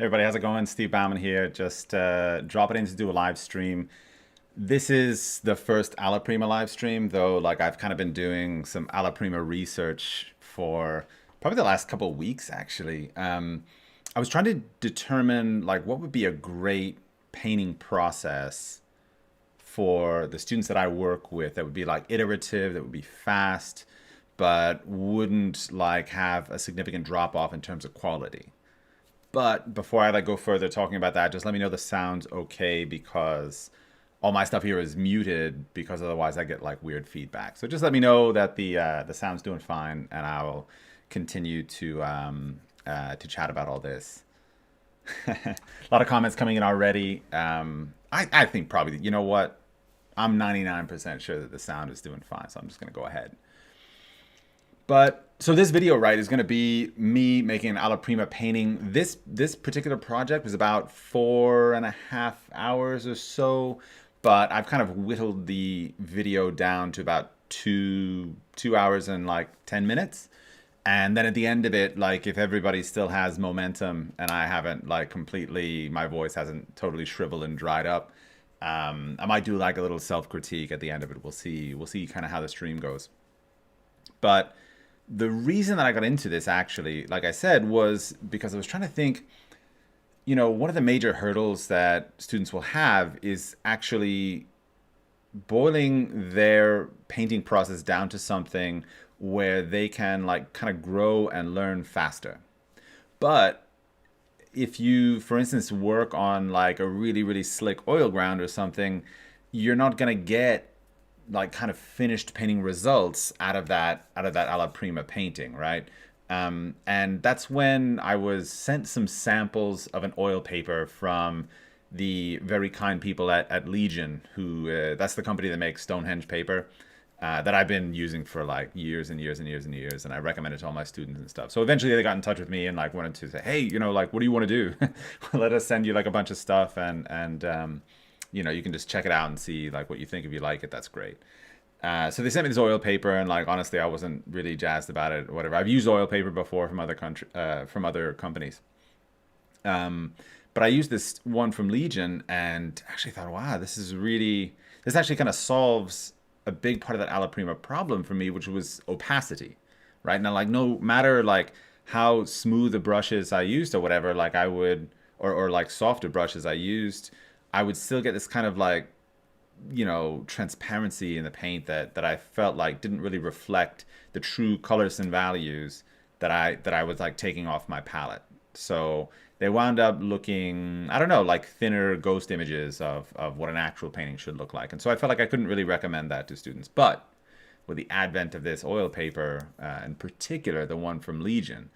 Hey everybody, how's it going? Steve Bauman here. Just dropping in to do a live stream. This is the first Alla Prima live stream, though. Like I've kind of been doing some Alla Prima research for probably the last couple of weeks, actually. I was trying to determine like what would be a great painting process for the students that I work with that would be like iterative, that would be fast, but wouldn't like have a significant drop off in terms of quality. But before I like go further talking about that, just let me know the sound's okay because all my stuff here is muted because otherwise I get like weird feedback. So just let me know that the sound's doing fine, and I'll continue to chat about all this. A lot of comments coming in already. I think probably you know what, I'm 99% sure that the sound is doing fine, so I'm just gonna go ahead. But so this video, right, is going to be me making an alla prima painting. This particular project was about 4.5 hours or so, but I've kind of whittled the video down to about two hours and like 10 minutes. And then at the end of it, like if everybody still has momentum and I haven't like completely, my voice hasn't totally shriveled and dried up, I might do like a little self critique at the end of it. We'll see. We'll see kind of how the stream goes. But the reason that I got into this actually, like I said, was because I was trying to think, one of the major hurdles that students will have is actually boiling their painting process down to something where they can like kind of grow and learn faster. But if you, for instance, work on like a really, really slick oil ground or something, you're not going to get like kind of finished painting results out of that alla prima painting, right? And that's when I was sent some samples of an oil paper from the very kind people at Legion, who that's the company that makes Stonehenge paper, that I've been using for like years and years and years and years, and I recommend it to all my students and stuff. So eventually they got in touch with me and like wanted to say, hey, like what do you want to do? Let us send you like a bunch of stuff, and you can just check it out and see like what you think. If you like it, that's great. So they sent me this oil paper, and like honestly, I wasn't really jazzed about it. Or whatever. I've used oil paper before from other companies, but I used this one from Legion, and actually thought, wow, this actually kind of solves a big part of that alla prima problem for me, which was opacity, right? Now, like no matter like how smooth the brushes I used or whatever, like I would, or like softer brushes I used, I would still get this kind of like, transparency in the paint that I felt like didn't really reflect the true colors and values that I was like taking off my palette. So they wound up looking, I don't know, like thinner ghost images of what an actual painting should look like. And so I felt like I couldn't really recommend that to students. But with the advent of this oil paper, in particular, the one from Legion,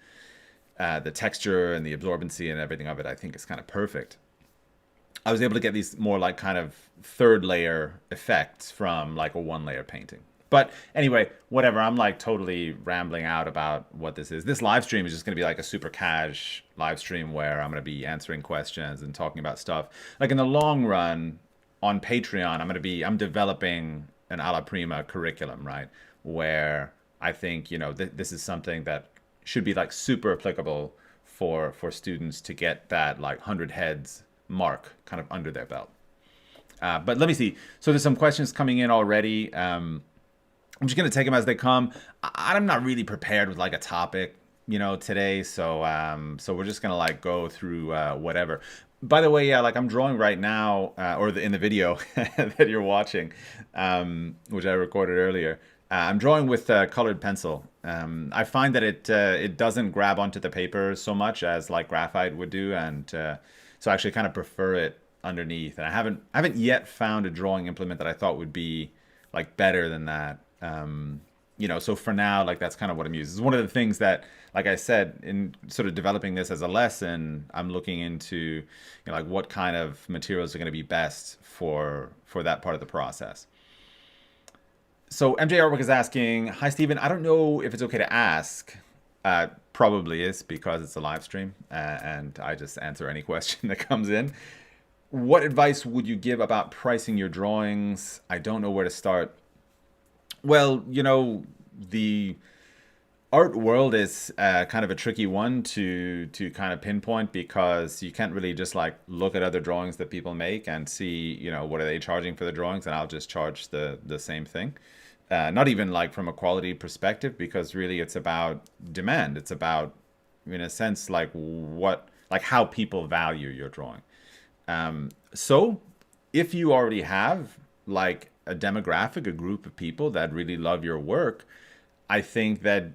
the texture and the absorbency and everything of it, I think is kind of perfect. I was able to get these more like kind of third layer effects from like a one layer painting. But anyway, whatever. I'm like totally rambling out about what this is. This live stream is just going to be like a super cash live stream where I'm going to be answering questions and talking about stuff. Like in the long run on Patreon, I'm developing an alla prima curriculum, right? Where I think, this is something that should be like super applicable for students to get that like 100 heads mark kind of under their belt. But let me see. So there's some questions coming in already. I'm just going to take them as they come. I'm not really prepared with like a topic, today. So we're just going to like go through whatever. By the way, yeah, like I'm drawing right now, in the video that you're watching, which I recorded earlier. I'm drawing with colored pencil. I find that it doesn't grab onto the paper so much as like graphite would do, and so I actually kind of prefer it underneath. And I haven't yet found a drawing implement that I thought would be like better than that. So for now, like that's kind of what I'm using. It's one of the things that, like I said, in sort of developing this as a lesson, I'm looking into, like what kind of materials are going to be best for that part of the process. So MJ Artwork is asking, hi Stephen, I don't know if it's okay to ask. Probably is because it's a live stream, and I just answer any question that comes in. What advice would you give about pricing your drawings? I don't know where to start. Well, the art world is kind of a tricky one to kind of pinpoint because you can't really just like look at other drawings that people make and see, what are they charging for the drawings, and I'll just charge the same thing. Not even like from a quality perspective, because really it's about demand. It's about, in a sense, like how people value your drawing. So if you already have like a demographic, a group of people that really love your work, I think that,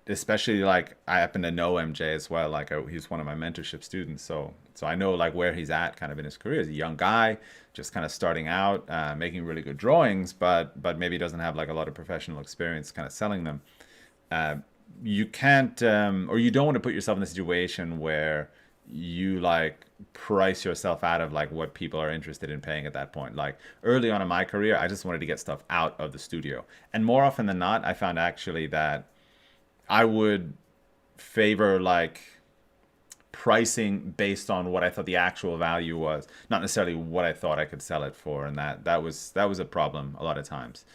especially like I happen to know MJ as well. Like he's one of my mentorship students, so I know like where he's at kind of in his career. He's a young guy, just kind of starting out, making really good drawings, but maybe doesn't have like a lot of professional experience kind of selling them. Uh, you can't, or you don't want to put yourself in a situation where you like price yourself out of like what people are interested in paying at that point. Like early on in my career, I just wanted to get stuff out of the studio, and more often than not, I found actually that I would favor like pricing based on what I thought the actual value was, not necessarily what I thought I could sell it for, and that was a problem a lot of times.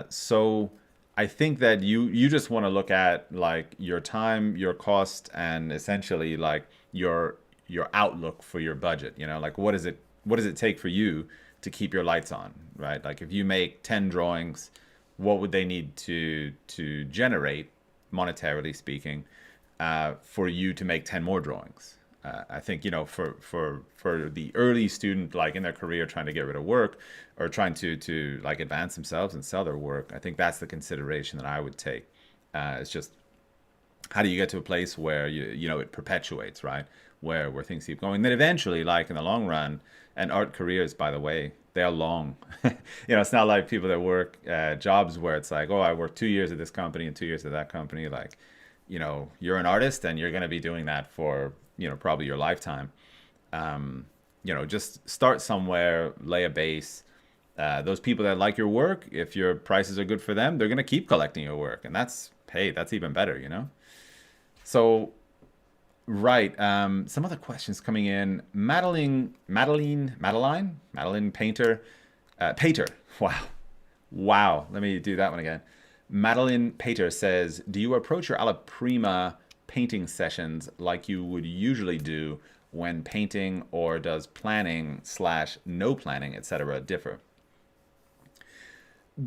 So I think that you just want to look at like your time, your cost, and essentially like your outlook for your budget. Like what does it take for you to keep your lights on, right? Like if you make 10 drawings, what would they need to generate, monetarily speaking, for you to make 10 more drawings? I think, for the early student, like in their career, trying to get rid of work or trying to like advance themselves and sell their work, I think that's the consideration that I would take. It's just, how do you get to a place where it perpetuates, right? Where things keep going. Then eventually, like in the long run, and art careers, by the way, they are long. It's not like people that work jobs where it's like, oh, I work 2 years at this company and 2 years at that company. Like, you're an artist and you're going to be doing that for, probably your lifetime. Just start somewhere, lay a base. Those people that like your work, if your prices are good for them, they're going to keep collecting your work. And that's even better. So, right. Some other questions coming in. Madeline Painter. Pater. Wow. Wow. Let me do that one again. Madeline Pater says, do you approach your Alla Prima painting sessions like you would usually do when painting, or does planning / no planning, etc. differ?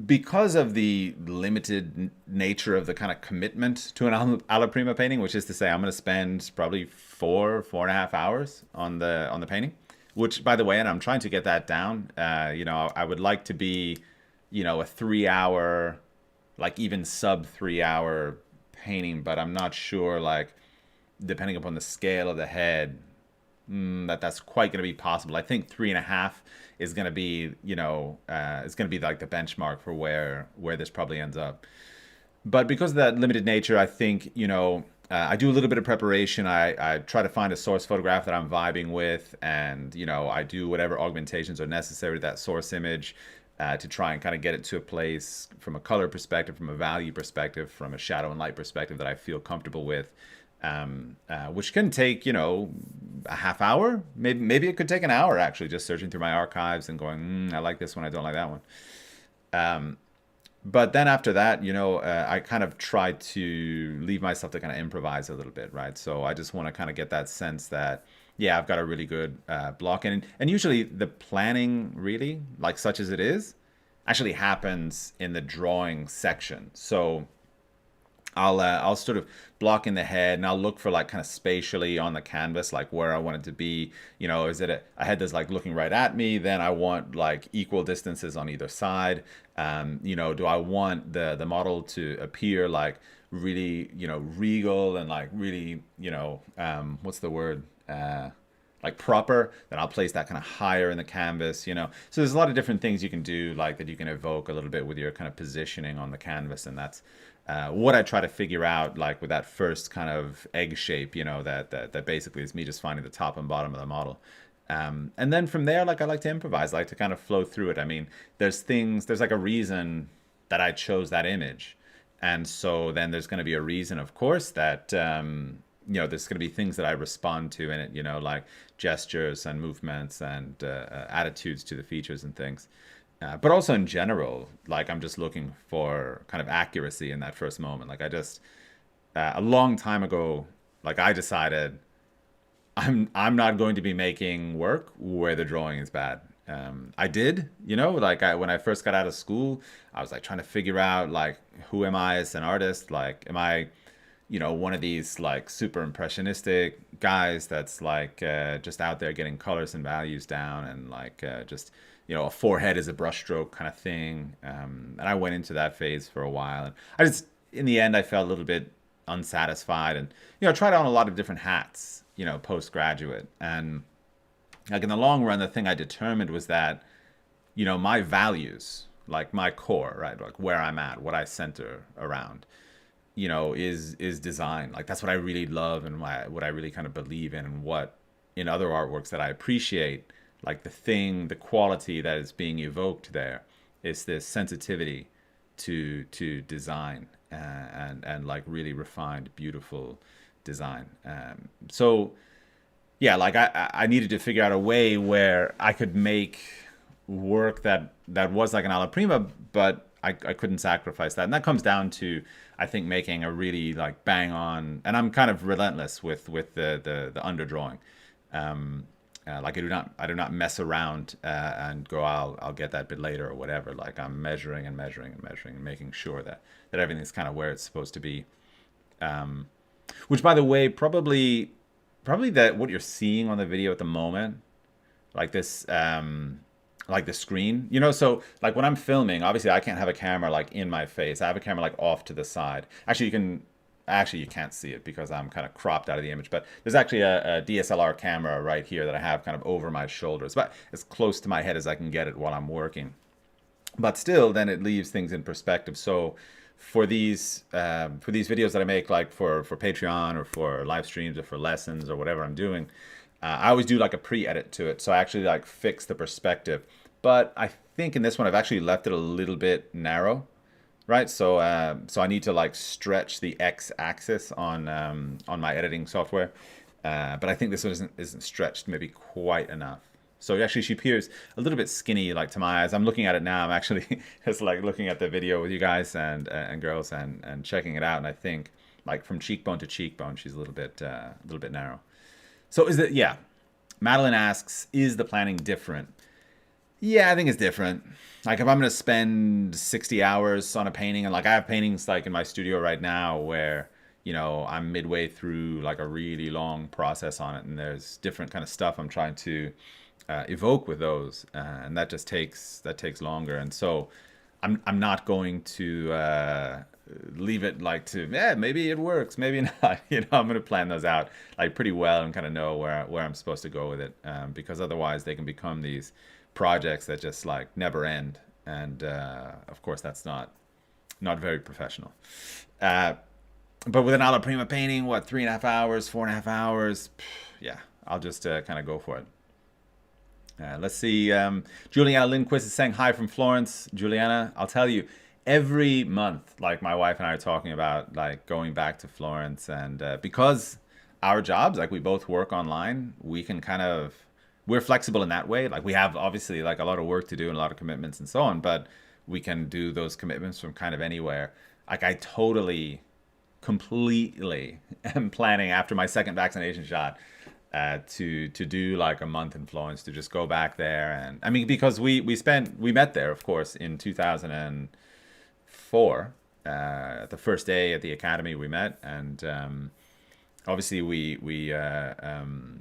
Because of the limited nature of the kind of commitment to an alla prima painting, which is to say, I'm going to spend probably 4.5 hours on the painting, which, by the way, and I'm trying to get that down. I would like to be, a 3 hour, like even sub 3 hour painting, but I'm not sure, like, depending upon the scale of the head, that's quite going to be possible. I think 3.5 is going to be, it's going to be like the benchmark for where this probably ends up. But because of that limited nature, I think, I do a little bit of preparation. I try to find a source photograph that I'm vibing with, and, I do whatever augmentations are necessary to that source image to try and kind of get it to a place from a color perspective, from a value perspective, from a shadow and light perspective that I feel comfortable with. Which can take, a half hour. Maybe it could take an hour, actually, just searching through my archives and going, I like this one, I don't like that one. But then after that, I kind of try to leave myself to kind of improvise a little bit, right? So I just want to kind of get that sense that, yeah, I've got a really good block. And usually the planning, really, like such as it is, actually happens in the drawing section. So I'll sort of block in the head, and I'll look for like kind of spatially on the canvas, like where I want it to be. Is it a head that's like looking right at me? Then I want like equal distances on either side. Do I want the model to appear like really, regal and like really, what's the word? Like proper? Then I'll place that kind of higher in the canvas, So there's a lot of different things you can do, like that you can evoke a little bit with your kind of positioning on the canvas, and that's what I try to figure out, like with that first kind of egg shape, that basically is me just finding the top and bottom of the model. And then from there, like I like to improvise, I like to kind of flow through it. I mean, there's like a reason that I chose that image. And so then there's going to be a reason, of course, that, there's going to be things that I respond to in it, like gestures and movements and attitudes to the features and things. But also in general, like I'm just looking for kind of accuracy in that first moment. Like a long time ago, like I decided I'm not going to be making work where the drawing is bad. I did, like when I first got out of school, I was like trying to figure out like who am I as an artist? Like, am I, one of these like super impressionistic guys that's like just out there getting colors and values down and like just a forehead is a brushstroke kind of thing. And I went into that phase for a while, and I just in the end I felt a little bit unsatisfied, and tried on a lot of different hats, postgraduate, and like in the long run, the thing I determined was that my values, like my core, right, like where I'm at, what I center around, is design. Like that's what I really love and what I really kind of believe in, and what in other artworks that I appreciate, like the quality that is being evoked there is this sensitivity to design, and like really refined, beautiful design. So yeah, like I needed to figure out a way where I could make work that was like an alla prima, but I couldn't sacrifice that. And that comes down to, I think, making a really like bang on, and I'm kind of relentless with the underdrawing. Like I do not mess around and go, I'll get that bit later or whatever. Like I'm measuring and measuring and measuring and making sure that everything's kind of where it's supposed to be. Which, by the way, probably that what you're seeing on the video at the moment, like this, like the screen, so like when I'm filming, obviously I can't have a camera like in my face. I have a camera like off to the side. Actually you can't see it because I'm kind of cropped out of the image, but there's actually a DSLR camera right here that I have kind of over my shoulders, but as close to my head as I can get it while I'm working. But still, then it leaves things in perspective. So for these videos that I make, like for Patreon or for live streams or for lessons or whatever I'm doing, I always do like a pre-edit to it. So I actually like fix the perspective. But I think in this one I've actually left it a little bit narrow, right? So I need to like stretch the x-axis on my editing software. But I think this one isn't stretched maybe quite enough. So actually she appears a little bit skinny, like to my eyes. I'm looking at it now. I'm actually just like looking at the video with you guys and girls and checking it out. And I think like from cheekbone to cheekbone, she's a little bit narrow. So yeah. Madeline asks, is the planning different? Yeah, I think it's different. Like if I'm going to spend 60 hours on a painting, and like I have paintings like in my studio right now where, I'm midway through like a really long process on it, and there's different kind of stuff I'm trying to evoke with those, and that takes longer. And so I'm not going to leave it like to, yeah, maybe it works, maybe not. I'm going to plan those out like pretty well and kind of know where I'm supposed to go with it, because otherwise they can become these projects that just like never end, and of course that's not very professional. But with an alla prima painting, what, 3.5 hours, 4.5 hours, yeah, I'll just kind of go for it. Let's see. Juliana Lindquist is saying hi from Florence. Juliana, I'll tell you, every month, like my wife and I are talking about like going back to Florence, and because our jobs, like we both work online, we can we're flexible in that way. Like we have obviously like a lot of work to do and a lot of commitments and so on, but we can do those commitments from kind of anywhere. Like I completely am planning after my second vaccination shot to do like a month in Florence, to just go back there. And I mean, because we met there, of course, in 2004, the first day at the academy we met, and obviously we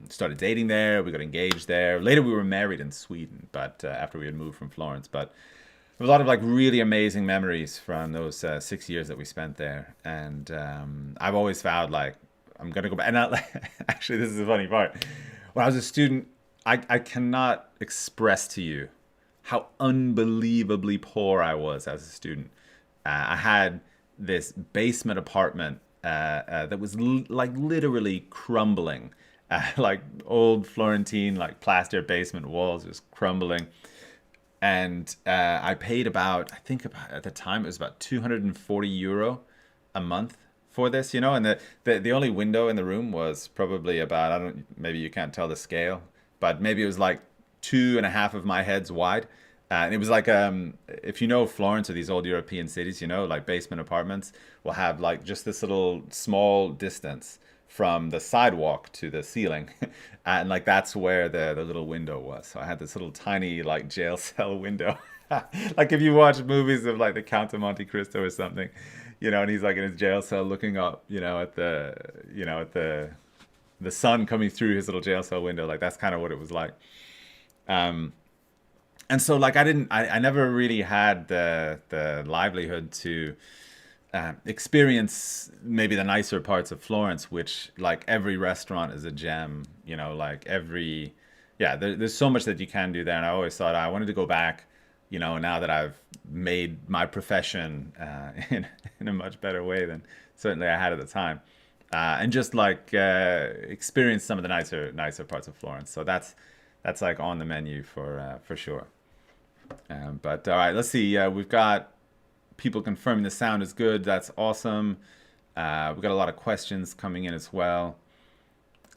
started dating there. We got engaged there. Later we were married in Sweden, but after we had moved from Florence. But there was a lot of like really amazing memories from those 6 years that we spent there, and I've always vowed like I'm gonna go back. And actually, this is the funny part. When I was a student, I cannot express to you how unbelievably poor I was as a student. I had this basement apartment that was like literally crumbling, like old Florentine like plaster basement walls just crumbling. And I paid about, I think about, at the time it was about €240 a month for this, and the only window in the room was probably about, maybe you can't tell the scale, but maybe it was like 2.5 of my heads wide. And it was like, if you know Florence or these old European cities, you know, like basement apartments will have like just this little small distance from the sidewalk to the ceiling. And like that's where the little window was. So I had this little tiny like jail cell window. Like if you watch movies of like the Count of Monte Cristo or something, you know, and he's like in his jail cell looking up, you know, at the sun coming through his little jail cell window. Like that's kind of what it was like. Um, and so like I never really had the livelihood to experience maybe the nicer parts of Florence, which like every restaurant is a gem, you know, like every, yeah, there's so much that you can do there. And I always thought I wanted to go back, you know, now that I've made my profession in a much better way than certainly I had at the time. And just like experience some of the nicer parts of Florence. So that's like on the menu for sure. But all right, let's see. We've got people confirming the sound is good. That's awesome. We've got a lot of questions coming in as well.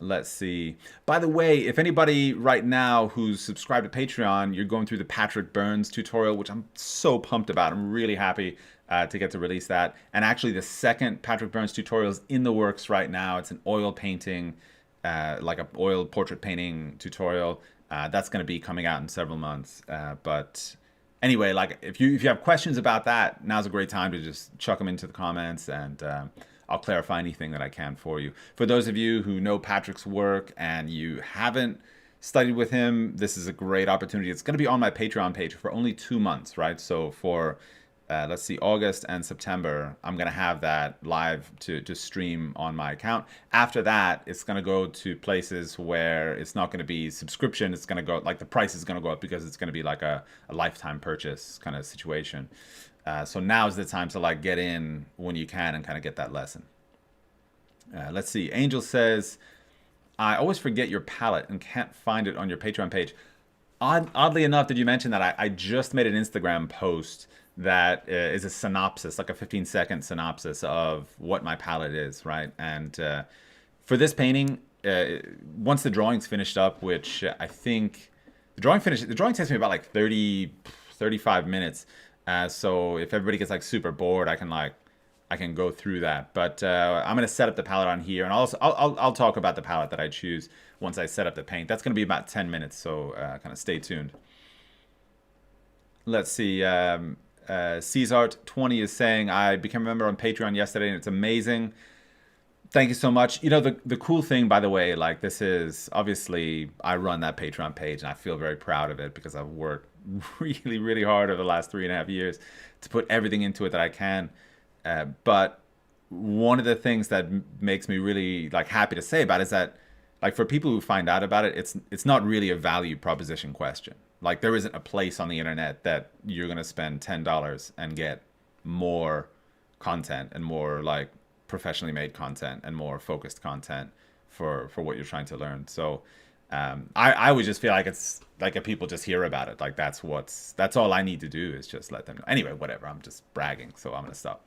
Let's see. By the way, if anybody right now who's subscribed to Patreon, you're going through the Patrick Burns tutorial, which I'm so pumped about. I'm really happy to get to release that. And actually, the second Patrick Burns tutorial is in the works right now. It's an oil painting, like an oil portrait painting tutorial. That's going to be coming out in several months. But anyway, like if you have questions about that, now's a great time to just chuck them into the comments, and I'll clarify anything that I can for you. For those of you who know Patrick's work and you haven't studied with him, this is a great opportunity. It's going to be on my Patreon page for only 2 months, right? So for let's see, August and September, I'm going to have that live to stream on my account. After that, it's going to go to places where it's not going to be subscription. It's going to go, like the price is going to go up because it's going to be like a lifetime purchase kind of situation. So now's the time to like get in when you can and kind of get that lesson. Let's see. Angel says, I always forget your palette and can't find it on your Patreon page. Oddly enough, did you mention that I just made an Instagram post that is a synopsis, like a 15-second synopsis of what my palette is, right? And for this painting, once the drawing's finished up, which I think the drawing takes me about like 35 minutes. So if everybody gets like super bored, I can go through that. But I'm gonna set up the palette on here, and I'll talk about the palette that I choose once I set up the paint. That's gonna be about 10 minutes, so kind of stay tuned. Let's see. Caesart20 is saying, I became a member on Patreon yesterday and it's amazing. Thank you so much. You know, the cool thing, by the way, like this is, obviously, I run that Patreon page and I feel very proud of it because I've worked really, really hard over the last 3.5 years to put everything into it that I can. But one of the things that makes me really like happy to say about it is that, like, for people who find out about it, it's not really a value proposition question. Like there isn't a place on the internet that you're going to spend $10 and get more content and more like professionally made content and more focused content for what you're trying to learn. So I would just feel like it's like if people just hear about it, like that's all I need to do is just let them know. Anyway, whatever. I'm just bragging, so I'm going to stop.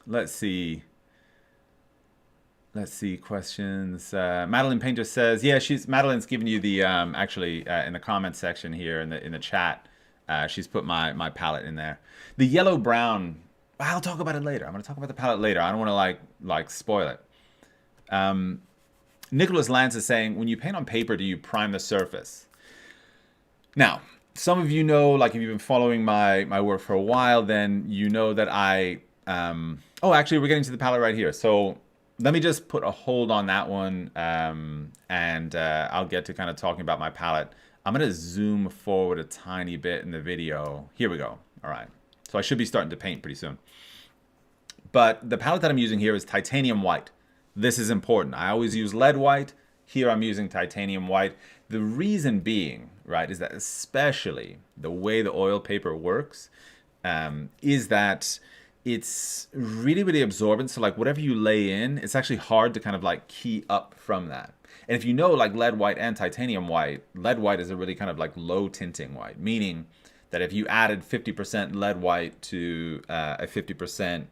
Let's see. Let's see questions. Madeline Painter says, yeah, Madeline's giving you the actually in the comment section here in the chat. She's put my palette in there. The yellow brown. I'll talk about it later. I'm going to talk about the palette later. I don't want to like spoil it. Nicholas Lance is saying, when you paint on paper, do you prime the surface? Now, some of you know, like if you've been following my work for a while, then you know that I. Oh, actually, we're getting to the palette right here. So. Let me just put a hold on that one, and I'll get to kind of talking about my palette. I'm going to zoom forward a tiny bit in the video. Here we go. All right. So I should be starting to paint pretty soon. But the palette that I'm using here is titanium white. This is important. I always use lead white. Here I'm using titanium white. The reason being, right, is that especially the way the oil paper works is that it's really, really absorbent. So like whatever you lay in, it's actually hard to kind of like key up from that. And if you know like lead white and titanium white, lead white is a really kind of like low tinting white, meaning that if you added 50% lead white to a 50%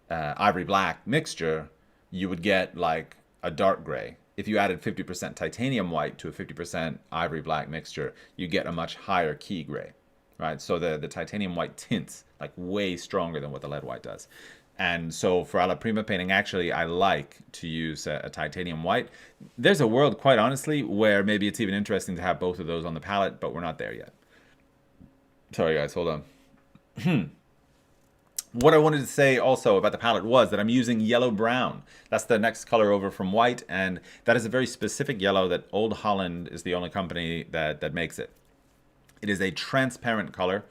ivory black mixture, you would get like a dark gray. if you added 50% titanium white to a 50% ivory black mixture, you get a much higher key gray, right? So the titanium white tints like way stronger than what the lead white does. And so for Alla Prima painting, actually, I like to use a titanium white. There's a world, quite honestly, where maybe it's even interesting to have both of those on the palette, but we're not there yet. Sorry, guys, hold on. What I wanted to say also about the palette was that I'm using yellow-brown. That's the next color over from white, and that is a very specific yellow that Old Holland is the only company that makes it. It is a transparent color,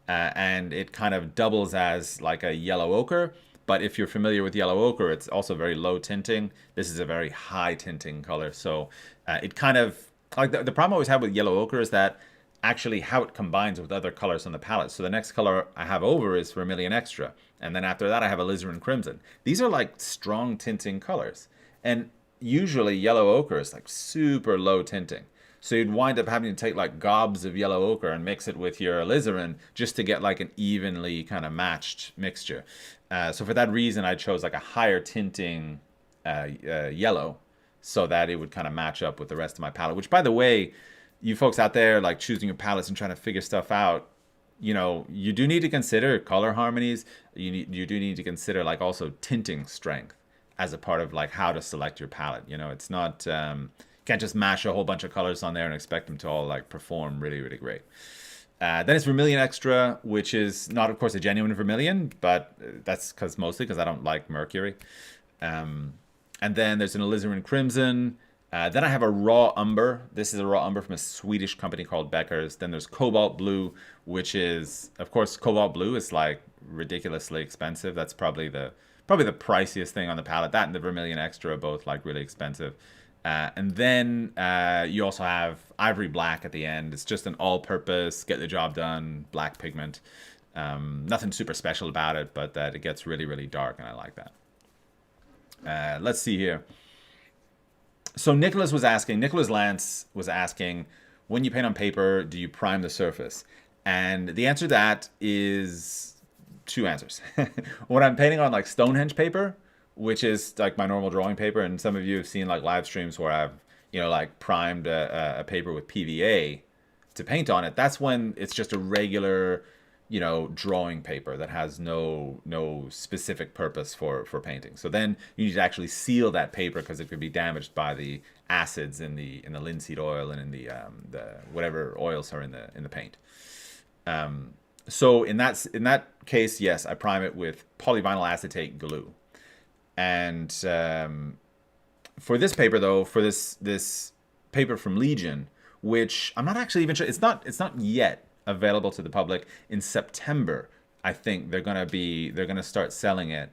and it kind of doubles as like a yellow ochre. But if you're familiar with yellow ochre, it's also very low tinting. This is a very high tinting color. So it kind of, like the problem I always have with yellow ochre is that actually how it combines with other colors on the palette. So the next color I have over is Vermilion Extra. And then after that, I have Alizarin Crimson. These are like strong tinting colors. And usually yellow ochre is like super low tinting. So you'd wind up having to take like gobs of yellow ochre and mix it with your alizarin just to get like an evenly kind of matched mixture. So for that reason, I chose like a higher tinting yellow so that it would kind of match up with the rest of my palette. Which, by the way, you folks out there like choosing your palettes and trying to figure stuff out, you know, you do need to consider color harmonies. You do need to consider like also tinting strength as a part of like how to select your palette. You know, it's not... can't just mash a whole bunch of colors on there and expect them to all like perform really, really great. Then it's Vermilion Extra, which is not, of course, a genuine vermilion, but that's mostly because I don't like mercury. And then there's an Alizarin Crimson. Then I have a raw umber. This is a raw umber from a Swedish company called Becker's. Then there's Cobalt Blue, which is, of course, Cobalt Blue is like ridiculously expensive. That's probably the priciest thing on the palette. That and the Vermilion Extra are both like really expensive. And then you also have Ivory Black at the end. It's just an all-purpose, get the job done, black pigment. Nothing super special about it, but that it gets really, really dark, and I like that. Let's see here. So Nicholas Lance was asking, when you paint on paper, do you prime the surface? And the answer to that is two answers. When I'm painting on like Stonehenge paper, which is like my normal drawing paper, and some of you have seen like live streams where I've, you know, like primed a paper with PVA to paint on it. That's when it's just a regular, you know, drawing paper that has no specific purpose for painting. So then you need to actually seal that paper because it could be damaged by the acids in the linseed oil and in the whatever oils are in the paint. So in that case, yes, I prime it with polyvinyl acetate glue. And for this paper, though, for this paper from Legion, which I'm not actually even sure, it's not yet available to the public. In September, I think they're gonna start selling it.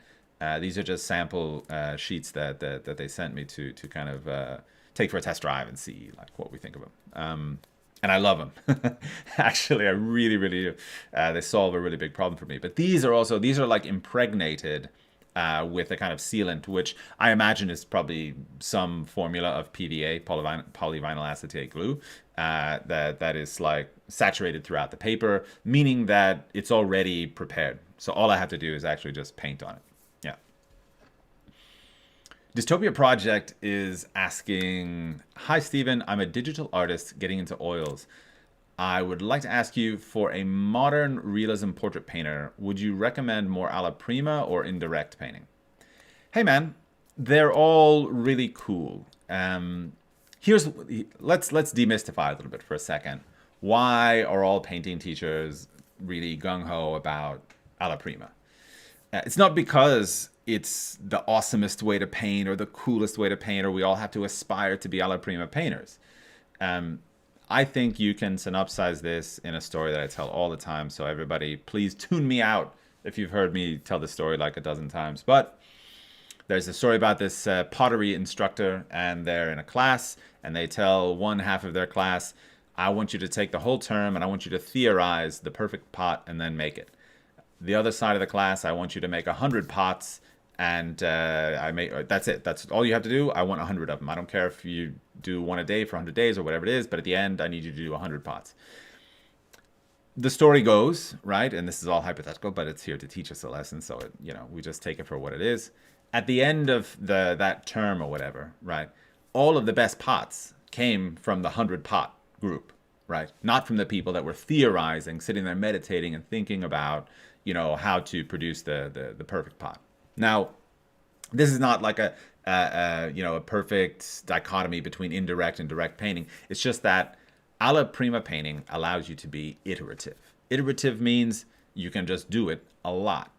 These are just sample sheets that they sent me to kind of take for a test drive and see like what we think of them. And I love them. Actually, I really, really do. They solve a really big problem for me. But these are like impregnated with a kind of sealant, which I imagine is probably some formula of PVA, polyvinyl acetate glue, that is like saturated throughout the paper, meaning that it's already prepared. So all I have to do is actually just paint on it. Yeah. Dystopia Project is asking, hi Stephen, I'm a digital artist getting into oils. I would like to ask you, for a modern realism portrait painter, would you recommend more Alla Prima or indirect painting? Hey man, they're all really cool. Let's demystify a little bit for a second. Why are all painting teachers really gung-ho about Alla Prima? It's not because it's the awesomest way to paint or the coolest way to paint, or we all have to aspire to be Alla Prima painters. I think you can synopsize this in a story that I tell all the time. So everybody, please tune me out if you've heard me tell the story like a dozen times. But there's a story about this pottery instructor, and they're in a class, and they tell one half of their class, I want you to take the whole term, and I want you to theorize the perfect pot and then make it. The other side of the class, I want you to make 100 pots, and that's it. That's all you have to do. I want 100 of them. I don't care if you do one a day for 100 days or whatever it is, but at the end, I need you to do 100 pots. The story goes, right, and this is all hypothetical, but it's here to teach us a lesson, so we just take it for what it is. At the end of that term or whatever, right, all of the best pots came from the 100 pot group, right? Not from the people that were theorizing, sitting there meditating and thinking about, how to produce the perfect pot. Now, this is not like a perfect dichotomy between indirect and direct painting. It's just that Alla Prima painting allows you to be iterative. Iterative means you can just do it a lot.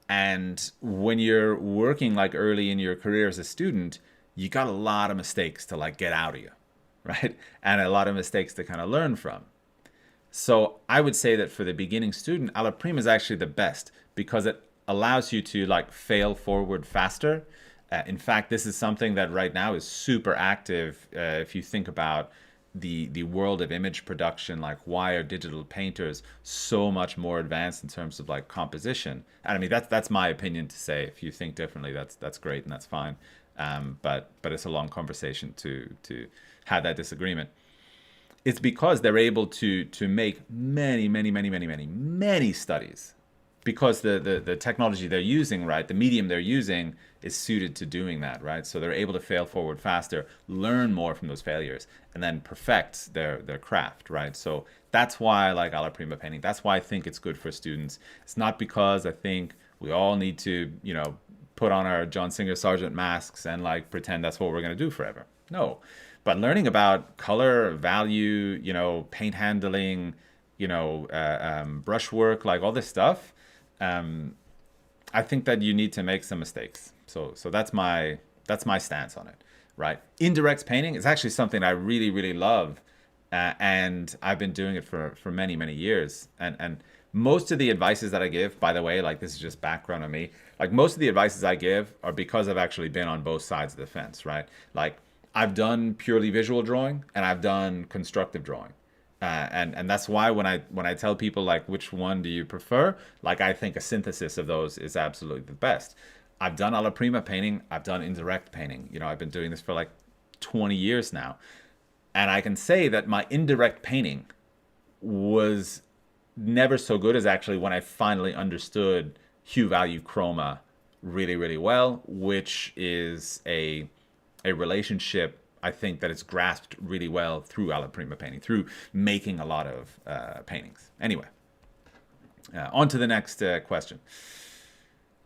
And when you're working like early in your career as a student, you got a lot of mistakes to like get out of you, right? And a lot of mistakes to kind of learn from. So I would say that for the beginning student, Alla Prima is actually the best because it allows you to like fail forward faster. In fact, this is something that right now is super active. If you think about the world of image production, like why are digital painters so much more advanced in terms of like composition? And I mean that's my opinion to say. If you think differently, that's great and that's fine. But it's a long conversation to have that disagreement. It's because they're able to make many studies, because the technology they're using, right, the medium they're using is suited to doing that, right? So they're able to fail forward faster, learn more from those failures, and then perfect their craft, right? So that's why I like Alla Prima painting. That's why I think it's good for students. It's not because I think we all need to, put on our John Singer Sargent masks and like pretend that's what we're going to do forever. No. But learning about color, value, paint handling, brushwork, like all this stuff, I think that you need to make some mistakes. So that's my stance on it, right? Indirect painting is actually something I really love, and I've been doing it for many years. And most of the advices that I give, by the way, like this is just background on me, like most of the advices I give are because I've actually been on both sides of the fence, right? Like I've done purely visual drawing and I've done constructive drawing. And that's why when I tell people like which one do you prefer, like I think a synthesis of those is absolutely the best. I've done Alla Prima painting, I've done indirect painting. I've been doing this for like 20 years now. And I can say that my indirect painting was never so good as actually when I finally understood hue value chroma really well, which is a relationship I think that it's grasped really well through Alla Prima painting, through making a lot of paintings. Anyway, on to the next question.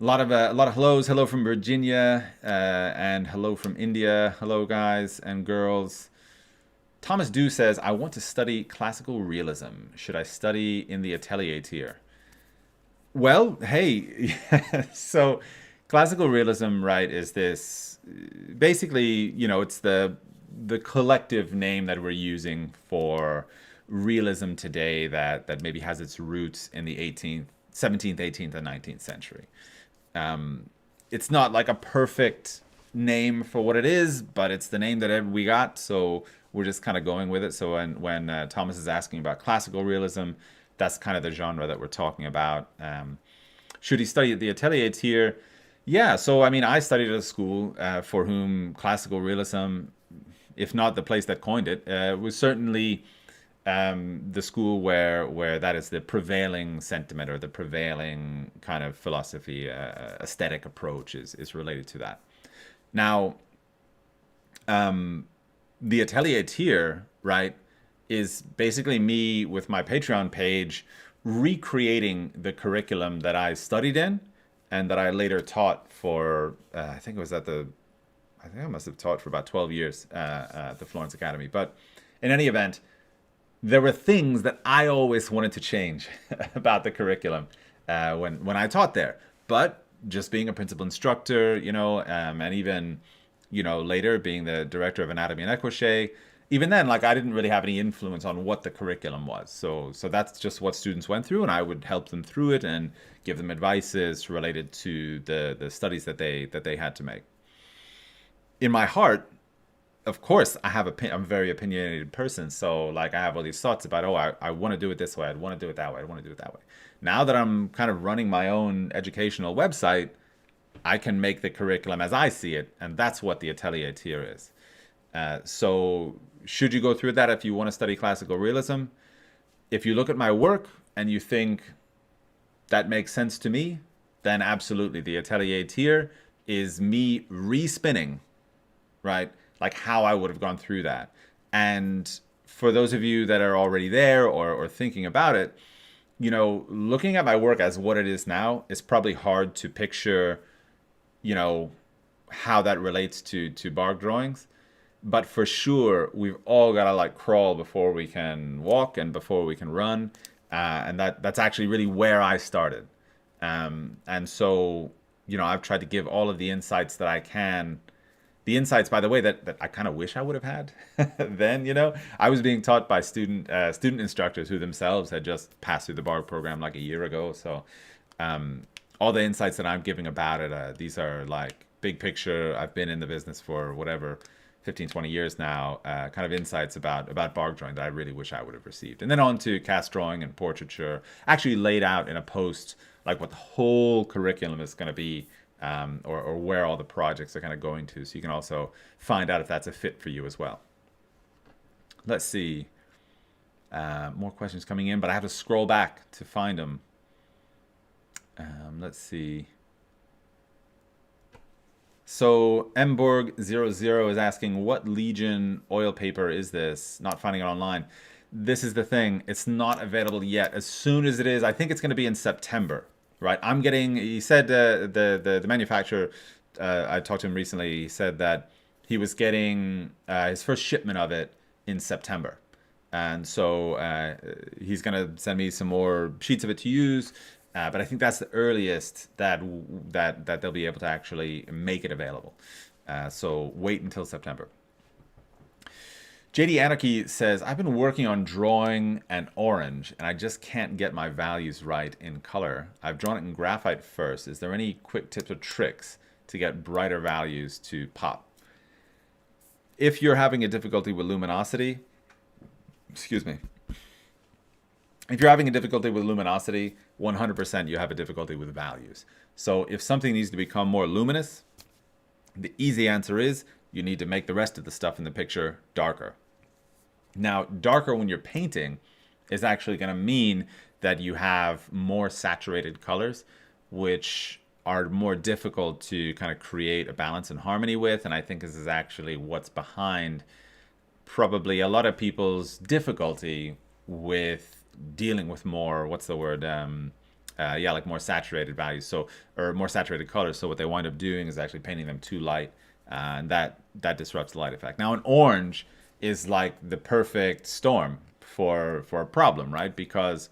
A lot of hellos. Hello from Virginia and hello from India. Hello, guys and girls. Thomas Dew says, I want to study classical realism. Should I study in the Atelier tier? Well, hey, so classical realism, right, is this basically, it's the collective name that we're using for realism today that maybe has its roots in the 17th, 18th, and 19th century. It's not like a perfect name for what it is, but it's the name that we got, so we're just kind of going with it. So when Thomas is asking about classical realism, that's kind of the genre that we're talking about. Should he study at the Atelier tier? Yeah, so I mean, I studied at a school for whom classical realism, if not the place that coined it, was certainly the school where that is the prevailing sentiment or the prevailing kind of philosophy, aesthetic approach is related to that. Now, the Atelier tier, right, is basically me with my Patreon page recreating the curriculum that I studied in and that I later taught for, I think I must have taught for about 12 years at the Florence Academy. But in any event, there were things that I always wanted to change about the curriculum when I taught there. But just being a principal instructor, and even, later being the director of anatomy and equichet, even then, like, I didn't really have any influence on what the curriculum was. So that's just what students went through, and I would help them through it and give them advices related to the studies that they had to make. In my heart, of course, I'm a very opinionated person. So like I have all these thoughts about, I want to do it this way. I want to do it that way. I want to do it that way. Now that I'm kind of running my own educational website, I can make the curriculum as I see it. And that's what the Atelier tier is. So should you go through that if you want to study classical realism? If you look at my work and you think that makes sense to me, then absolutely. The Atelier tier is me respinning, right, like how I would have gone through that. And for those of you that are already there or thinking about it, you know, looking at my work as what it is now is probably hard to picture, you know, how that relates to bark drawings. But for sure, we've all got to like crawl before we can walk and before we can run. And that's actually really where I started. And so, you know, I've tried to give all of the insights that I can. The insights, by the way, that I kind of wish I would have had then, you know. I was being taught by student instructors who themselves had just passed through the BARG program like a year ago. So all the insights that I'm giving about it, these are like big picture. I've been in the business for whatever, 15, 20 years now, kind of insights about BARG drawing that I really wish I would have received. And then on to cast drawing and portraiture, actually laid out in a post, like what the whole curriculum is going to be, or where all the projects are kind of going to. So you can also find out if that's a fit for you as well. Let's see. More questions coming in, but I have to scroll back to find them. Let's see. So Mborg00 is asking, what Legion oil paper is this? Not finding it online. This is the thing. It's not available yet. As soon as it is, I think it's going to be in September, right? I'm getting, he said the manufacturer, I talked to him recently, he said that he was getting his first shipment of it in September. And so he's going to send me some more sheets of it to use. But I think that's the earliest that they'll be able to actually make it available. So wait until September. JD Anarchy says, I've been working on drawing an orange and I just can't get my values right in color. I've drawn it in graphite first. Is there any quick tips or tricks to get brighter values to pop? If you're having a difficulty with luminosity, excuse me. If you're having a difficulty with luminosity, 100% you have a difficulty with values. So if something needs to become more luminous, the easy answer is you need to make the rest of the stuff in the picture darker. Now, darker when you're painting is actually going to mean that you have more saturated colors, which are more difficult to kind of create a balance and harmony with. And I think this is actually what's behind probably a lot of people's difficulty with dealing with more, what's the word? Like more saturated values, so, or more saturated colors. So what they wind up doing is actually painting them too light, and that disrupts the light effect. Now, an orange is like the perfect storm for a problem, right? Because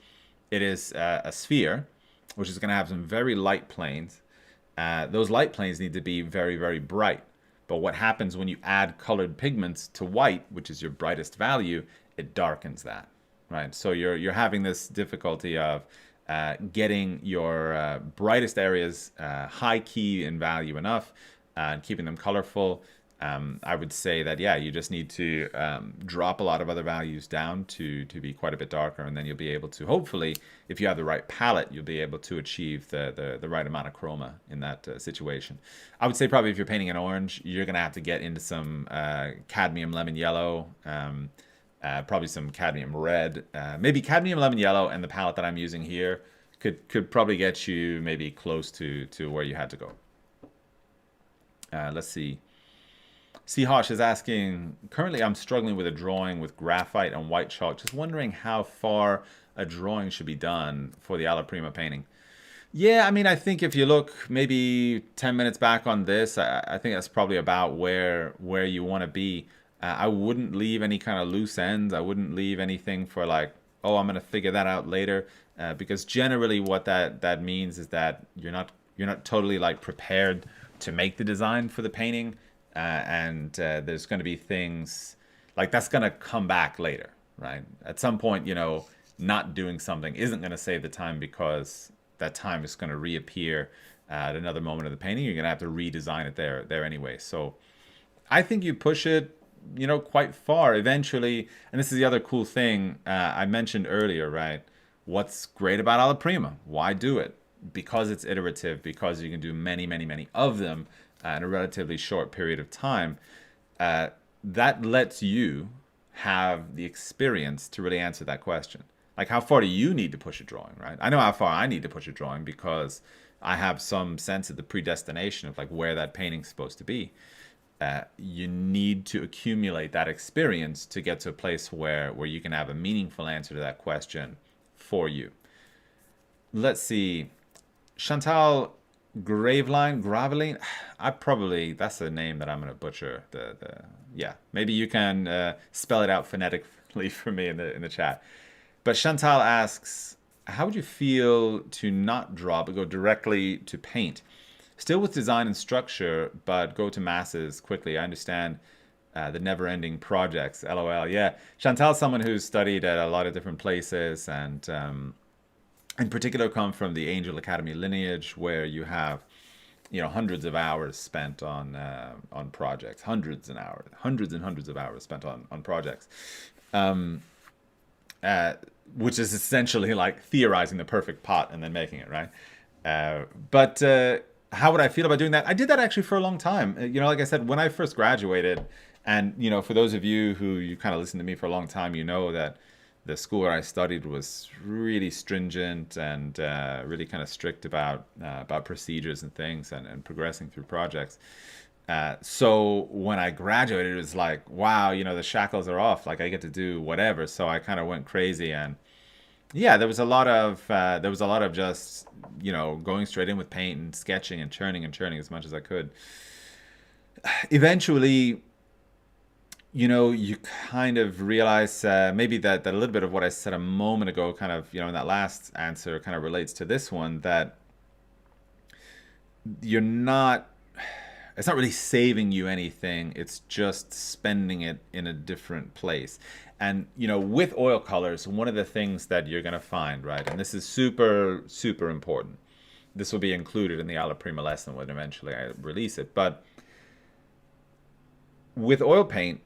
it is a sphere, which is going to have some very light planes. Those light planes need to be very, very bright. But what happens when you add colored pigments to white, which is your brightest value, it darkens that. Right, so you're having this difficulty of getting your brightest areas high key in value enough and keeping them colorful. I would say that, yeah, you just need to drop a lot of other values down to be quite a bit darker, and then you'll be able to, hopefully, if you have the right palette, you'll be able to achieve the right amount of chroma in that situation. I would say probably if you're painting an orange, you're going to have to get into some cadmium lemon yellow, probably some cadmium red, maybe cadmium lemon yellow, and the palette that I'm using here could probably get you maybe close to where you had to go. Let's see. Seahosh is asking, currently I'm struggling with a drawing with graphite and white chalk. Just wondering how far a drawing should be done for the Alla Prima painting. Yeah, I mean, I think if you look maybe 10 minutes back on this, I think that's probably about where you want to be. I wouldn't leave any kind of loose ends. I wouldn't leave anything for like, oh, I'm going to figure that out later. Because generally what that means is that you're not totally like prepared to make the design for the painting. And there's going to be things like that's going to come back later, right? At some point, you know, not doing something isn't going to save the time because that time is going to reappear at another moment of the painting. You're going to have to redesign it there anyway. So I think you push it, you know, quite far eventually. And this is the other cool thing I mentioned earlier, right? What's great about Alla Prima? Why do it? Because it's iterative, because you can do many, many, many of them in a relatively short period of time. That lets you have the experience to really answer that question. Like, how far do you need to push a drawing, right? I know how far I need to push a drawing because I have some sense of the predestination of like where that painting's supposed to be. You need to accumulate that experience to get to a place where you can have a meaningful answer to that question for you. Let's see. Chantal Graveline, that's a name that I'm going to butcher. Yeah, maybe you can spell it out phonetically for me in the chat. But Chantal asks, how would you feel to not draw but go directly to paint? Still with design and structure, but go to masses quickly. I understand the never-ending projects. LOL. Yeah, Chantal's someone who's studied at a lot of different places, and in particular come from the Angel Academy lineage, where you have, hundreds of hours spent on projects, hundreds and hundreds of hours spent on projects, which is essentially like theorizing the perfect pot and then making it, right? But how would I feel about doing that? I did that actually for a long time. Like I said, when I first graduated, and for those of you who you kind of listened to me for a long time, you know that the school where I studied was really stringent and really kind of strict about procedures and things and progressing through projects. So when I graduated, it was like, wow, the shackles are off. Like I get to do whatever. So I kind of went crazy, and yeah, there was a lot of just going straight in with paint and sketching and churning as much as I could. Eventually, you kind of realize maybe that a little bit of what I said a moment ago, kind of in that last answer, kind of relates to this one, that it's not really saving you anything. It's just spending it in a different place. And, with oil colors, one of the things that you're going to find, right, and this is super, super important. This will be included in the Alla Prima lesson when eventually I release it. But with oil paint,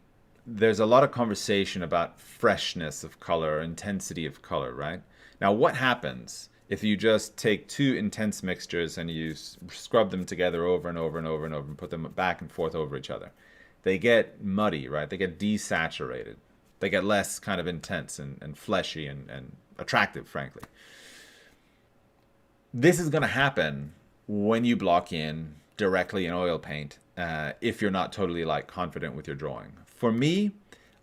there's a lot of conversation about freshness of color, intensity of color, right? Now, what happens if you just take two intense mixtures and you scrub them together over and over and over and over and put them back and forth over each other? They get muddy, right? They get desaturated. They get less kind of intense and fleshy and attractive, frankly. This is going to happen when you block in directly in oil paint if you're not totally confident with your drawing. For me,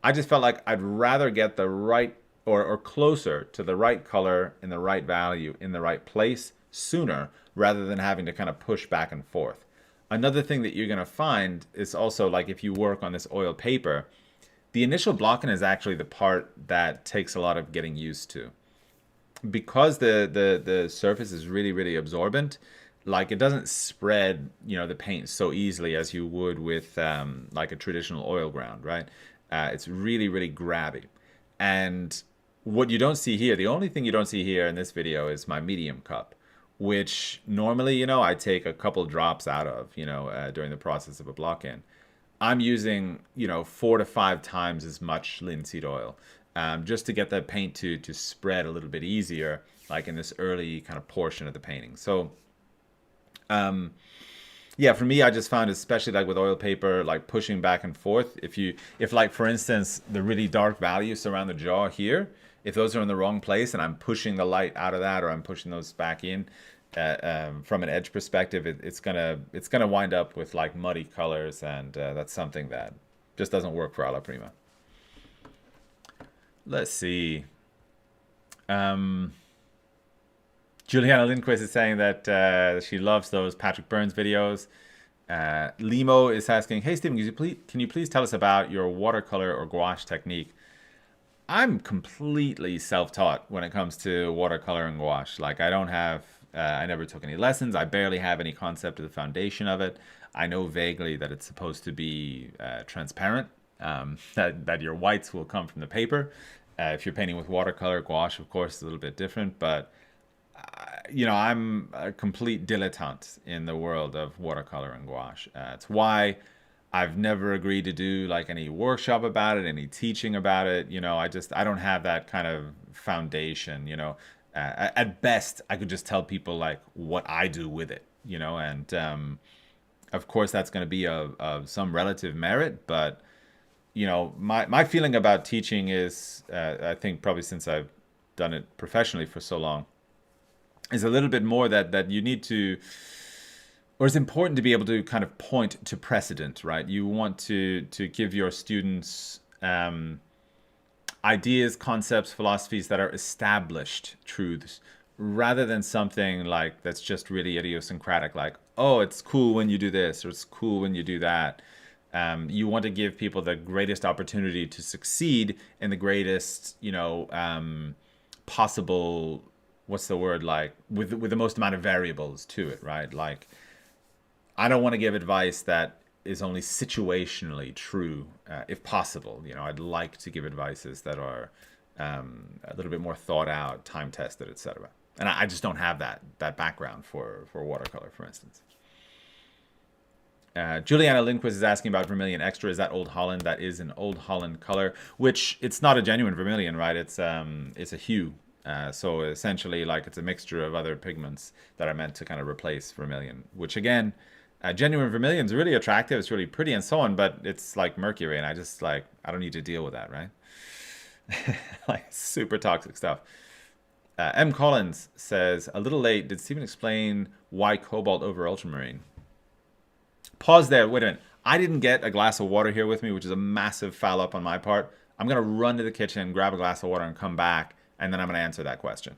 I just felt like I'd rather get the right or closer to the right color in the right value in the right place sooner rather than having to kind of push back and forth. Another thing that you're going to find is also if you work on this oil paper, the initial blocking is actually the part that takes a lot of getting used to. Because the surface is really, really absorbent, it doesn't spread, the paint so easily as you would with a traditional oil ground, right? It's really, really grabby. And what you don't see here, the only thing you don't see here in this video is my medium cup, which normally, I take a couple drops out of, during the process of a block-in. I'm using, 4 to 5 times as much linseed oil just to get the paint to spread a little bit easier, in this early kind of portion of the painting. So, yeah, for me, I just found, especially with oil paper, pushing back and forth. If for instance, the really dark values around the jaw here, if those are in the wrong place and I'm pushing the light out of that, or I'm pushing those back in, from an edge perspective, it's gonna wind up with muddy colors, and that's something that just doesn't work for Alla Prima. Let's see. Juliana Lindquist is saying that she loves those Patrick Burns videos. Limo is asking, hey Stephen, can you please tell us about your watercolor or gouache technique? I'm completely self-taught when it comes to watercolor and gouache. I don't have, I never took any lessons. I barely have any concept of the foundation of it. I know vaguely that it's supposed to be transparent, that your whites will come from the paper. If you're painting with watercolor, gouache, of course, is a little bit different, but I'm a complete dilettante in the world of watercolor and gouache. It's why I've never agreed to do any workshop about it, any teaching about it. I don't have that kind of foundation. At best, I could just tell people what I do with it. And of course that's going to be of some relative merit, but my feeling about teaching is, I think probably since I've done it professionally for so long, is a little bit more that you need to or it's important to be able to kind of point to precedent, right? You want to give your students ideas, concepts, philosophies that are established truths, rather than something like that's just really idiosyncratic, like, oh, it's cool when you do this, or it's cool when you do that. You want to give people the greatest opportunity to succeed in the greatest, possible, what's the word, like with the most amount of variables to it, right? Like, I don't want to give advice that is only situationally true, if possible. I'd like to give advices that are a little bit more thought out, time tested, etc. And I just don't have that background for watercolor, for instance. Juliana Lindquist is asking about Vermilion Extra. Is that Old Holland? That is an Old Holland color, which it's not a genuine vermilion, right? It's a hue. So essentially, like, it's a mixture of other pigments that are meant to kind of replace vermilion, which again, genuine vermilion is really attractive. It's really pretty and so on, but it's like mercury, and I don't need to deal with that, right? Like, super toxic stuff. M. Collins says, a little late. Did Stephen explain why cobalt over ultramarine? Pause there. Wait a minute. I didn't get a glass of water here with me, which is a massive foul up on my part. I'm going to run to the kitchen, grab a glass of water, and come back, and then I'm going to answer that question.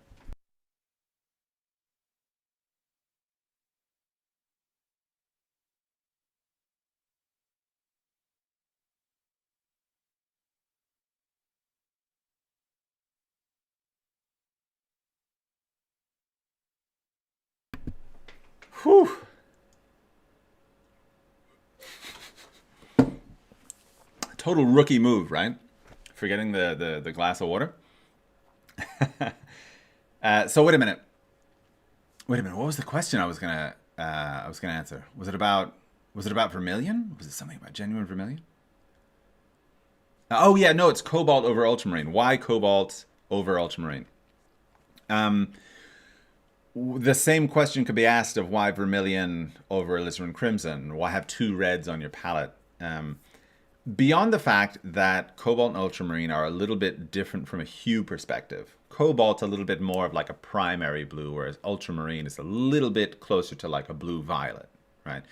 Whew. Total rookie move, right? Forgetting the glass of water. So wait a minute. What was the question I was gonna answer? Was it about vermilion? Was it something about genuine vermilion? Oh yeah, no, it's cobalt over ultramarine. Why cobalt over ultramarine? Um, the same question could be asked of why vermilion over alizarin crimson. Why have two reds on your palette? Beyond the fact that cobalt and ultramarine are a little bit different from a hue perspective. Cobalt's a little bit more of like a primary blue, whereas ultramarine is a little bit closer to like a blue violet, right?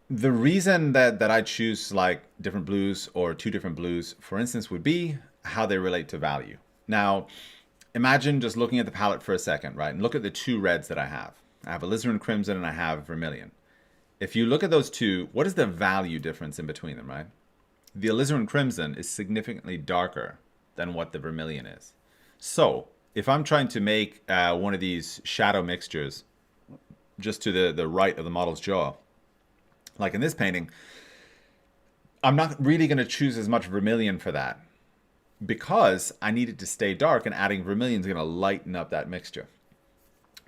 The reason that I choose like different blues or two different blues, for instance, would be how they relate to value. Now, imagine just looking at the palette for a second, right? And look at the two reds that I have. I have alizarin crimson and I have vermilion. If you look at those two, what is the value difference in between them, right? The alizarin crimson is significantly darker than what the vermilion is. So if I'm trying to make one of these shadow mixtures just to the right of the model's jaw, like in this painting, I'm not really going to choose as much vermilion for that because I need it to stay dark, and adding vermilion is going to lighten up that mixture.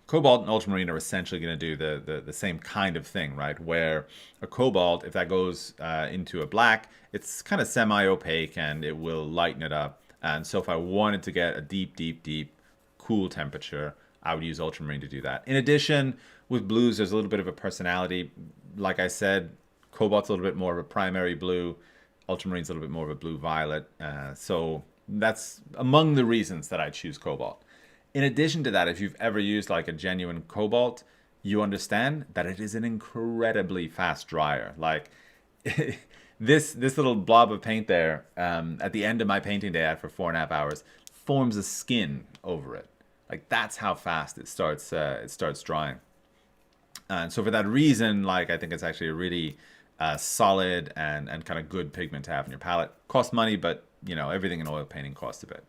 Cobalt and ultramarine are essentially going to do the same kind of thing, right? Where a cobalt, if that goes into a black, it's kind of semi-opaque and it will lighten it up. And so if I wanted to get a deep, deep, deep cool temperature, I would use ultramarine to do that. In addition, with blues, there's a little bit of a personality. Like I said, cobalt's a little bit more of a primary blue. Ultramarine's a little bit more of a blue-violet. So that's among the reasons that I choose cobalt. In addition to that, if you've ever used like a genuine cobalt, you understand that it is an incredibly fast dryer. Like this little blob of paint there, at the end of my painting day after 4.5 hours, forms a skin over it. Like, that's how fast it starts drying. And so for that reason, like, I think it's actually a really solid and kind of good pigment to have in your palette. Costs money, but everything in oil painting costs a bit.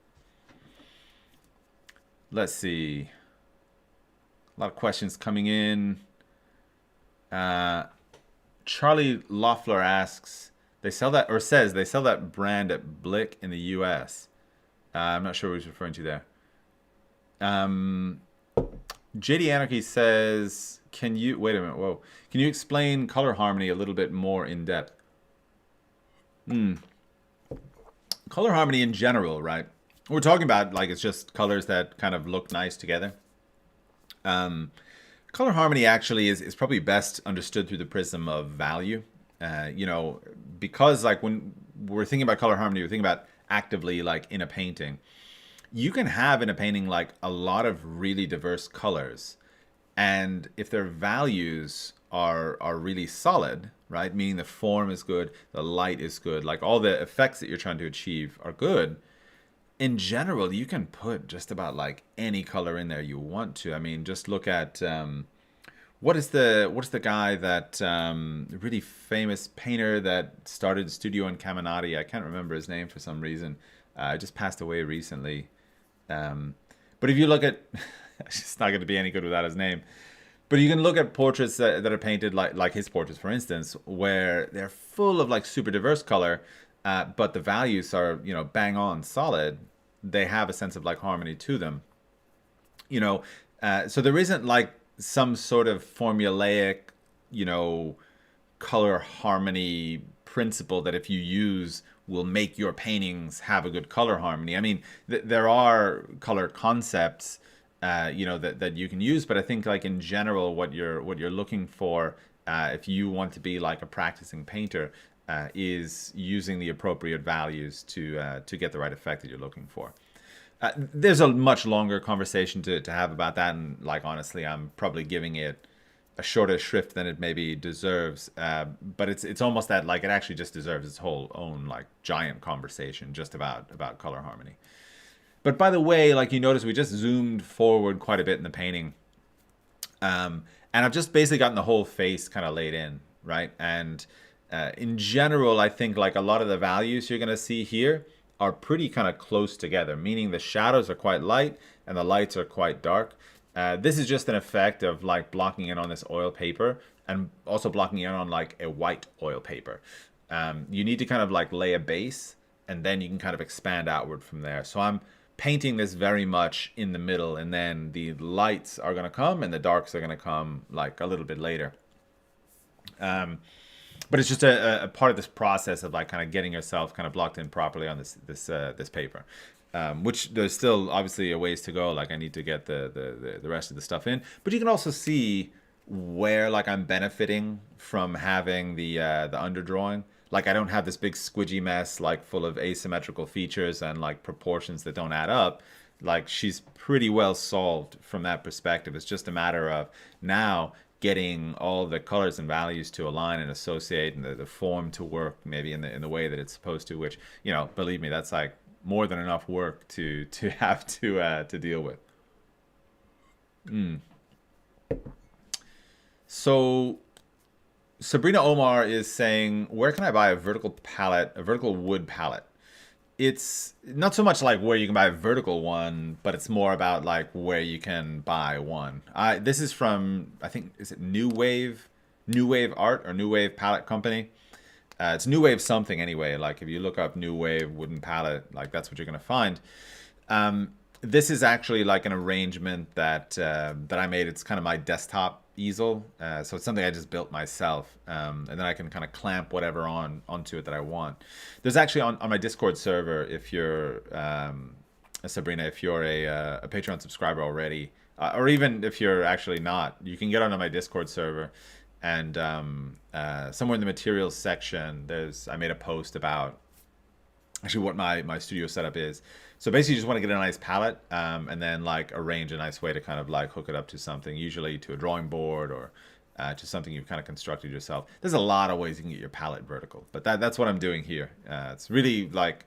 Let's see. A lot of questions coming in. Charlie Loeffler asks, they sell that, or says they sell that brand at Blick in the US. I'm not sure what he's referring to there. JD Anarchy says, wait a minute, whoa. Can you explain color harmony a little bit more in depth? Color harmony in general, right? We're talking about, like, it's just colors that kind of look nice together. Color harmony actually is probably best understood through the prism of value. Because like when we're thinking about color harmony, we're thinking about actively like in a painting. You can have in a painting like a lot of really diverse colors And if their values are really solid, right? Meaning the form is good, the light is good, like all the effects that you're trying to achieve are good. In general, you can put just about like any color in there you want to. I mean, just look at what is the guy that really famous painter that started studio in Caminati? I can't remember his name for some reason. Just passed away recently. But if you look at, it's just not going to be any good without his name. But you can look at portraits that are painted like his portraits, for instance, where they're full of like super diverse color, but the values are, you know, bang on solid. They have a sense of like harmony to them, you know. So there isn't like some sort of formulaic, you know, color harmony principle that if you use will make your paintings have a good color harmony. I mean, there are color concepts, you know, that you can use, but I think like in general, what you're looking for, if you want to be like a practicing painter, is using the appropriate values to get the right effect that you're looking for. There's a much longer conversation to have about that, and like honestly, I'm probably giving it a shorter shrift than it maybe deserves. But it's almost that like it actually just deserves its whole own like giant conversation just about color harmony. But by the way, like you notice, we just zoomed forward quite a bit in the painting, and I've just basically gotten the whole face kind of laid in, right? And in general, I think like a lot of the values you're gonna see here are pretty kind of close together, meaning the shadows are quite light and the lights are quite dark. This is just an effect of like blocking in on this oil paper and also blocking in on like a white oil paper. You need to kind of like lay a base and then you can kind of expand outward from there. So I'm painting this very much in the middle, and then the lights are going to come and the darks are going to come like a little bit later. But it's just a part of this process of like kind of getting yourself kind of blocked in properly on this paper, which there's still obviously a ways to go. Like I need to get the rest of the stuff in, but you can also see where like I'm benefiting from having the underdrawing. Like I don't have this big squidgy mess like full of asymmetrical features and like proportions that don't add up. Like she's pretty well solved from that perspective. It's just a matter of now getting all the colors and values to align and associate, and the form to work maybe in the way that it's supposed to, which, you know, believe me, that's like more than enough work to have to deal with. So Sabrina Omar is saying, where can I buy a vertical palette, a vertical wood palette? It's not so much like where you can buy a vertical one, but it's more about like where you can buy one. This is from, I think, is it New Wave Art or New Wave Palette Company? It's New Wave something anyway. Like if you look up New Wave wooden palette, like that's what you're gonna find. This is actually like an arrangement that I made. It's kind of my desktop easel, so it's something I just built myself, and then I can kind of clamp whatever onto it that I want. There's actually on my Discord server, if you're Sabrina, if you're a Patreon subscriber already, or even if you're actually not, you can get onto my Discord server, and somewhere in the materials section, I made a post about actually what my studio setup is. So basically you just want to get a nice palette, and then like arrange a nice way to kind of like hook it up to something, usually to a drawing board or to something you've kind of constructed yourself. There's a lot of ways you can get your palette vertical, but that's what I'm doing here. It's really like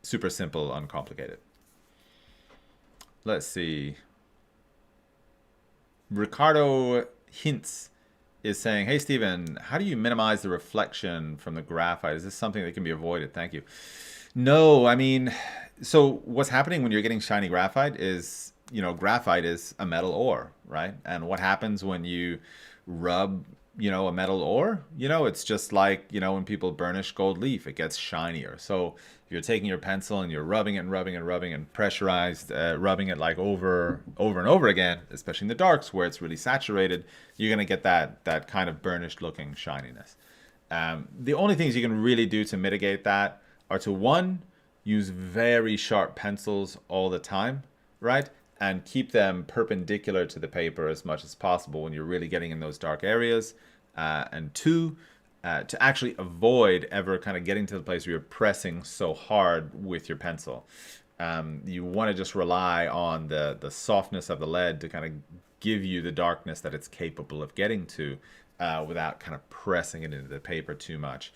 super simple, uncomplicated. Let's see. Ricardo Hintz is saying, hey Stephen, how do you minimize the reflection from the graphite? Is this something that can be avoided? Thank you. No, I mean, so what's happening when you're getting shiny graphite is, you know, graphite is a metal ore, right? And what happens when you rub, you know, a metal ore? You know, it's just like, you know, when people burnish gold leaf, it gets shinier. So if you're taking your pencil and you're rubbing it and rubbing and rubbing and pressurized, rubbing it like over and over again, especially in the darks where it's really saturated, you're going to get that kind of burnished looking shininess. The only things you can really do to mitigate that are to, one, use very sharp pencils all the time, right? And keep them perpendicular to the paper as much as possible when you're really getting in those dark areas. And two, to actually avoid ever kind of getting to the place where you're pressing so hard with your pencil. You want to just rely on the softness of the lead to kind of give you the darkness that it's capable of getting to without kind of pressing it into the paper too much.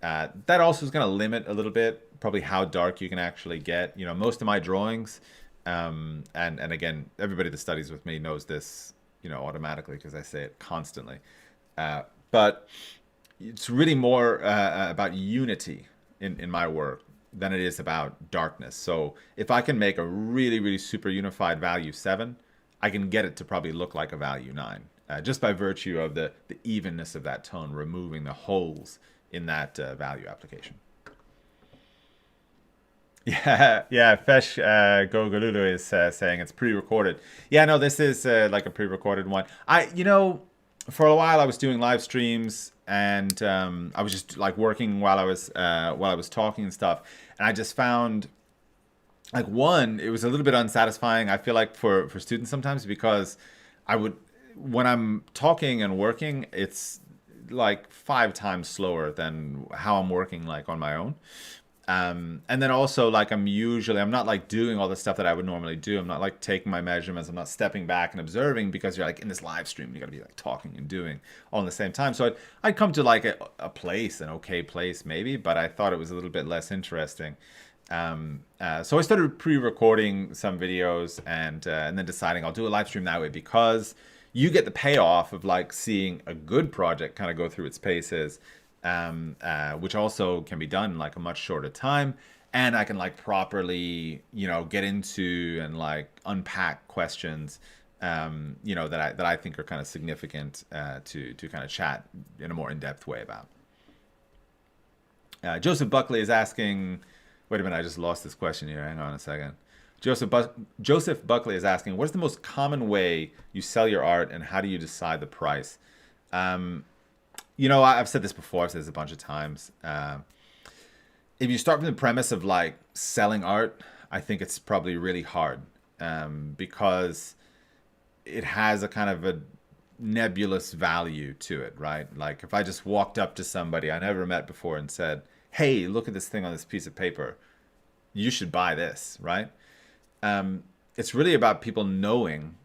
That also is going to limit a little bit probably how dark you can actually get. Most of my drawings, and again, everybody that studies with me knows this, automatically because I say it constantly. But it's really more about unity in my work than it is about darkness. So if I can make a really, really super unified value 7, I can get it to probably look like a value 9, just by virtue of the evenness of that tone, removing the holes in that value application. Yeah, Fesh Gogolulu is saying it's pre-recorded. Yeah, no, this is like a pre-recorded one. For a while I was doing live streams, and I was just like working while I was talking and stuff, and I just found like, one, it was a little bit unsatisfying, I feel like, for students sometimes, because when I'm talking and working, it's like 5 times slower than how I'm working like on my own. And then also, like, I'm not like doing all the stuff that I would normally do. I'm not like taking my measurements. I'm not stepping back and observing, because you're like in this live stream, you got to be like talking and doing all in the same time. So I'd come to like a place, an okay place maybe, but I thought it was a little bit less interesting. So I started pre-recording some videos, and then deciding I'll do a live stream that way, because you get the payoff of like seeing a good project kind of go through its paces. Which also can be done in like a much shorter time, and I can like properly, get into and like unpack questions, that I think are kind of significant to kind of chat in a more in-depth way about. Joseph Buckley is asking, wait a minute, I just lost this question here. Hang on a second. Joseph Buckley is asking, what is the most common way you sell your art, and how do you decide the price? I've said this before. I've said this a bunch of times. If you start from the premise of like selling art, I think it's probably really hard, because it has a kind of a nebulous value to it, right? Like if I just walked up to somebody I never met before and said, "Hey, look at this thing on this piece of paper. You should buy this," right? It's really about people knowing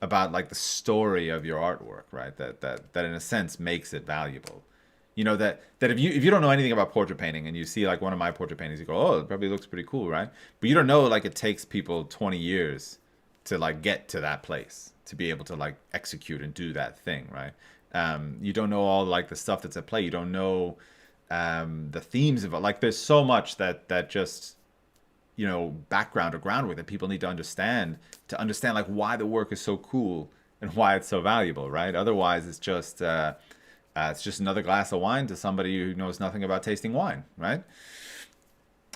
about like the story of your artwork, right? That in a sense makes it valuable. That if you don't know anything about portrait painting, and you see like one of my portrait paintings, you go, "Oh, it probably looks pretty cool," right? But you don't know like it takes people 20 years to like get to that place, to be able to like execute and do that thing, right? You don't know all like the stuff that's at play. You don't know the themes of it. Like there's so much that just background or groundwork that people need to understand like why the work is so cool and why it's so valuable, right? Otherwise, it's just another glass of wine to somebody who knows nothing about tasting wine, right?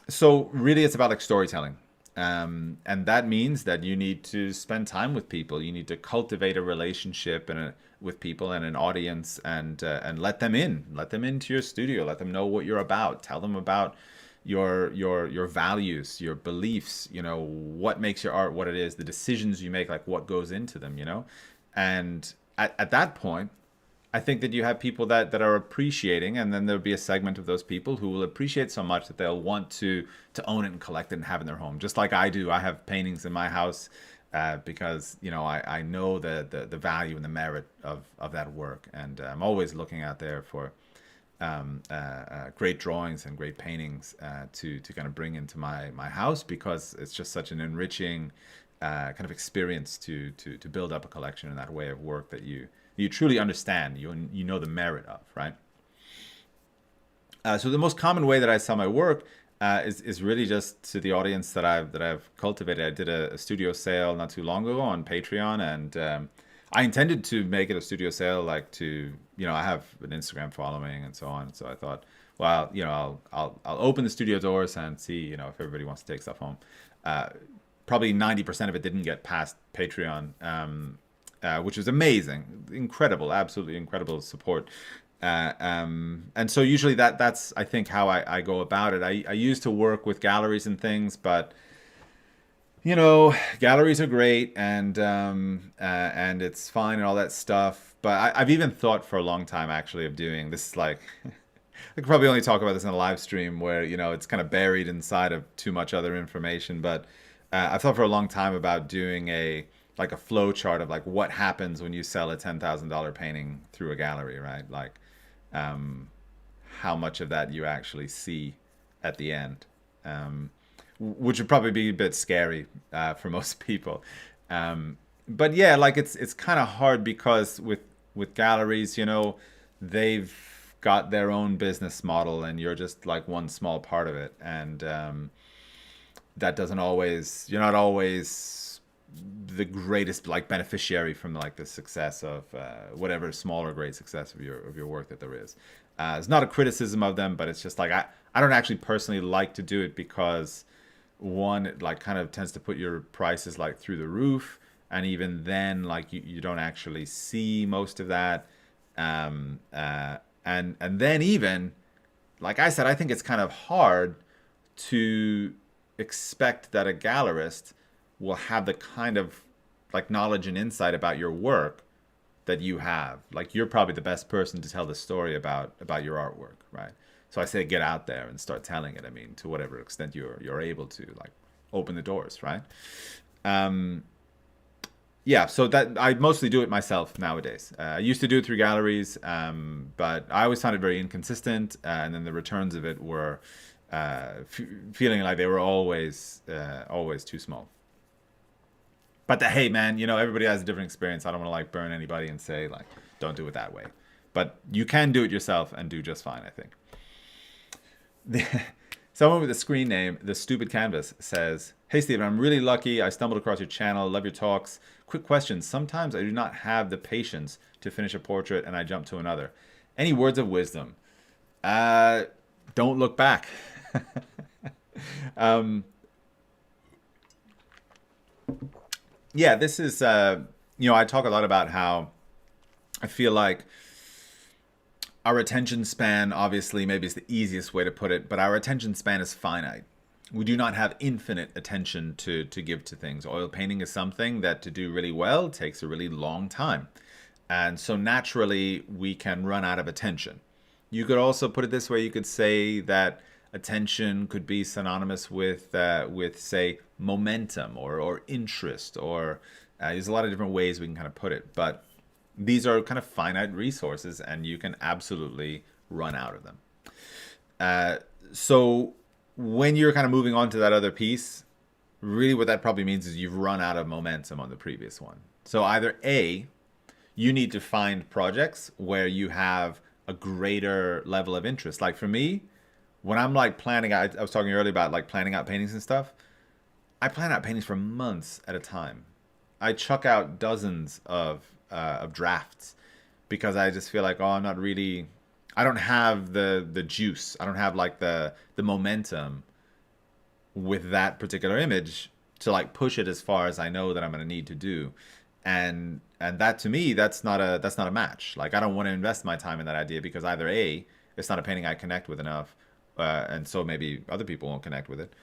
So really, it's about like storytelling, and that means that you need to spend time with people. You need to cultivate a relationship with people and an audience, and let them into your studio. Let them know what you're about. Tell them about your values, your beliefs, what makes your art what it is, the decisions you make, like what goes into them, and at that point, I think that you have people that are appreciating, and then there'll be a segment of those people who will appreciate so much that they'll want to own it and collect it and have it in their home, just like I do. I have paintings in my house because I know the value and the merit of that work, and I'm always looking out there for great drawings and great paintings to kind of bring into my house, because it's just such an enriching kind of experience to build up a collection in that way of work that you truly understand, you know the merit of, right? So the most common way that I sell my work is really just to the audience that I've cultivated. I did a studio sale not too long ago on Patreon, and I intended to make it a studio sale, like I have an Instagram following and so on. So I thought, well, I'll open the studio doors and see, if everybody wants to take stuff home. Probably 90% of it didn't get past Patreon, which was amazing, incredible, absolutely incredible support. And so usually that's I think how I go about it. I used to work with galleries and things, but galleries are great, and it's fine and all that stuff. But I've even thought for a long time, actually, of doing this. Like, I could probably only talk about this in a live stream where, it's kind of buried inside of too much other information. But I've thought for a long time about doing like a flow chart of like what happens when you sell a $10,000 painting through a gallery, right? Like um, how much of that you actually see at the end, which would probably be a bit scary for most people. But yeah, like it's kind of hard because with galleries, you know, they've got their own business model, and you're just like one small part of it, and that doesn't always you're not always the greatest like beneficiary from like the success of whatever small or great success of your work that there is. It's not a criticism of them, but it's just like I don't actually personally like to do it because one, it like kind of tends to put your prices like through the roof, and even then like you don't actually see most of that. And then even like I said, I think it's kind of hard to expect that a gallerist will have the kind of like knowledge and insight about your work that you have. Like you're probably the best person to tell the story about your artwork, right? So I say get out there and start telling it. I mean, to whatever extent you're able to, like open the doors, right? Yeah, so that I mostly do it myself nowadays. I used to do it through galleries, but I always found it very inconsistent, and then the returns of it were feeling like they were always too small. But hey, man, you know, everybody has a different experience. I don't want to like burn anybody and say like don't do it that way. But you can do it yourself and do just fine, I think. Someone with a screen name, The Stupid Canvas, says, "Hey, Steven, I'm really lucky. I stumbled across your channel. Love your talks. Quick question. Sometimes I do not have the patience to finish a portrait and I jump to another. Any words of wisdom?" Don't look back. um, yeah, this is, you know, I talk a lot about how I feel like our attention span, obviously, maybe is the easiest way to put it, but our attention span is finite. We do not have infinite attention to give to things. Oil painting is something that to do really well takes a really long time. And so naturally, we can run out of attention. You could also put it this way. You could say that attention could be synonymous with say, momentum or interest, or there's a lot of different ways we can kind of put it. But these are kind of finite resources, and you can absolutely run out of them. So when you're kind of moving on to that other piece, really what that probably means is you've run out of momentum on the previous one. So either A, you need to find projects where you have a greater level of interest. Like for me, when I'm like planning out, I was talking earlier about like planning out paintings and stuff. I plan out paintings for months at a time. I chuck out dozens of drafts because I just feel like, oh, I'm not really, I don't have the juice. I don't have like the momentum with that particular image to like push it as far as I know that I'm going to need to do. And that to me, that's not a match. Like I don't want to invest my time in that idea because either A, it's not a painting I connect with enough, and so maybe other people won't connect with it,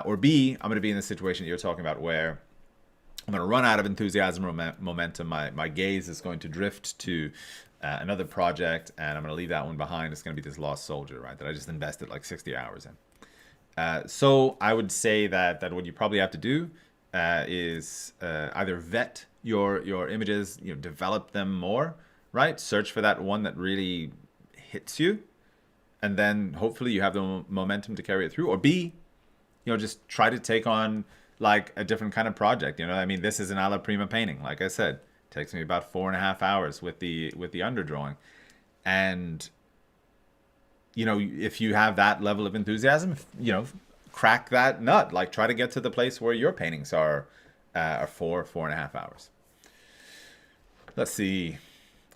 or B, I'm going to be in the situation that you're talking about where I'm going to run out of enthusiasm or momentum. My gaze is going to drift to another project, and I'm going to leave that one behind. It's going to be this lost soldier, right, that I just invested like 60 hours in. So I would say that what you probably have to do is either vet your images, you know, develop them more, right? Search for that one that really hits you, and then hopefully you have the momentum to carry it through. Or B, you know, just try to take on like a different kind of project. You know, I mean, this is an Alla Prima painting. Like I said, it takes me about 4.5 hours with the underdrawing. And, you know, if you have that level of enthusiasm, you know, crack that nut. Like try to get to the place where your paintings are 4.5 hours. Let's see.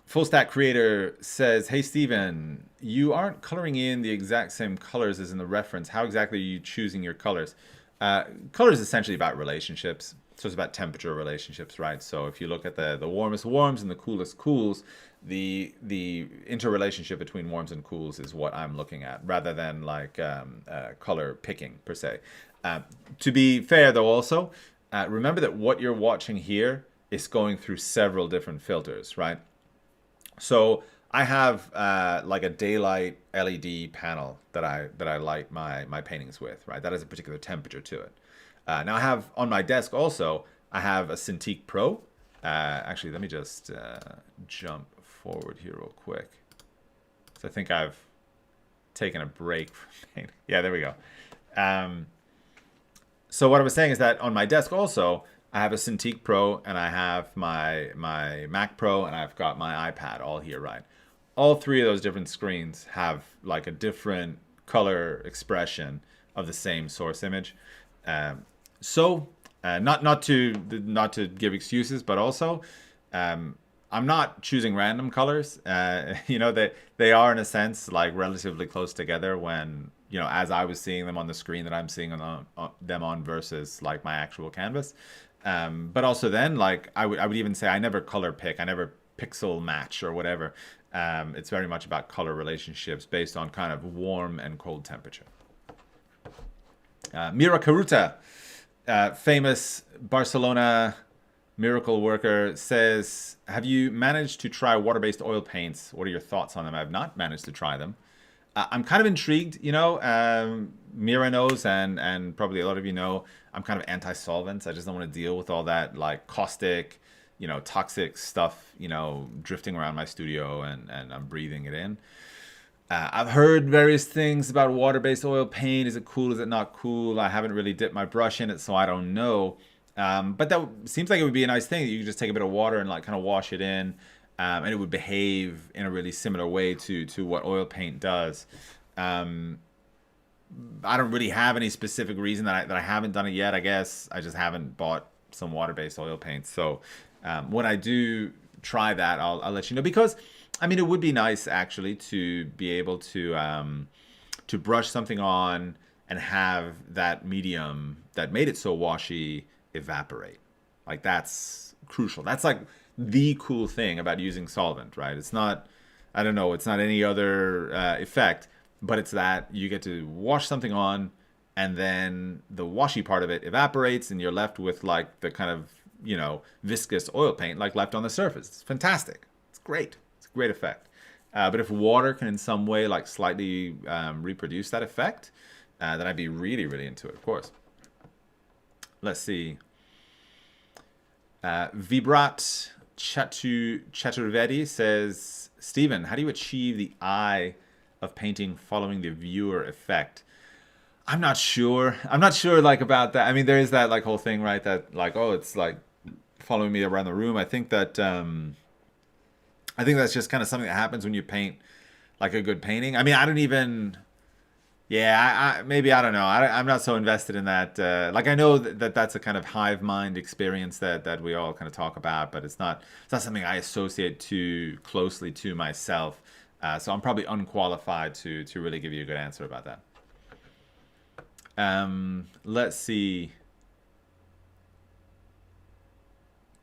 Full Stack Creator says, "Hey Steven, you aren't coloring in the exact same colors as in the reference. How exactly are you choosing your colors?" Color is essentially about relationships. So it's about temperature relationships, right? So if you look at the warmest warms and the coolest cools, the interrelationship between warms and cools is what I'm looking at, rather than like color picking per se. To be fair though, also remember that what you're watching here is going through several different filters, right? So I have like a daylight LED panel that I light my paintings with, right? That has a particular temperature to it. Now I have on my desk also I have a Cintiq Pro. Actually, let me just jump forward here real quick. So I think I've taken a break from painting. Yeah, there we go. So what I was saying is that on my desk also, I have a Cintiq Pro and I have my Mac Pro and I've got my iPad all here, right? All three of those different screens have like a different color expression of the same source image. Not to give excuses, but also I'm not choosing random colors. You know, they are in a sense like relatively close together when, you know, as I was seeing them on the screen that I'm seeing them on versus like my actual canvas. But also then, like I would even say I never color pick, I never pixel match or whatever. It's very much about color relationships based on kind of warm and cold temperature. Mira Karuta, famous Barcelona miracle worker, says, have you managed to try water-based oil paints? What are your thoughts on them? I've not managed to try them. I'm kind of intrigued, you know. Mira knows, and probably a lot of you know, I'm kind of anti-solvents. I just don't want to deal with all that like caustic, you know, toxic stuff, you know, drifting around my studio and I'm breathing it in. I've heard various things about water-based oil paint. Is it cool? Is it not cool? I haven't really dipped my brush in it, so I don't know. But that seems like it would be a nice thing. You could just take a bit of water and like kind of wash it in. And it would behave in a really similar way to what oil paint does. I don't really have any specific reason that I haven't done it yet. I guess I just haven't bought some water-based oil paint. So when I do try that, I'll let you know. Because, I mean, it would be nice actually to be able to brush something on and have that medium that made it so washy evaporate. Like that's crucial. That's like the cool thing about using solvent, right? It's not, I don't know, it's not any other effect, but it's that you get to wash something on and then the washy part of it evaporates and you're left with like the kind of, you know, viscous oil paint like left on the surface. It's fantastic. It's great. It's a great effect. But if water can in some way like slightly reproduce that effect, then I'd be really, really into it, of course. Let's see. Vibrat Chaturvedi says, Stephen, how do you achieve the eye of painting following the viewer effect? I'm not sure. I'm not sure like about that. I mean, there is that like whole thing, right? That like, oh, it's like following me around the room. I think that's just kind of something that happens when you paint like a good painting. I mean, I don't even. Yeah, maybe I don't know. I'm not so invested in that. Like I know that that's a kind of hive mind experience that we all kind of talk about, but it's not something I associate too closely to myself. So I'm probably unqualified to really give you a good answer about that. Let's see.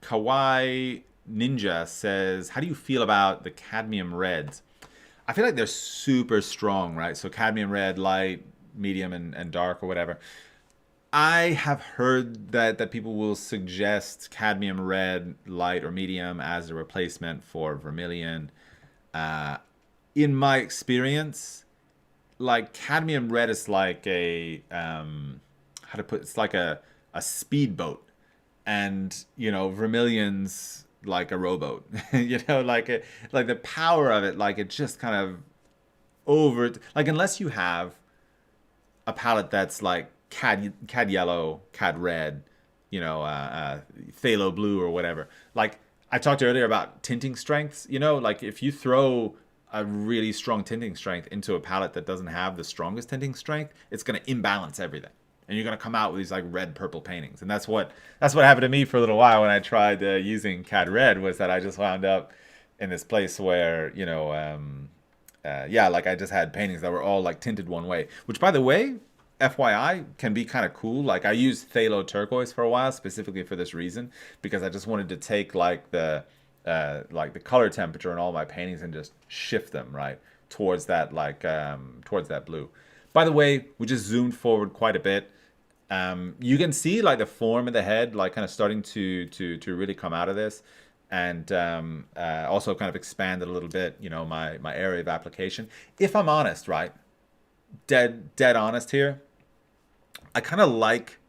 Kawaii Ninja says, how do you feel about the cadmium reds? I feel like they're super strong, right? So cadmium red, light, medium, and dark or whatever. I have heard that people will suggest cadmium red, light, or medium as a replacement for vermilion. In my experience, like cadmium red is like a it's like a speedboat, and you know vermilion's like a rowboat. You know, like the power of it, like it just kind of like unless you have a palette that's like cad yellow, cad red, you know, phthalo blue or whatever. Like I talked earlier about tinting strengths, you know, like if you throw a really strong tinting strength into a palette that doesn't have the strongest tinting strength, it's going to imbalance everything. And you're going to come out with these like red purple paintings. And that's what happened to me for a little while when I tried using CAD red, was that I just wound up in this place where, you know, like I just had paintings that were all like tinted one way, which by the way, FYI, can be kind of cool. Like I used phthalo turquoise for a while specifically for this reason, because I just wanted to take like the color temperature in all my paintings and just shift them right towards that towards that blue. By the way, we just zoomed forward quite a bit. You can see like the form of the head like kind of starting to really come out of this, and also kind of expanded a little bit, you know, my area of application. If I'm honest, right, dead honest here, I kind of like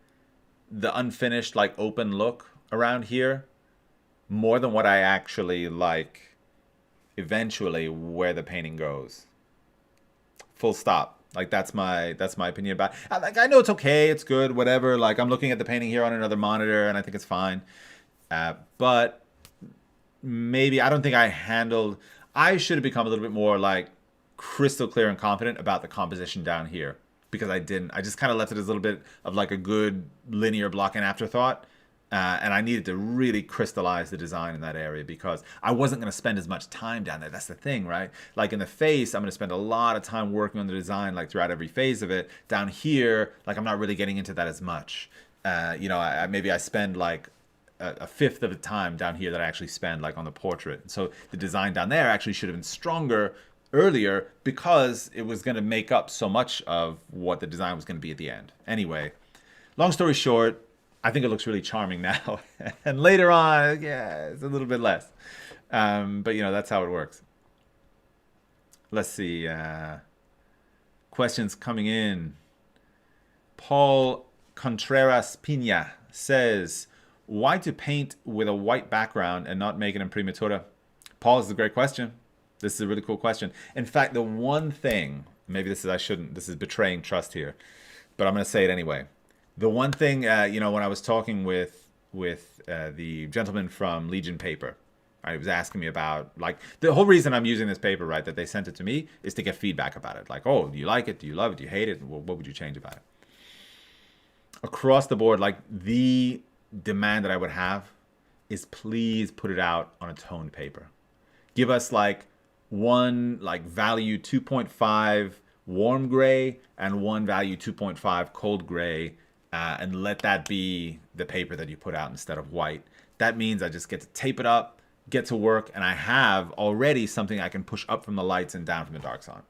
the unfinished like open look around here more than what I actually like eventually where the painting goes. Full stop. Like that's my opinion about it. Like I know it's okay, it's good, whatever. Like I'm looking at the painting here on another monitor and I think it's fine. But maybe I don't think I should have become a little bit more like crystal clear and confident about the composition down here because I didn't. I just kind of left it as a little bit of like a good linear block and afterthought. And I needed to really crystallize the design in that area because I wasn't going to spend as much time down there. That's the thing, right? Like in the face, I'm going to spend a lot of time working on the design, like throughout every phase of it. Down here, like I'm not really getting into that as much. Maybe I spend like a fifth of the time down here that I actually spend like on the portrait. So the design down there actually should have been stronger earlier because it was going to make up so much of what the design was going to be at the end. Anyway, long story short, I think it looks really charming now. And later on, yeah, it's a little bit less. But, that's how it works. Let's see. Questions coming in. Paul Contreras Pina says, why to paint with a white background and not make it in Prima? Paul, this is a great question. This is a really cool question. In fact, the one thing, maybe this is betraying trust here, but I'm going to say it anyway. The one thing, when I was talking with the gentleman from Legion Paper, right, he was asking me about, like, the whole reason I'm using this paper, right, that they sent it to me is to get feedback about it. Like, oh, do you like it? Do you love it? Do you hate it? What would you change about it? Across the board, like, the demand that I would have is please put it out on a toned paper. Give us, like, one, like, value 2.5 warm gray and one value 2.5 cold gray. And let that be the paper that you put out instead of white. That means I just get to tape it up, get to work, and I have already something I can push up from the lights and down from the darks on.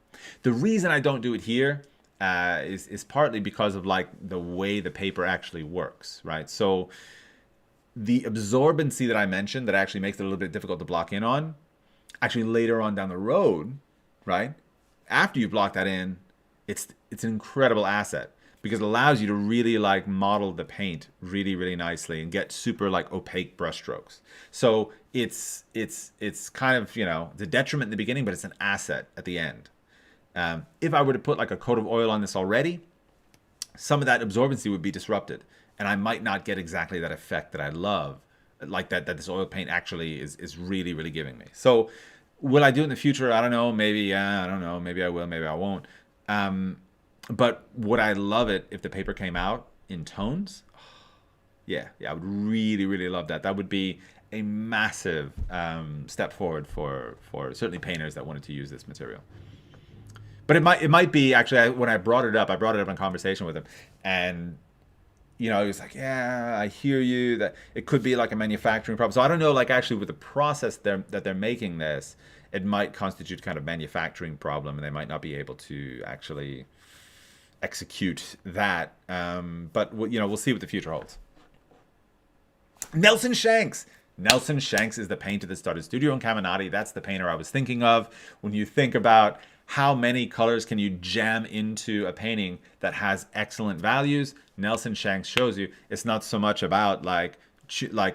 The reason I don't do it here is partly because of like the way the paper actually works, right? So the absorbency that I mentioned that actually makes it a little bit difficult to block in on, actually later on down the road, right? After you block that in, it's an incredible asset. Because it allows you to really like model the paint really, really nicely and get super like opaque brush strokes. So it's kind of, it's a detriment in the beginning, but it's an asset at the end. If I were to put like a coat of oil on this already, some of that absorbency would be disrupted. And I might not get exactly that effect that I love, like that this oil paint actually is really, really giving me. So will I do it in the future? I don't know. Maybe, I don't know. Maybe I will, maybe I won't. But would I love it if the paper came out in tones? Yeah, I would really, really love that. That would be a massive step forward for certainly painters that wanted to use this material. But it might be actually when I brought it up in conversation with him, and he was like, yeah, I hear you that it could be like a manufacturing problem. So I don't know, like actually with the process that they're making this, it might constitute kind of manufacturing problem, and they might not be able to actually execute that. But we'll see what the future holds. Nelson Shanks is the painter that started Studio in Caminati. That's the painter I was thinking of when you think about how many colors can you jam into a painting that has excellent values. Nelson Shanks shows you it's not so much about like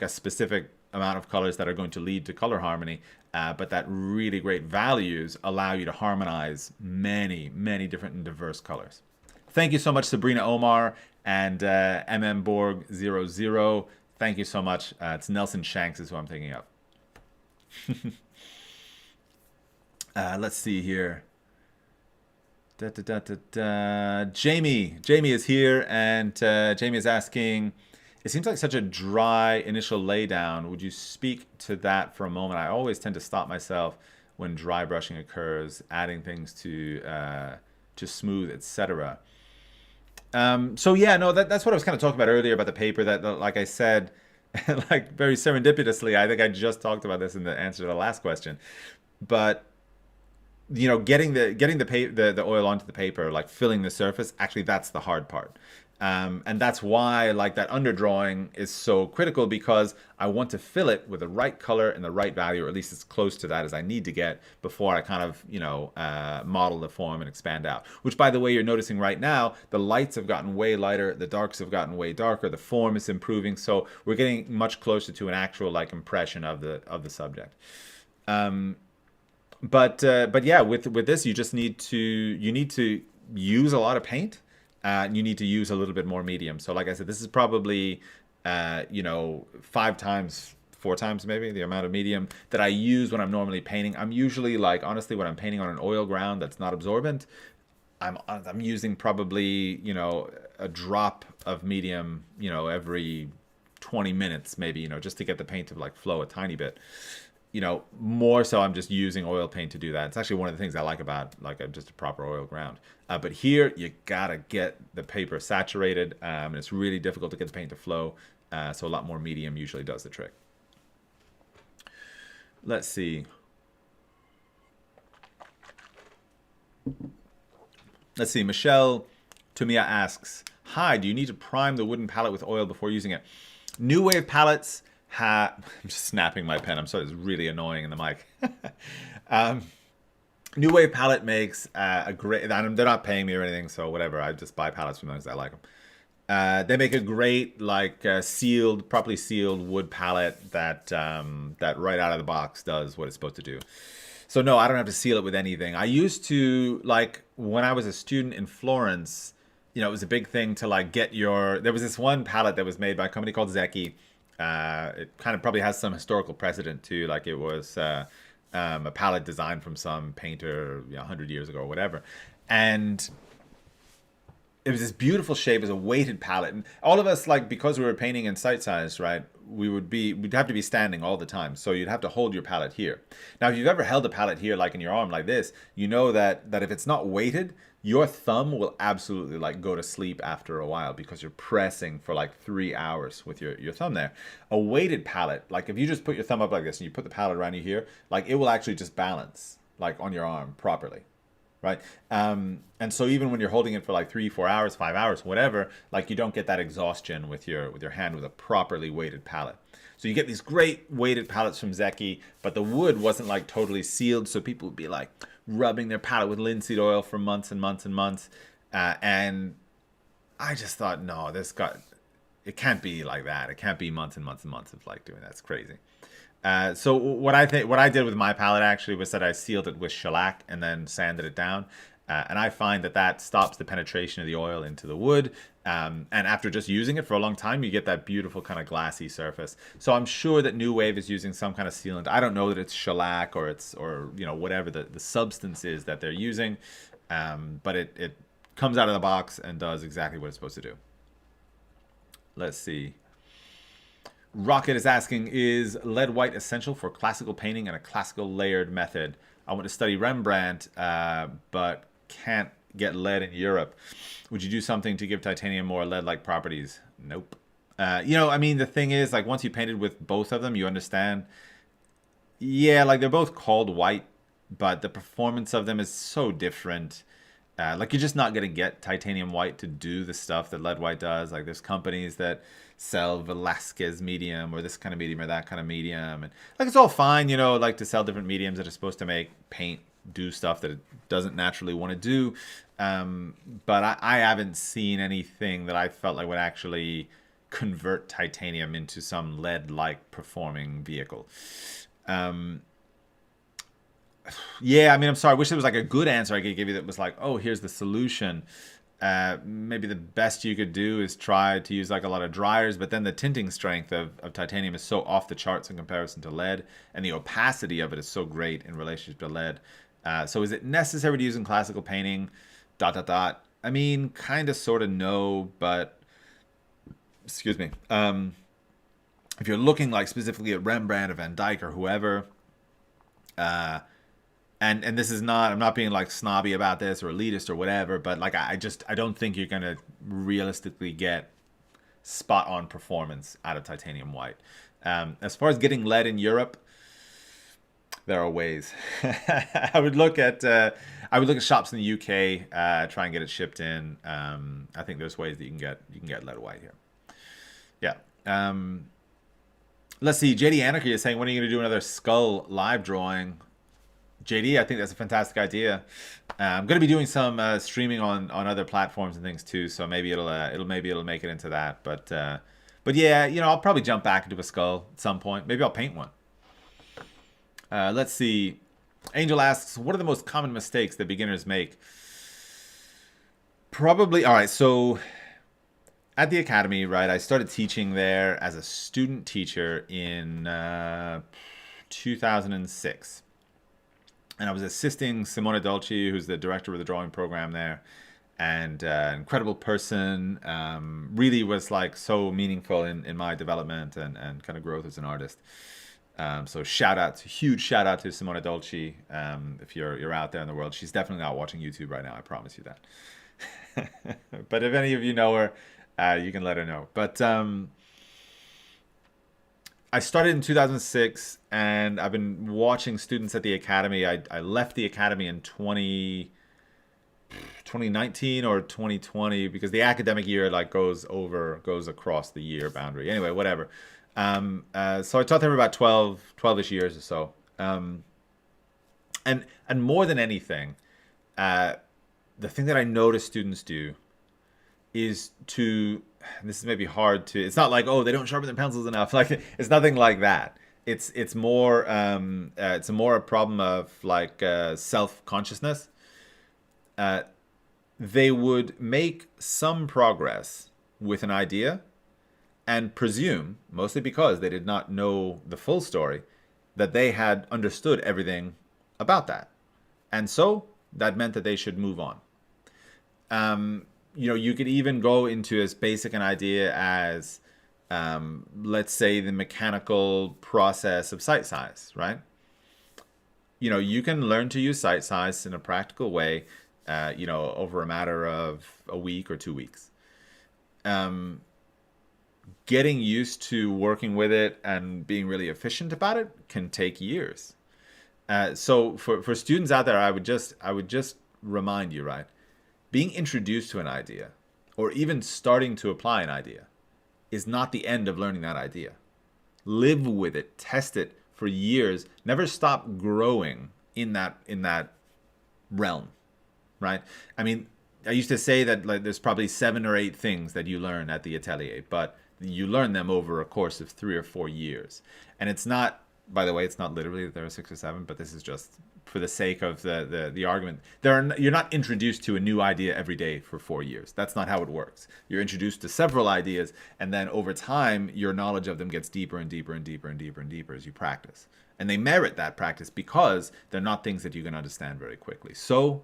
a specific amount of colors that are going to lead to color harmony, but that really great values allow you to harmonize many, many different and diverse colors. Thank you so much, Sabrina Omar and mmborg00. Thank you so much. It's Nelson Shanks is who I'm thinking of. Let's see here. Jamie is here, and Jamie is asking, it seems like such a dry initial laydown. Would you speak to that for a moment? I always tend to stop myself when dry brushing occurs, adding things to smooth, etc. So yeah, no, that's what I was kind of talking about earlier about the paper that, like I said, like very serendipitously, I think I just talked about this in the answer to the last question. But you know, getting the oil onto the paper, like filling the surface, actually that's the hard part. And that's why like that underdrawing is so critical, because I want to fill it with the right color and the right value, or at least as close to that as I need to get before I kind of, you know, model the form and expand out. Which, by the way, you're noticing right now, the lights have gotten way lighter, the darks have gotten way darker, the form is improving, so we're getting much closer to an actual like impression of the subject. Um, but yeah, with this, you need to use a lot of paint, and you need to use a little bit more medium. So like I said, this is probably you know, 5 times, 4 times maybe the amount of medium that I use when I'm normally painting. I'm usually like, honestly, when I'm painting on an oil ground that's not absorbent, I'm using probably, you know, a drop of medium, you know, every 20 minutes maybe, you know, just to get the paint to like flow a tiny bit. You know, more so I'm just using oil paint to do that. It's actually one of the things I like about like just a proper oil ground. But here you gotta get the paper saturated, and it's really difficult to get the paint to flow. So a lot more medium usually does the trick. Let's see. Let's see. Michelle Tumia asks, "Hi, do you need to prime the wooden palette with oil before using it?" New Wave palettes have. I'm just snapping my pen. I'm sorry, it's really annoying in the mic. New Wave palette makes a great. They're not paying me or anything, so whatever. I just buy palettes from them because I like them. They make a great, like, sealed, properly sealed wood palette that that right out of the box does what it's supposed to do. So no, I don't have to seal it with anything. I used to, like, when I was a student in Florence, you know, it was a big thing to like get your. There was this one palette that was made by a company called Zeki. It kind of probably has some historical precedent too. Like it was a palette designed from some painter, you know, 100 years ago or whatever, and it was this beautiful shape. It was a weighted palette, and all of us, like, because we were painting in sight size, right? We'd have to be standing all the time, so you'd have to hold your palette here. Now, if you've ever held a palette here, like in your arm, like this, you know that if it's not weighted, your thumb will absolutely like go to sleep after a while because you're pressing for like 3 hours with your thumb there. A weighted palette, like if you just put your thumb up like this and you put the palette around you here, like it will actually just balance like on your arm properly. Right. And so even when you're holding it for like 3, 4 hours, 5 hours, whatever, like you don't get that exhaustion with your hand with a properly weighted palette. So you get these great weighted palettes from Zeki, but the wood wasn't like totally sealed. So people would be like rubbing their palette with linseed oil for months and months and months. And I just thought, no, it can't be like that. It can't be months and months and months of like doing that. It's crazy. So what I did with my palette actually was that I sealed it with shellac and then sanded it down. And I find that stops the penetration of the oil into the wood. And after just using it for a long time, you get that beautiful kind of glassy surface. So I'm sure that New Wave is using some kind of sealant. I don't know that it's shellac or you know, whatever the substance is that they're using. But it comes out of the box and does exactly what it's supposed to do. Let's see. Rocket is asking, is lead white essential for classical painting and a classical layered method? I want to study Rembrandt, but can't get lead in Europe. Would you do something to give titanium more lead-like properties? Nope. You know, I mean, the thing is, like, once you painted with both of them, you understand. Yeah, like, they're both called white, but the performance of them is so different. Like, you're just not going to get titanium white to do the stuff that lead white does. Like, there's companies that sell Velasquez medium or this kind of medium or that kind of medium. And, like, it's all fine, you know, like, to sell different mediums that are supposed to make paint do stuff that it doesn't naturally want to do. But I haven't seen anything that I felt like would actually convert titanium into some lead-like performing vehicle. Yeah, I mean, I'm sorry. I wish there was like a good answer I could give you that was like, oh, here's the solution. Maybe the best you could do is try to use like a lot of dryers, but then the tinting strength of titanium is so off the charts in comparison to lead, and the opacity of it is so great in relationship to lead. So is it necessary to use in classical painting? ... I mean, kind of, sort of, no, but excuse me. If you're looking like specifically at Rembrandt or Van Dyck or whoever, and this is not, I'm not being like snobby about this or elitist or whatever, but like I don't think you're gonna realistically get spot on performance out of titanium white. As far as getting lead in Europe, there are ways. I would look at shops in the UK, try and get it shipped in. I think there's ways that you can get lead white here. Yeah. Let's see. JD Anarchy is saying, when are you going to do another skull live drawing? JD, I think that's a fantastic idea. I'm going to be doing some streaming on other platforms and things too, so maybe it'll make it into that. But yeah, I'll probably jump back into a skull at some point. Maybe I'll paint one. Let's see. Angel asks, what are the most common mistakes that beginners make? Probably, all right, so at the academy, right, I started teaching there as a student teacher in 2006. And I was assisting Simona Dolci, who's the director of the drawing program there, and incredible person, really was like so meaningful in my development and kind of growth as an artist. So huge shout out to Simona Dolci. If you're out there in the world, she's definitely not watching YouTube right now. I promise you that. But if any of you know her, you can let her know. But I started in 2006, and I've been watching students at the academy. I left the academy in 2019 or 2020 because the academic year goes across the year boundary. Anyway, whatever. So I taught them for about 12-ish years or so. And more than anything, the thing that I notice students do is this is maybe hard to, it's not like, oh, they don't sharpen their pencils enough. Like, it's nothing like that. It's more a problem of self-consciousness. They would make some progress with an idea and presume, mostly because they did not know the full story, that they had understood everything about that. And so that meant that they should move on. You could even go into as basic an idea as, let's say, the mechanical process of sight size, right? You can learn to use sight size in a practical way, over a matter of a week or 2 weeks. Getting used to working with it and being really efficient about it can take years. So for students out there, I would just remind you, right? Being introduced to an idea or even starting to apply an idea is not the end of learning that idea. Live with it, test it for years, never stop growing in that realm, right? I mean, I used to say that there's probably 7 or 8 things that you learn at the atelier, but you learn them over a course of 3 or 4 years. And it's not, by the way, it's not literally that there are 6 or 7, but this is just for the sake of the argument. You're not introduced to a new idea every day for 4 years. That's not how it works. You're introduced to several ideas, and then over time, your knowledge of them gets deeper and deeper and deeper and deeper and deeper as you practice. And they merit that practice because they're not things that you can understand very quickly. So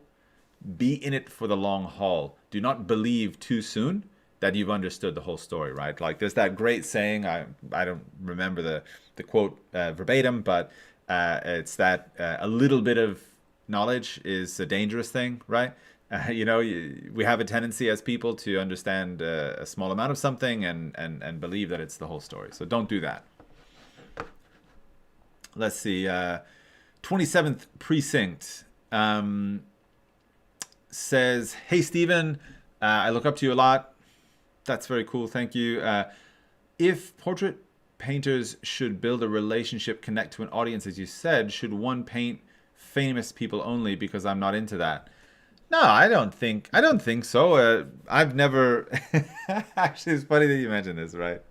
be in it for the long haul. Do not believe too soon that you've understood the whole story, right? Like there's that great saying, I don't remember the quote verbatim, but it's that a little bit of knowledge is a dangerous thing, right? We have a tendency as people to understand a small amount of something and believe that it's the whole story. So don't do that. Let's see. 27th Precinct says, hey, Stephen, I look up to you a lot. That's very cool. Thank you. If portrait painters should build a relationship, connect to an audience, as you said, should one paint famous people only? Because I'm not into that. No, I don't think so. I've never actually, it's funny that you mentioned this, right?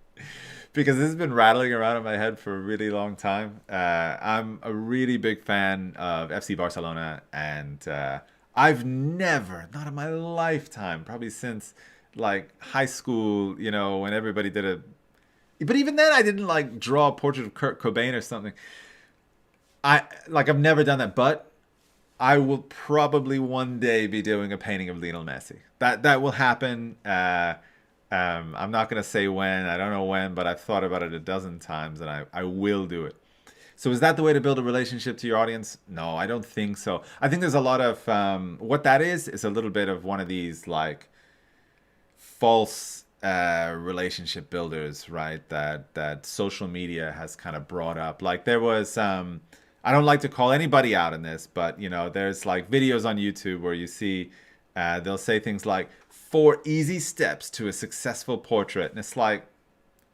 Because this has been rattling around in my head for a really long time. I'm a really big fan of FC Barcelona, and I've never, not in my lifetime, probably since high school, when everybody did but even then I didn't draw a portrait of Kurt Cobain or something. I've never done that, but I will probably one day be doing a painting of Lionel Messi. That will happen. I'm not going to say when. I don't know when, but I've thought about it a dozen times, and I will do it. So is that the way to build a relationship to your audience? No, I don't think so. I think there's a lot of what that is a little bit of one of these false relationship builders, right? That social media has kind of brought up. There was I I don't like to call anybody out in this, but you know, there's like videos on YouTube where you see they'll say things like 4 easy steps to a successful portrait, and it's like,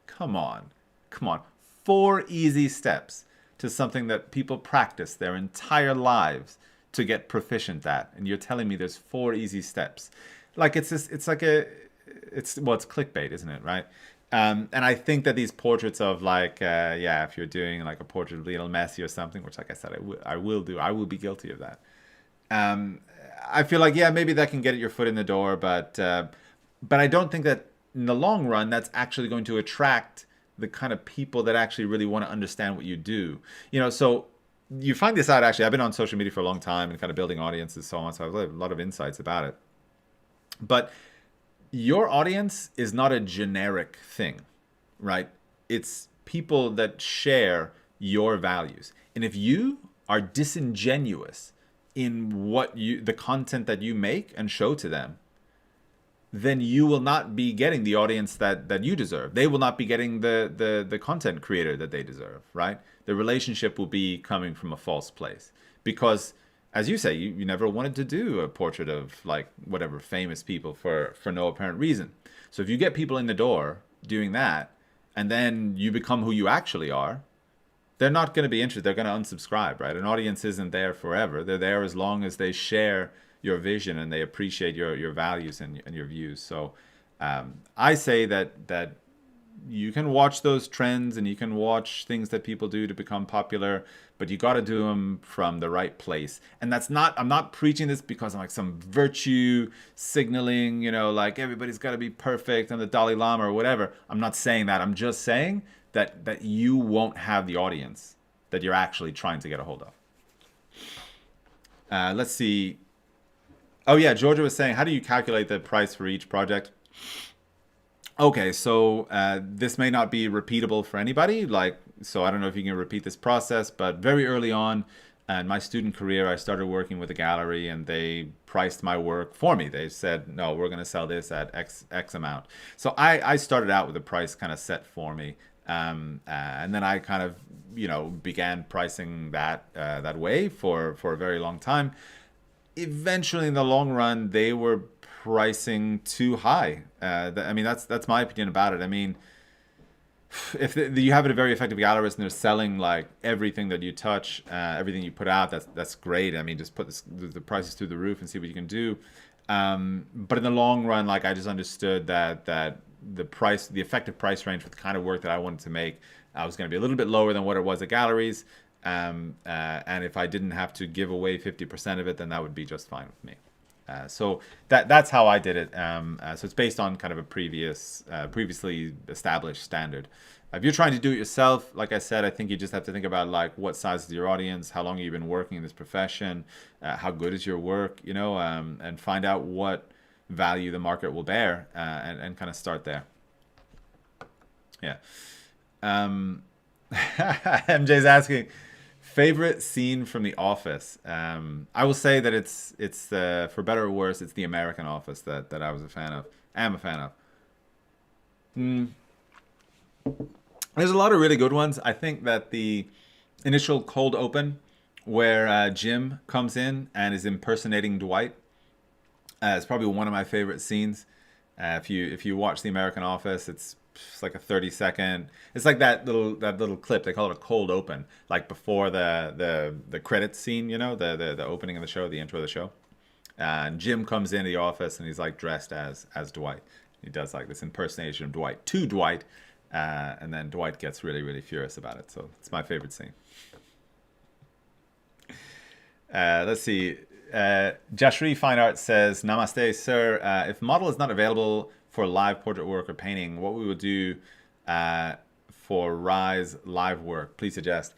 come on, come on, 4 easy steps to something that people practice their entire lives to get proficient at, and you're telling me there's 4 easy steps? Like it's this, it's like a, it's well, it's clickbait, isn't it, right? And I think that these portraits of like, yeah, if you're doing like a portrait of Lionel Messi or something, which like I said, I will do, I will be guilty of that. I feel like, yeah, maybe that can get your foot in the door, but I don't think that in the long run that's actually going to attract the kind of people that actually really want to understand what you do. You know, so you find this out actually. I've been on social media for a long time and kind of building audiences, so on. So I have a lot of insights about it. But your audience is not a generic thing, right? It's people that share your values. And if you are disingenuous in the content that you make and show to them, then you will not be getting the audience that you deserve. They will not be getting the content creator that they deserve, right? The relationship will be coming from a false place. Because, as you say, you never wanted to do a portrait of, like, whatever, famous people for no apparent reason. So if you get people in the door doing that, and then you become who you actually are, they're not going to be interested. They're going to unsubscribe, right? An audience isn't there forever. They're there as long as they share your vision and they appreciate your values and your views. So I say that you can watch those trends and you can watch things that people do to become popular, but you got to do them from the right place. And that's not, I'm not preaching this because I'm like some virtue signaling, you know, like everybody's got to be perfect and the Dalai Lama or whatever. I'm not saying that. I'm just saying that you won't have the audience that you're actually trying to get a hold of. Let's see. Oh yeah, Georgia was saying, how do you calculate the price for each project? Okay, so this may not be repeatable for anybody. Like, so I don't know if you can repeat this process, but very early on in my student career, I started working with a gallery and they priced my work for me. They said, no, we're going to sell this at X amount. So I started out with a price kind of set for me. And then I kind of, you know, began pricing that way for a very long time. Eventually, in the long run, they were pricing too high. I mean, that's my opinion about it. I mean, if you have a very effective gallerist and they're selling like everything that you touch, everything you put out, that's great. I mean, just put the prices through the roof and see what you can do. But in the long run, like I just understood that the effective price range for the kind of work that I wanted to make, was going to be a little bit lower than what it was at galleries. And if I didn't have to give away 50% of it, then that would be just fine with me. So that's how I did it. So it's based on kind of a previously established standard. If you're trying to do it yourself, like I said, I think you just have to think about like what size is your audience, how long have you been working in this profession, how good is your work, you know, and find out what value the market will bear, and kind of start there. Yeah. MJ's asking, favorite scene from The Office. I will say that it's for better or worse, it's The American Office that I was a fan of. Am a fan of. There's a lot of really good ones. I think that the initial cold open where Jim comes in and is impersonating Dwight is probably one of my favorite scenes. If you watch The American Office, it's like a 30-second. It's like that little clip. They call it a cold open, like before the credits scene. You know, the opening of the show, the intro of the show. And Jim comes into the office and he's like dressed as Dwight. He does like this impersonation of Dwight to Dwight, and then Dwight gets really, really furious about it. So it's my favorite scene. Let's see. Jashri Fine Art says, Namaste, sir. If model is not available for live portrait work or painting, what we would do for Rise live work, please suggest.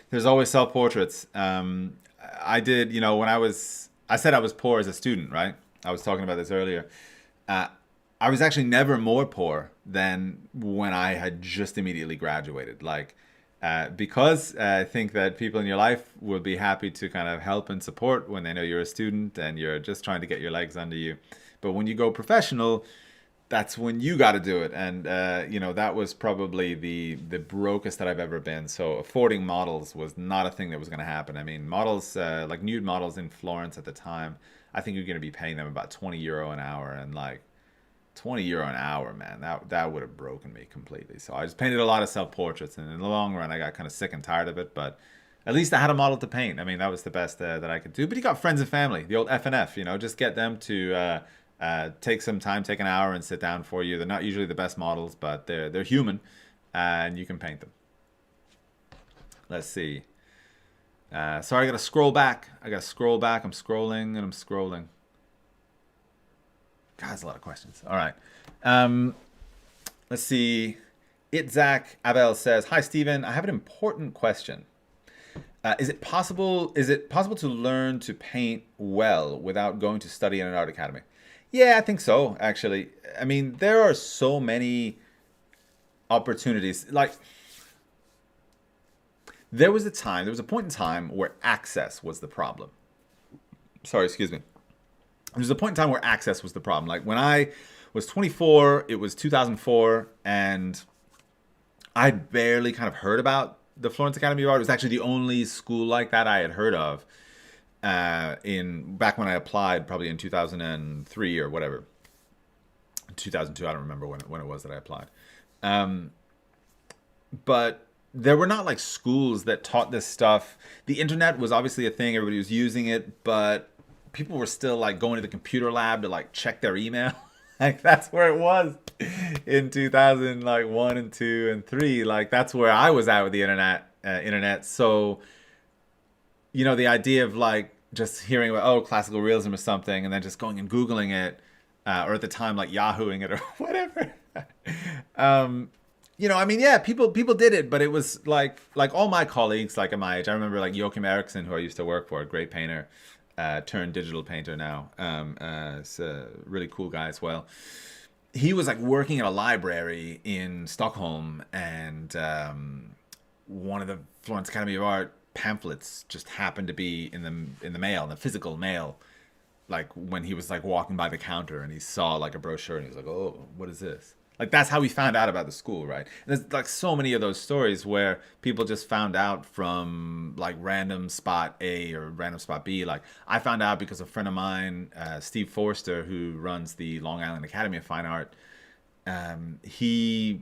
There's always self-portraits. I did, you know, when I said I was poor as a student, right? I was talking about this earlier. I was actually never more poor than when I had just immediately graduated. Like, because I think that people in your life will be happy to kind of help and support when they know you're a student and you're just trying to get your legs under you. But when you go professional, that's when you got to do it. And you know, that was probably the brokest that I've ever been. So affording models was not a thing that was going to happen. I mean, models like nude models in Florence at the time, I think you're going to be paying them about 20 euro an hour, and like 20 euro an hour, man, that would have broken me completely. So I just painted a lot of self-portraits, and in the long run I got kind of sick and tired of it, but at least I had a model to paint. I mean, that was the best that I could do. But you got friends and family, the old F&F, you know, just get them to take some time, take an hour and sit down for you. They're not usually the best models, but they're human, and you can paint them. Let's see. Sorry, I gotta scroll back. I'm scrolling and I'm scrolling. God, that's a lot of questions. All right. Let's see. Zach Abel says, "Hi, Stephen. I have an important question. Is it possible to learn to paint well without going to study in an art academy?" Yeah, I think so, actually. I mean, there are so many opportunities. Like, there was a point in time where access was the problem. Sorry, excuse me. There was a point in time where access was the problem. Like, when I was 24, it was 2004, and I'd barely kind of heard about the Florence Academy of Art. It was actually the only school like that I had heard of back when I applied, probably in 2003 or whatever. 2002, I don't remember when it was that I applied. But there were not like schools that taught this stuff. The internet was obviously a thing. Everybody was using it, but people were still like going to the computer lab to like check their email. Like, that's where it was in 2001 and 2 and 3. Like, that's where I was at with the internet. So, you know, the idea of like just hearing about, classical realism or something, and then just going and Googling it, or at the time like Yahooing it or whatever. You know, I mean, yeah, people did it, but it was like all my colleagues, like at my age, I remember like Joachim Eriksson, who I used to work for, a great painter, turned digital painter now. It's a really cool guy as well. He was like working in a library in Stockholm, and one of the Florence Academy of Art pamphlets just happened to be in the mail, in the physical mail, like when he was like walking by the counter, and he saw like a brochure, and he was like, "Oh, what is this?" Like, that's how we found out about the school, right? And there's like so many of those stories where people just found out from like random spot A or random spot B. Like, I found out because a friend of mine, Steve Forster, who runs the Long Island Academy of Fine Art, he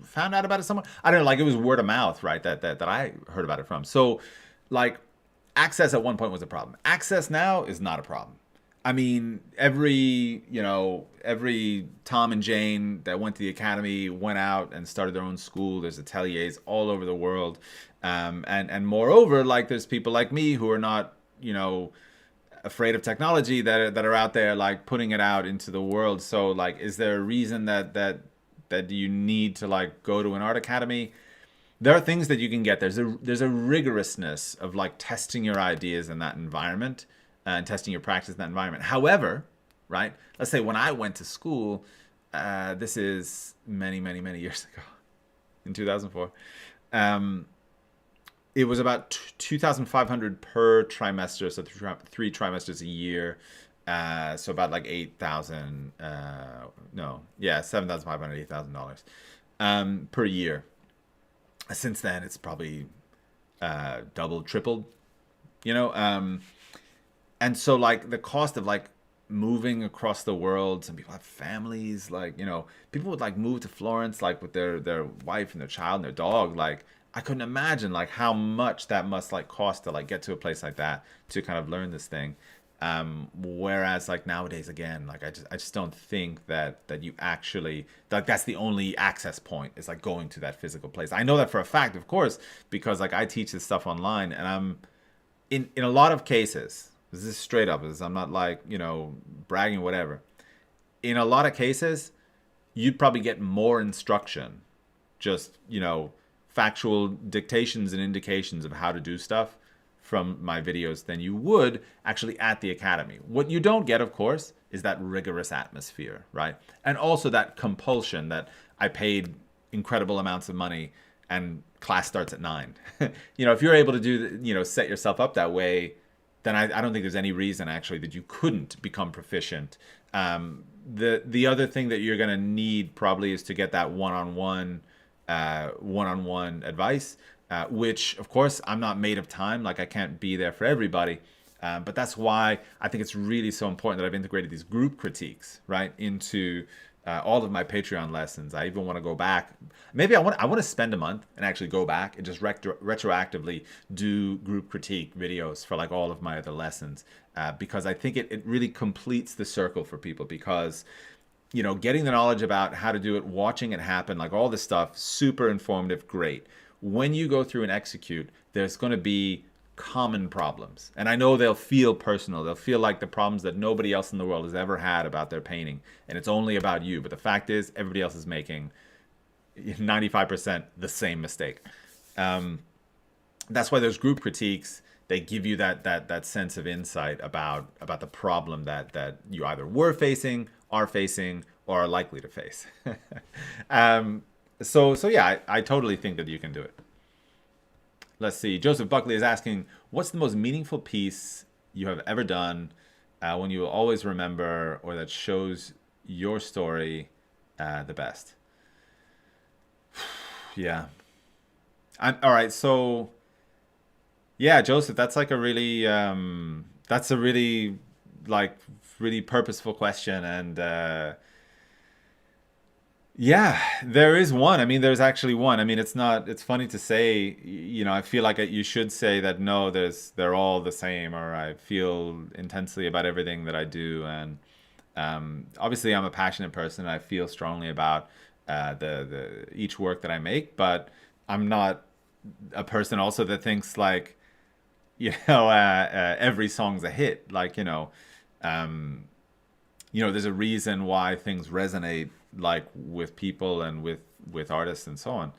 found out about it somewhere. I don't know, like it was word of mouth, right? That I heard about it from. So, like, access at one point was a problem. Access now is not a problem. I mean, every Tom and Jane that went to the academy went out and started their own school. There's ateliers all over the world. And moreover, like, there's people like me who are not, afraid of technology that are out there, like, putting it out into the world. So, like, is there a reason that you need to, like, go to an art academy? There are things that you can get. There's a rigorousness of, like, testing your ideas in that environment. And testing your practice in that environment. However, right, let's say when I went to school, this is many, many, many years ago, in 2004, it was about 2,500 per trimester, so three trimesters a year, so about like $7,500, $8,000 per year. Since then, it's probably doubled, tripled, and so, like, the cost of, like, moving across the world, some people have families, like, people would, like, move to Florence, like, with their wife and their child and their dog. Like, I couldn't imagine, like, how much that must, like, cost to, like, get to a place like that to kind of learn this thing. Whereas, like, nowadays, again, like, I just don't think that you actually, like, that's the only access point, is, like, going to that physical place. I know that for a fact, of course, because, like, I teach this stuff online, and I'm, in a lot of cases, this is straight up. I'm not like, bragging or whatever. In a lot of cases, you'd probably get more instruction, just, factual dictations and indications of how to do stuff from my videos than you would actually at the academy. What you don't get, of course, is that rigorous atmosphere, right? And also that compulsion that I paid incredible amounts of money and class starts at 9. If you're able to do, set yourself up that way, then I don't think there's any reason, actually, that you couldn't become proficient the other thing that you're gonna need probably is to get that one-on-one advice, which of course I'm not made of time. Like I can't be there for everybody. But that's why I think it's really so important that I've integrated these group critiques, right, into all of my Patreon lessons. I even want to go back. Maybe I want to spend a month and actually go back and just retroactively do group critique videos for like all of my other lessons, because I think it really completes the circle for people. Because getting the knowledge about how to do it, watching it happen, like all this stuff, super informative, great. When you go through and execute, there's going to be common problems, and I know they'll feel personal. They'll feel like the problems that nobody else in the world has ever had about their painting, and it's only about you. But the fact is, everybody else is making 95% the same mistake. That's why those group critiques, they give you that sense of insight about the problem that you either were facing, are facing, or are likely to face. So yeah, I totally think that you can do it. Let's see. Joseph Buckley is asking, what's the most meaningful piece you have ever done, when you will always remember, or that shows your story the best? Yeah. All right. So, yeah, Joseph, that's like a really, that's a really, like, really purposeful question. And yeah, there is one. I mean, there's actually one. I mean, it's funny to say, I feel like you should say that no, they're all the same, or I feel intensely about everything that I do. And obviously I'm a passionate person. And I feel strongly about the each work that I make, but I'm not a person also that thinks like, every song's a hit. Like, there's a reason why things resonate, like with people and with artists and so on.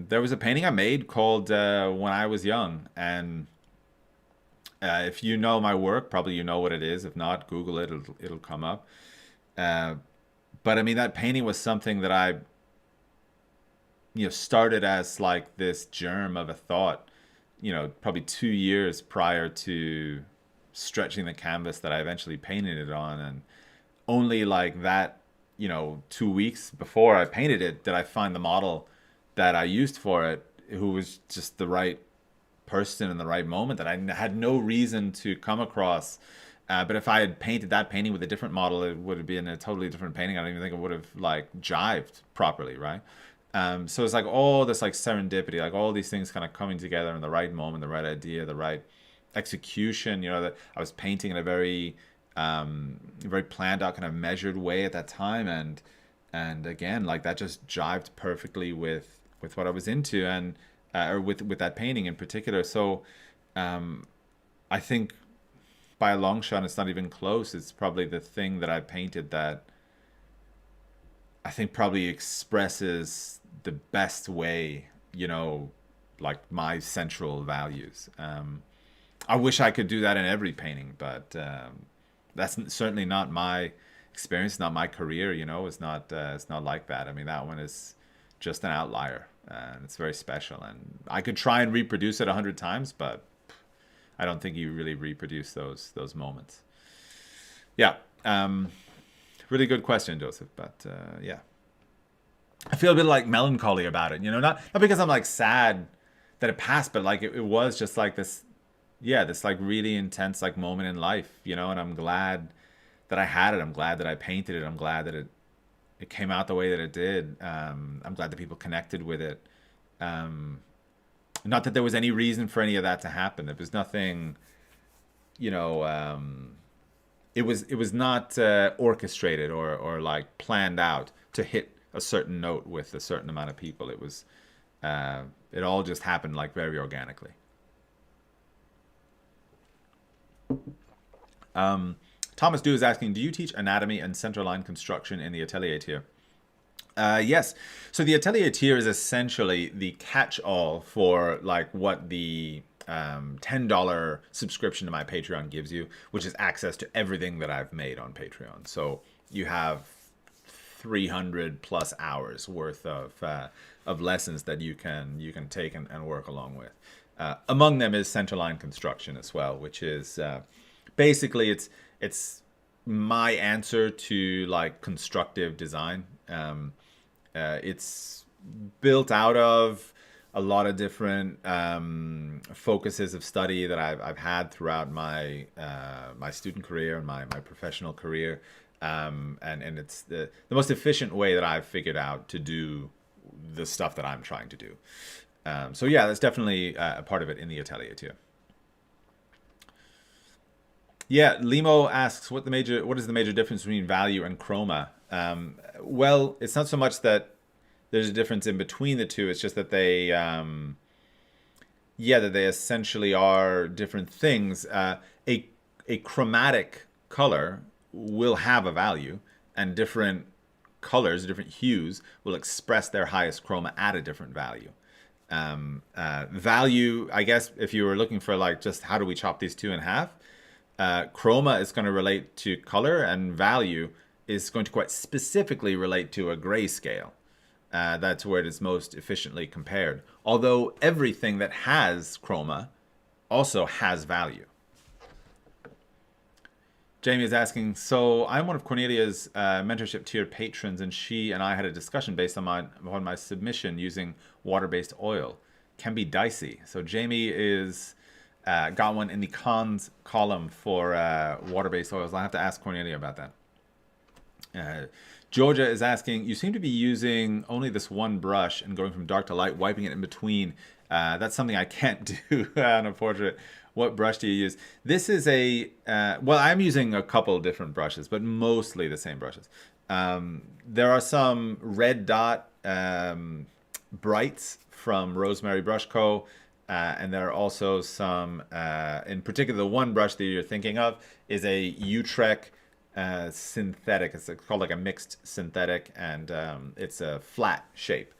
There was a painting I made called When I Was Young, and if you know my work, probably you know what it is. If not, Google it; it'll come up. But I mean, that painting was something that I started as like this germ of a thought, probably 2 years prior to stretching the canvas that I eventually painted it on. And only like that, 2 weeks before I painted it, did I find the model that I used for it, who was just the right person in the right moment that I had no reason to come across. But if I had painted that painting with a different model, it would have been a totally different painting. I don't even think it would have like jived properly, right? So it's like all this like serendipity, like all these things kind of coming together in the right moment, the right idea, the right execution. That I was painting in a very very planned out, kind of measured way at that time, and again, like that just jived perfectly with what I was into, and or with that painting in particular. So I think by a long shot, it's not even close. It's probably the thing that I painted that I think probably expresses the best way, like my central values. I wish I could do that in every painting, but that's certainly not my experience, not my career. It's not like that. I mean, that one is just an outlier, and it's very special. And I could try and reproduce it 100 times, but I don't think you really reproduce those moments. Yeah, really good question, Joseph. But yeah, I feel a bit like melancholy about it. Not because I'm like sad that it passed, but like it was just like this. Yeah, this like really intense like moment in life, and I'm glad that I had it. I'm glad that I painted it. I'm glad that it came out the way that it did. I'm glad that people connected with it. Not that there was any reason for any of that to happen. There was nothing, it was not orchestrated or like planned out to hit a certain note with a certain amount of people. It was, it all just happened like very organically. Thomas Dew is asking, do you teach anatomy and centerline construction in the Atelier tier? Yes. So the Atelier tier is essentially the catch-all for like what the $10 subscription to my Patreon gives you, which is access to everything that I've made on Patreon. So you have 300 plus hours worth of lessons that you can take and work along with. Among them is centerline construction as well, which is basically it's my answer to like constructive design. It's built out of a lot of different focuses of study that I've had throughout my my student career and my professional career, and it's the most efficient way that I've figured out to do the stuff that I'm trying to do. So yeah, that's definitely a part of it in the Atelier too. Yeah, Limo asks what is the major difference between value and chroma? Well, it's not so much that there's a difference in between the two. It's just that that they essentially are different things. A chromatic color will have a value, and different colors, different hues, will express their highest chroma at a different value. Value, I guess, if you were looking for like just how do we chop these two in half, chroma is going to relate to color, and value is going to quite specifically relate to a grayscale. That's where it is most efficiently compared. Although everything that has chroma also has value. Jamie is asking, so I'm one of Cornelia's mentorship tier patrons, and she and I had a discussion based on my submission using water-based oil. Can be dicey. So Jamie is got one in the cons column for water-based oils. I'll have to ask Cornelia about that. Georgia is asking, you seem to be using only this one brush and going from dark to light, wiping it in between. That's something I can't do on a portrait. What brush do you use? This is well, I'm using a couple of different brushes, but mostly the same brushes. There are some red dot brights from Rosemary Brush Co. And there are also some, in particular, the one brush that you're thinking of is a Utrecht synthetic. It's called like a mixed synthetic, and it's a flat shape,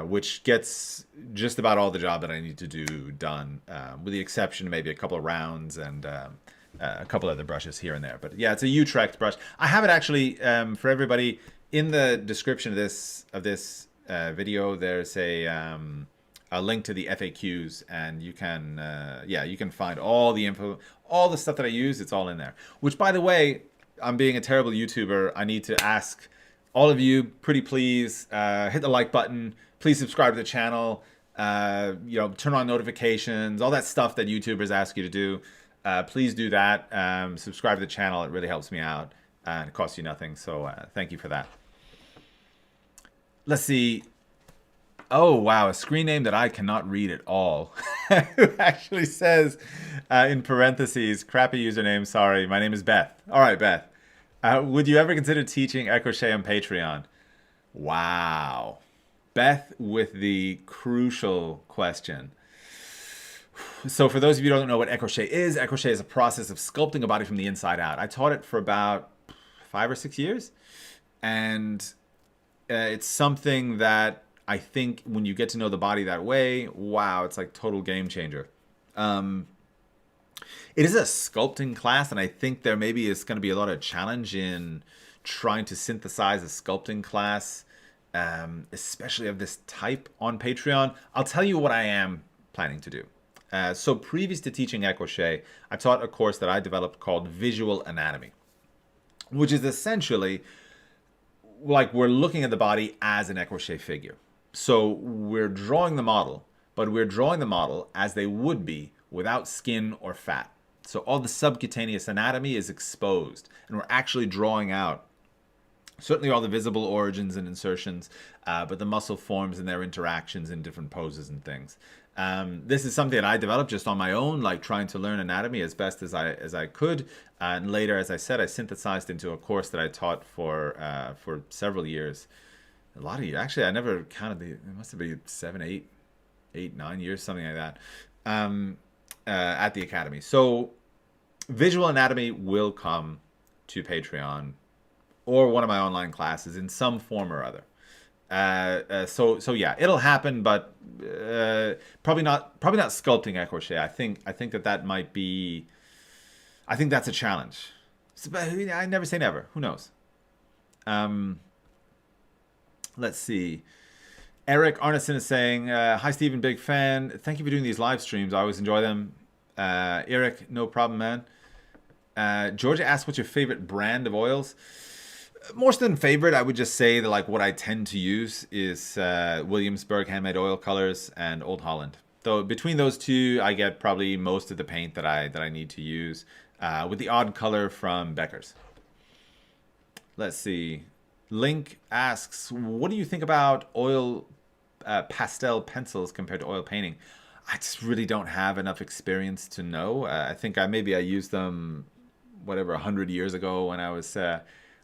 which gets just about all the job that I need to do done, with the exception of maybe a couple of rounds and a couple other brushes here and there. But yeah, it's a Utrecht brush. I have it actually for everybody in the description of this video. There's a link to the FAQs, and you can you can find all the info, all the stuff that I use. It's all in there. Which, by the way, I'm being a terrible YouTuber. I need to ask all of you, pretty please, hit the like button. Please subscribe to the channel. Turn on notifications, all that stuff that YouTubers ask you to do. Please do that. Subscribe to the channel. It really helps me out, and it costs you nothing. So thank you for that. Let's see. Oh, wow, a screen name that I cannot read at all. Who actually says, in parentheses, crappy username, sorry, my name is Beth. All right, Beth. Would you ever consider teaching crochet on Patreon? Wow. Beth with the crucial question. So for those of you who don't know what crochet is a process of sculpting a body from the inside out. I taught it for about 5 or 6 years. And it's something that I think when you get to know the body that way, wow, it's like total game changer. It is a sculpting class, and I think there maybe is going to be a lot of challenge in trying to synthesize a sculpting class, especially of this type on Patreon. I'll tell you what I am planning to do. So previous to teaching crochet, I taught a course that I developed called Visual Anatomy, which is essentially like we're looking at the body as an crochet figure. So we're drawing the model, but we're drawing the model as they would be without skin or fat. So all the subcutaneous anatomy is exposed, and we're actually drawing out certainly all the visible origins and insertions, but the muscle forms and their interactions in different poses and things. This is something that I developed just on my own, like trying to learn anatomy as best as I could. And later, as I said, I synthesized into a course that I taught for several years. A lot of years. Actually, I never counted it must have been 7, 8, 9 years, something like that, at the Academy. So Visual Anatomy will come to Patreon or one of my online classes in some form or other. So yeah, it'll happen, but probably not sculpting crochet. I think that might be. I think that's a challenge. But I never say never. Who knows? Let's see. Eric Arneson is saying, hi, Stephen, big fan. Thank you for doing these live streams. I always enjoy them. Eric, no problem, man. Georgia asks, what's your favorite brand of oils? More than favorite, I would just say that like what I tend to use is Williamsburg Handmade Oil Colors and Old Holland. So between those two, I get probably most of the paint that I need to use, with the odd color from Becker's. Let's see. Link asks, what do you think about oil pastel pencils compared to oil painting? I just really don't have enough experience to know. I think maybe I used them, whatever, 100 years ago when I was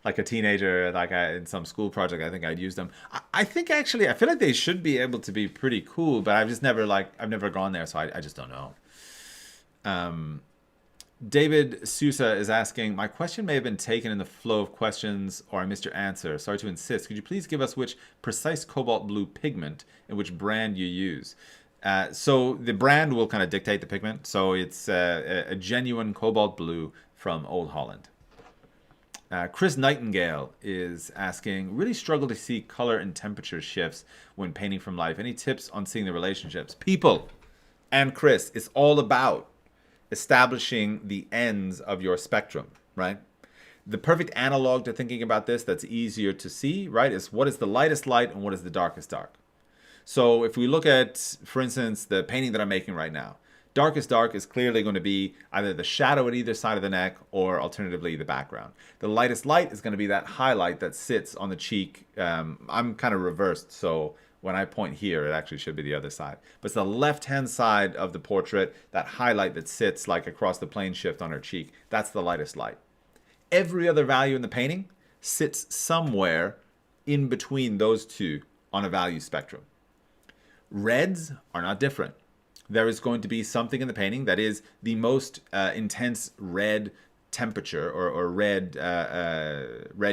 like a teenager, like in some school project. I think I'd used them. I think actually, I feel like they should be able to be pretty cool, but I've just never I've never gone there, so I just don't know. David Sousa is asking, my question may have been taken in the flow of questions or I missed your answer. Sorry to insist. Could you please give us which precise cobalt blue pigment and which brand you use? So the brand will kind of dictate the pigment. So it's a genuine cobalt blue from Old Holland. Chris Nightingale is asking, really struggle to see color and temperature shifts when painting from life. Any tips on seeing the relationships? People and Chris, it's all about establishing the ends of your spectrum, right? The perfect analog to thinking about this that's easier to see, right, is what is the lightest light and what is the darkest dark. So if we look at, for instance, the painting that I'm making right now, darkest dark is clearly going to be either the shadow at either side of the neck or alternatively the background. The lightest light is going to be that highlight that sits on the cheek. I'm kind of reversed, so when I point here, it actually should be the other side. But it's the left-hand side of the portrait, that highlight that sits like across the plane shift on her cheek. That's the lightest light. Every other value in the painting sits somewhere in between those two on a value spectrum. Reds are not different. There is going to be something in the painting that is the most intense red temperature or red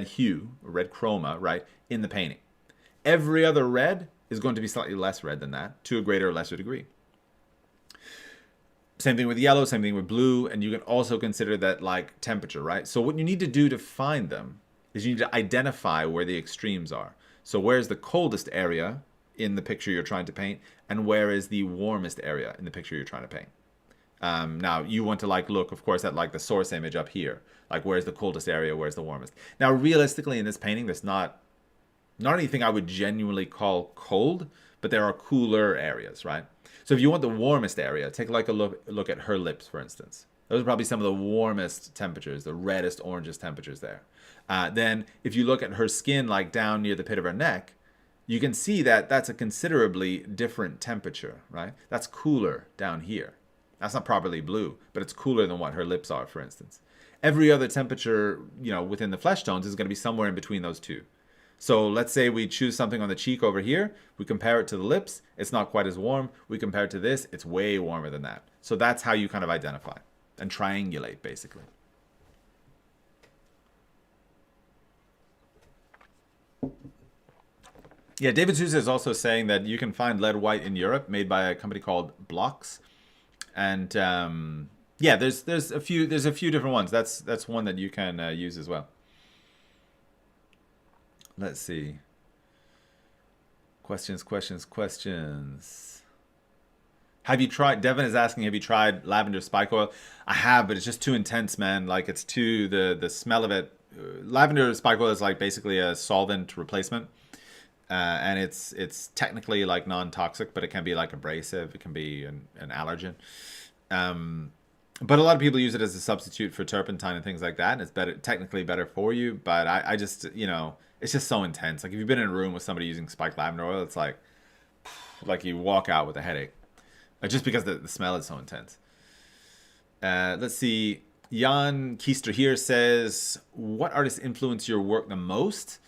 hue, or red chroma, right, in the painting. Every other red is going to be slightly less red than that, to a greater or lesser degree. Same thing with yellow, same thing with blue, and you can also consider that like temperature, right? So what you need to do to find them is you need to identify where the extremes are. So where's the coldest area in the picture you're trying to paint, and where is the warmest area in the picture you're trying to paint? Now you want to look, of course, at like the source image up here, like where's the coldest area, where's the warmest. Now realistically in this painting, there's not anything I would genuinely call cold, but there are cooler areas, right? So if you want the warmest area, take like a look at her lips, for instance. Those are probably some of the warmest temperatures, the reddest, orangest temperatures there. Then if you look at her skin, like down near the pit of her neck, you can see that that's a considerably different temperature, right? That's cooler down here. That's not properly blue, but it's cooler than what her lips are, for instance. Every other temperature, within the flesh tones is going to be somewhere in between those two. So let's say we choose something on the cheek over here. We compare it to the lips. It's not quite as warm. We compare it to this. It's way warmer than that. So that's how you kind of identify and triangulate, basically. Yeah, David Sousa is also saying that you can find lead white in Europe made by a company called Blocks. And yeah, there's a few different ones. That's one that you can use as well. Let's see. Questions. Have you tried, Devin is asking, have you tried lavender spike oil? I have, but it's just too intense, man. Like it's too, the smell of it. Lavender spike oil is like basically a solvent replacement. And it's technically like non-toxic, but it can be like abrasive. It can be an allergen. But a lot of people use it as a substitute for turpentine and things like that. And it's technically better for you. But I just, it's just so intense. Like if you've been in a room with somebody using spiked lavender oil, it's like you walk out with a headache, just because the smell is so intense. Let's see. Jan Keister here says, what artists influence your work the most?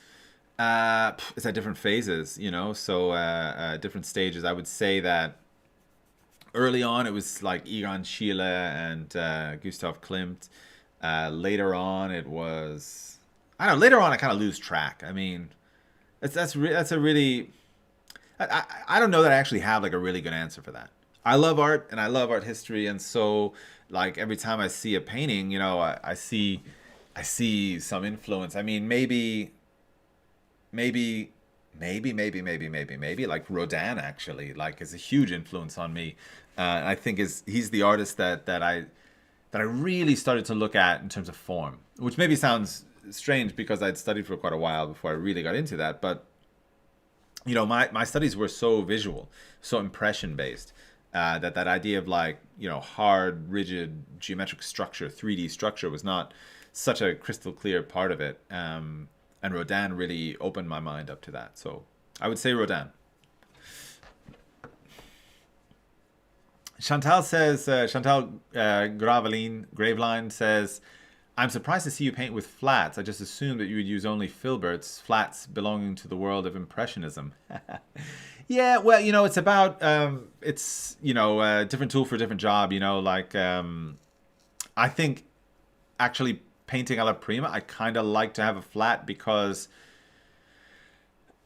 It's at different phases, so different stages. I would say that early on it was like Egon Schiele and Gustav Klimt. Later on it was, I don't know, later on I kind of lose track. I mean, that's a really, I don't know that I actually have like a really good answer for that. I love art and I love art history, and so like every time I see a painting, I see some influence. I mean, maybe like Rodin actually like is a huge influence on me. I think he's the artist that that I really started to look at in terms of form, which maybe sounds strange because I'd studied for quite a while before I really got into that. But, you know, my studies were so visual, so impression based, that idea of like, you know, hard, rigid geometric structure, 3D structure was not such a crystal clear part of it. And Rodin really opened my mind up to that. So I would say Rodin. Chantal says, Graveline says, I'm surprised to see you paint with flats. I just assumed that you would use only filberts, flats belonging to the world of Impressionism. Yeah, well, you know, it's about, it's, you know, a different tool for a different job, you know, like, I think actually painting alla prima, I kind of like to have a flat because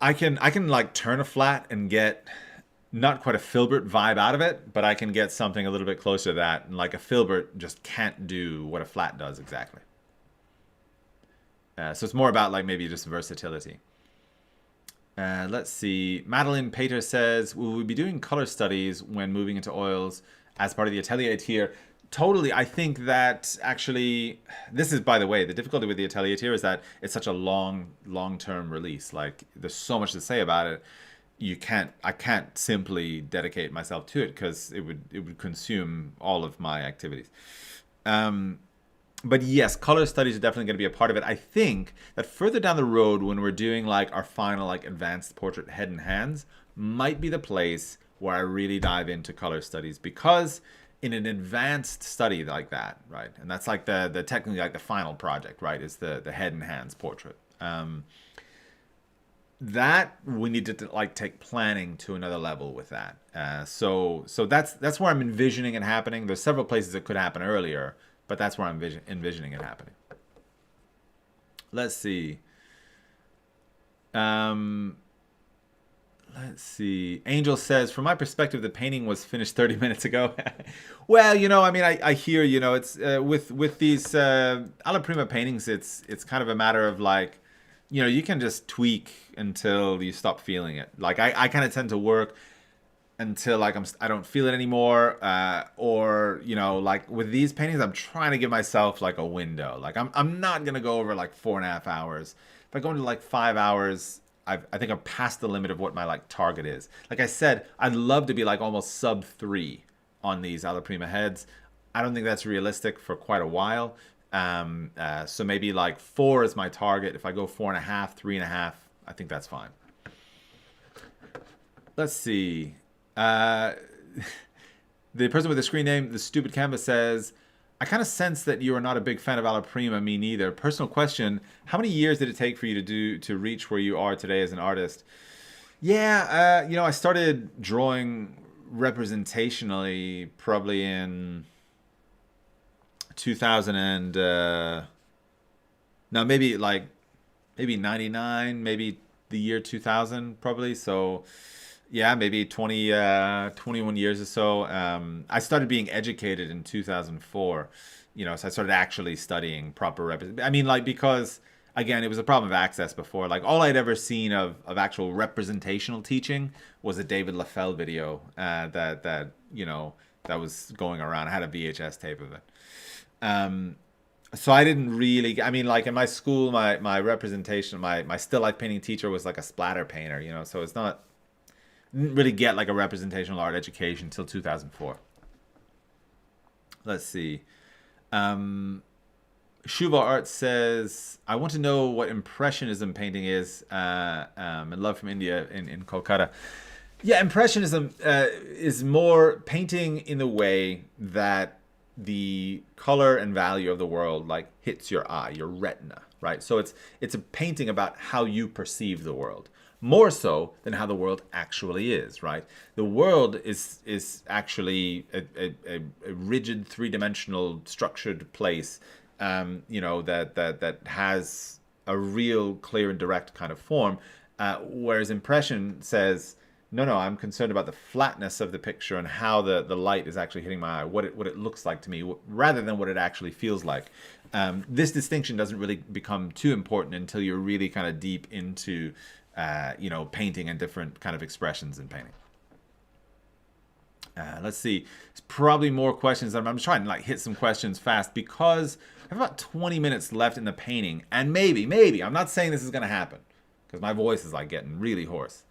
I can like turn a flat and get not quite a filbert vibe out of it, but I can get something a little bit closer to that. And like a filbert just can't do what a flat does exactly. So it's more about like maybe just versatility. Let's see. Madeline Pater says, will we be doing color studies when moving into oils as part of the Atelier tier? Totally. I think that actually, this is, by the way, the difficulty with the Atelier tier is that it's such a long-term release. Like there's so much to say about it. I can't simply dedicate myself to it because it would consume all of my activities. But yes, color studies are definitely going to be a part of it. I think that further down the road, when we're doing like our final like advanced portrait head and hands, might be the place where I really dive into color studies, because in an advanced study like that, right, and that's like the technically like the final project, right, is the head and hands portrait. That we need to like take planning to another level with that. So that's where I'm envisioning it happening. There's several places it could happen earlier, but that's where I'm envisioning it happening. Let's see. Let's see. Angel says, from my perspective, the painting was finished 30 minutes ago. Well, you know, I mean, I hear, you know, it's with these alla prima paintings, it's kind of a matter of like, you know, you can just tweak until you stop feeling it. Like I kind of tend to work until like I don't feel it anymore, or you know, like with these paintings, I'm trying to give myself like a window. Like I'm not gonna go over like 4.5 hours. If I go into like 5 hours, I think I'm past the limit of what my like target is. Like I said, I'd love to be like almost sub 3 on these alla prima heads. I don't think that's realistic for quite a while. So maybe like 4 is my target. If I go 4.5, 3.5, I think that's fine. Let's see. The person with the screen name, the stupid canvas, says, I kind of sense that you are not a big fan of alla prima. Me neither. Personal question: how many years did it take for you to reach where you are today as an artist? Yeah, you know, I started drawing representationally probably in 2000 and now maybe 99, maybe the year 2000 probably. So yeah, maybe 21 years or so. I started being educated in 2004, you know, so I started actually studying proper I mean, like, because again, it was a problem of access before. Like all I'd ever seen of actual representational teaching was a David Lafell video that you know, that was going around. I had a VHS tape of it. So I didn't really, I mean, like in my school, my representation, my still life painting teacher was like a splatter painter, you know, so it's not, didn't really get like a representational art education until 2004. Let's see. Shuva Art says, I want to know what Impressionism painting is, and love from India in Kolkata. Yeah, Impressionism is more painting in the way that the color and value of the world like hits your eye, your retina, right? So it's a painting about how you perceive the world, more so than how the world actually is, right? The world is actually a rigid, three-dimensional, structured place, you know, that has a real, clear and direct kind of form, whereas Impression says, no, I'm concerned about the flatness of the picture and how the light is actually hitting my eye, what it looks like to me, rather than what it actually feels like. This distinction doesn't really become too important until you're really kind of deep into, you know, painting and different kind of expressions in painting. Let's see. There's probably more questions. I'm trying to like hit some questions fast because I have about 20 minutes left in the painting. And maybe, I'm not saying this is going to happen because my voice is like getting really hoarse.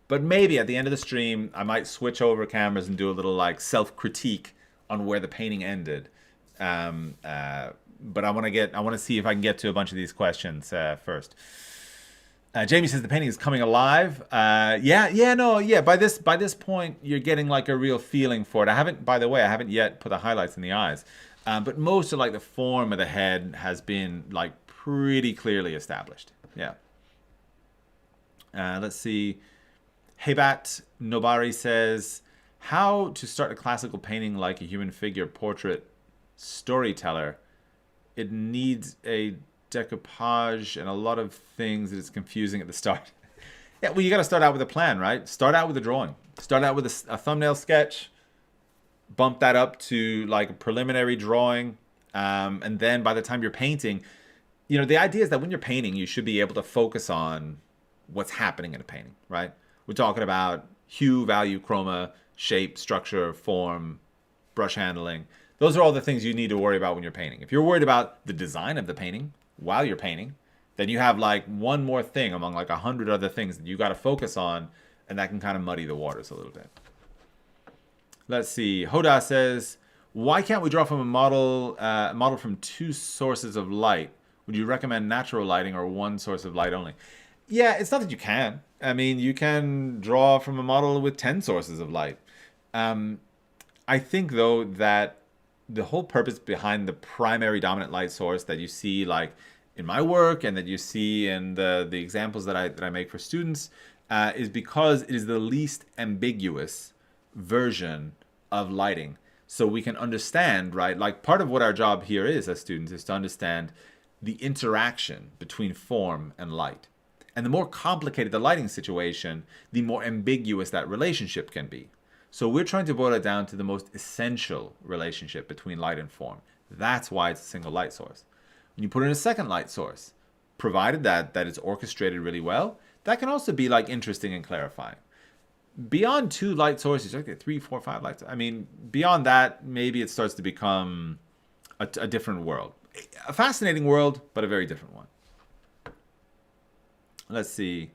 But maybe at the end of the stream, I might switch over cameras and do a little like self-critique on where the painting ended. But I want to see if I can get to a bunch of these questions first. Jamie says the painting is coming alive. Yeah. By this point, you're getting like a real feeling for it. By the way, I haven't yet put the highlights in the eyes, but most of like the form of the head has been like pretty clearly established. Yeah. Let's see. Hebat Nobari says, how to start a classical painting like a human figure portrait storyteller. It needs a decoupage and a lot of things that is confusing at the start. Yeah, well, you got to start out with a plan, right? Start out with a drawing. Start out with a thumbnail sketch. Bump that up to like a preliminary drawing. And then by the time you're painting, the idea is that when you're painting, you should be able to focus on what's happening in a painting, right? We're talking about hue, value, chroma, shape, structure, form, brush handling. Those are all the things you need to worry about when you're painting. If you're worried about the design of the painting while you're painting, then you have like one more thing among like 100 other things that you got to focus on, and that can kind of muddy the waters a little bit. Let's see. Hoda says, why can't we draw from a model from two sources of light? Would you recommend natural lighting or one source of light only? Yeah, it's not that you can. I mean, you can draw from a model with 10 sources of light. I think, though, that the whole purpose behind the primary dominant light source that you see like in my work and that you see in the examples that I make for students is because it is the least ambiguous version of lighting. So we can understand, right? Like part of what our job here is as students is to understand the interaction between form and light. And the more complicated the lighting situation, the more ambiguous that relationship can be. So we're trying to boil it down to the most essential relationship between light and form. That's why it's a single light source. When you put in a second light source, provided that it's orchestrated really well, that can also be like interesting and clarifying. Beyond two light sources, okay, 3, 4, 5 lights. I mean, beyond that, maybe it starts to become a different world. A fascinating world, but a very different one. Let's see.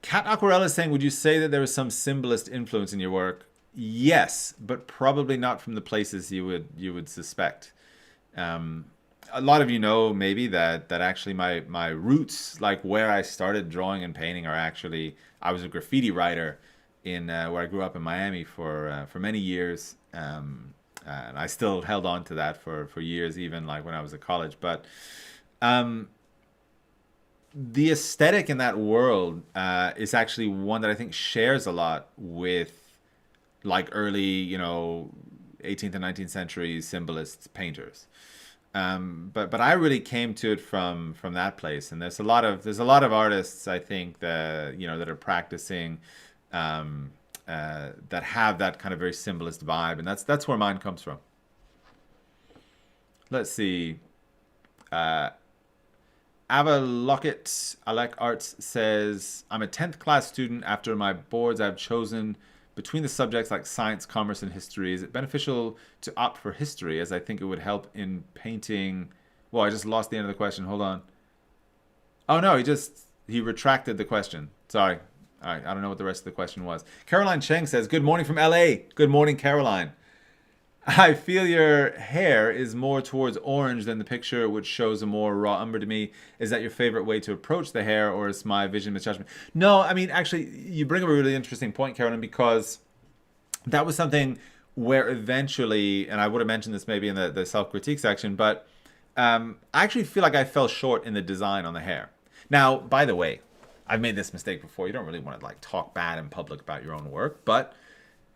Cat Aquarella is saying, would you say that there is some symbolist influence in your work? Yes, but probably not from the places you would suspect. A lot of you know maybe that actually my roots, like where I started drawing and painting, are actually I was a graffiti writer in where I grew up in Miami for many years, and I still held on to that for years, even like when I was at college. But the aesthetic in that world is actually one that I think shares a lot with like early, 18th and 19th century symbolists, painters. But I really came to it from that place, and there's a lot of artists I think that that are practicing that have that kind of very symbolist vibe, and that's where mine comes from. Let's see. Ava Lockett, Alec Arts says, I'm a 10th class student. After my boards, I've chosen between the subjects like science, commerce, and history. Is it beneficial to opt for history, as I think it would help in painting? Well, I just lost the end of the question. Hold on. Oh, no, he retracted the question. Sorry. All right, I don't know what the rest of the question was. Caroline Cheng says, good morning from LA. Good morning, Caroline. I feel your hair is more towards orange than the picture, which shows a more raw umber to me. Is that your favorite way to approach the hair, or is my vision misjudgment? No, I mean, actually, you bring up a really interesting point, Caroline, because that was something where eventually, and I would have mentioned this maybe in the self-critique section, but I actually feel like I fell short in the design on the hair. Now, by the way, I've made this mistake before. You don't really want to like talk bad in public about your own work, but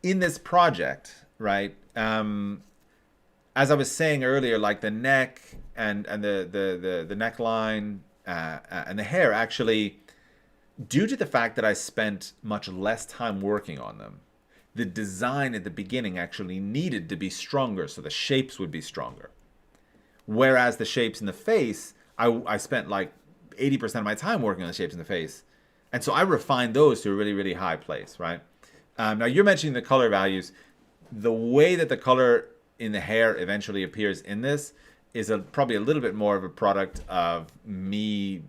in this project, right? As I was saying earlier, like the neck and the neckline and the hair, actually, due to the fact that I spent much less time working on them, the design at the beginning actually needed to be stronger, so the shapes would be stronger. Whereas the shapes in the face, I spent like 80% of my time working on the shapes in the face, and so I refined those to a really, really high place, right? Now you're mentioning the color values. The way that the color in the hair eventually appears in this is probably a little bit more of a product of me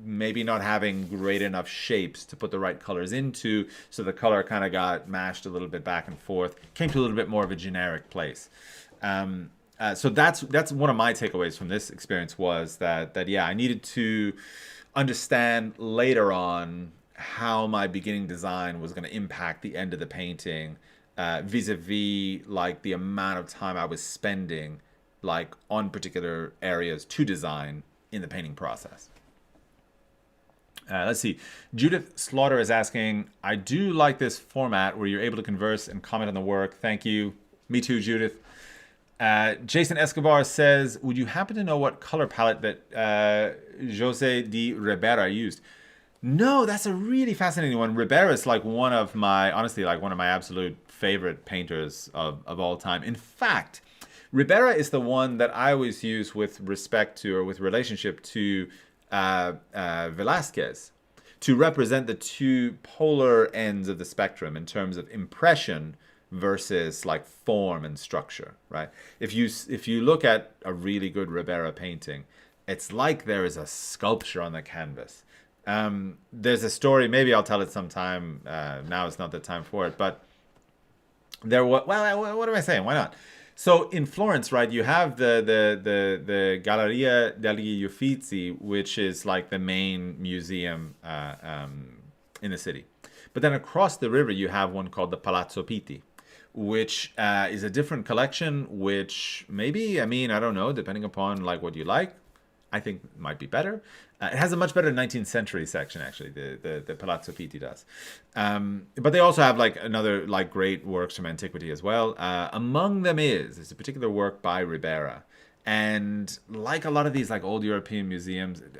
maybe not having great enough shapes to put the right colors into, so the color kind of got mashed a little bit back and forth, came to a little bit more of a generic place. So that's one of my takeaways from this experience, was that yeah, I needed to understand later on how my beginning design was going to impact the end of the painting, vis-a-vis like the amount of time I was spending like on particular areas to design in the painting process. Let's see. Judith Slaughter is asking, I do like this format where you're able to converse and comment on the work. Thank you. Me too, Judith. Jason Escobar says, would you happen to know what color palette that Jose de Ribera used? No, that's a really fascinating one. Ribera is like one of my, honestly, like one of my absolute favorite painters of all time. In fact, Ribera is the one that I always use with respect to, or with relationship to, Velázquez, to represent the two polar ends of the spectrum in terms of impression versus like form and structure, right? If you look at a really good Ribera painting, it's like there is a sculpture on the canvas. There's a story, maybe I'll tell it sometime. Now is not the time for it, but what am I saying? Why not? So in Florence, right, you have the Galleria degli Uffizi, which is like the main museum in the city. But then across the river, you have one called the Palazzo Pitti, which is a different collection, which maybe, I mean, I don't know, depending upon like what you like, I think might be better. It has a much better 19th century section, actually, the Palazzo Pitti does. But they also have like another like great works from antiquity as well. Among them is a particular work by Ribera. And like a lot of these like old European museums, it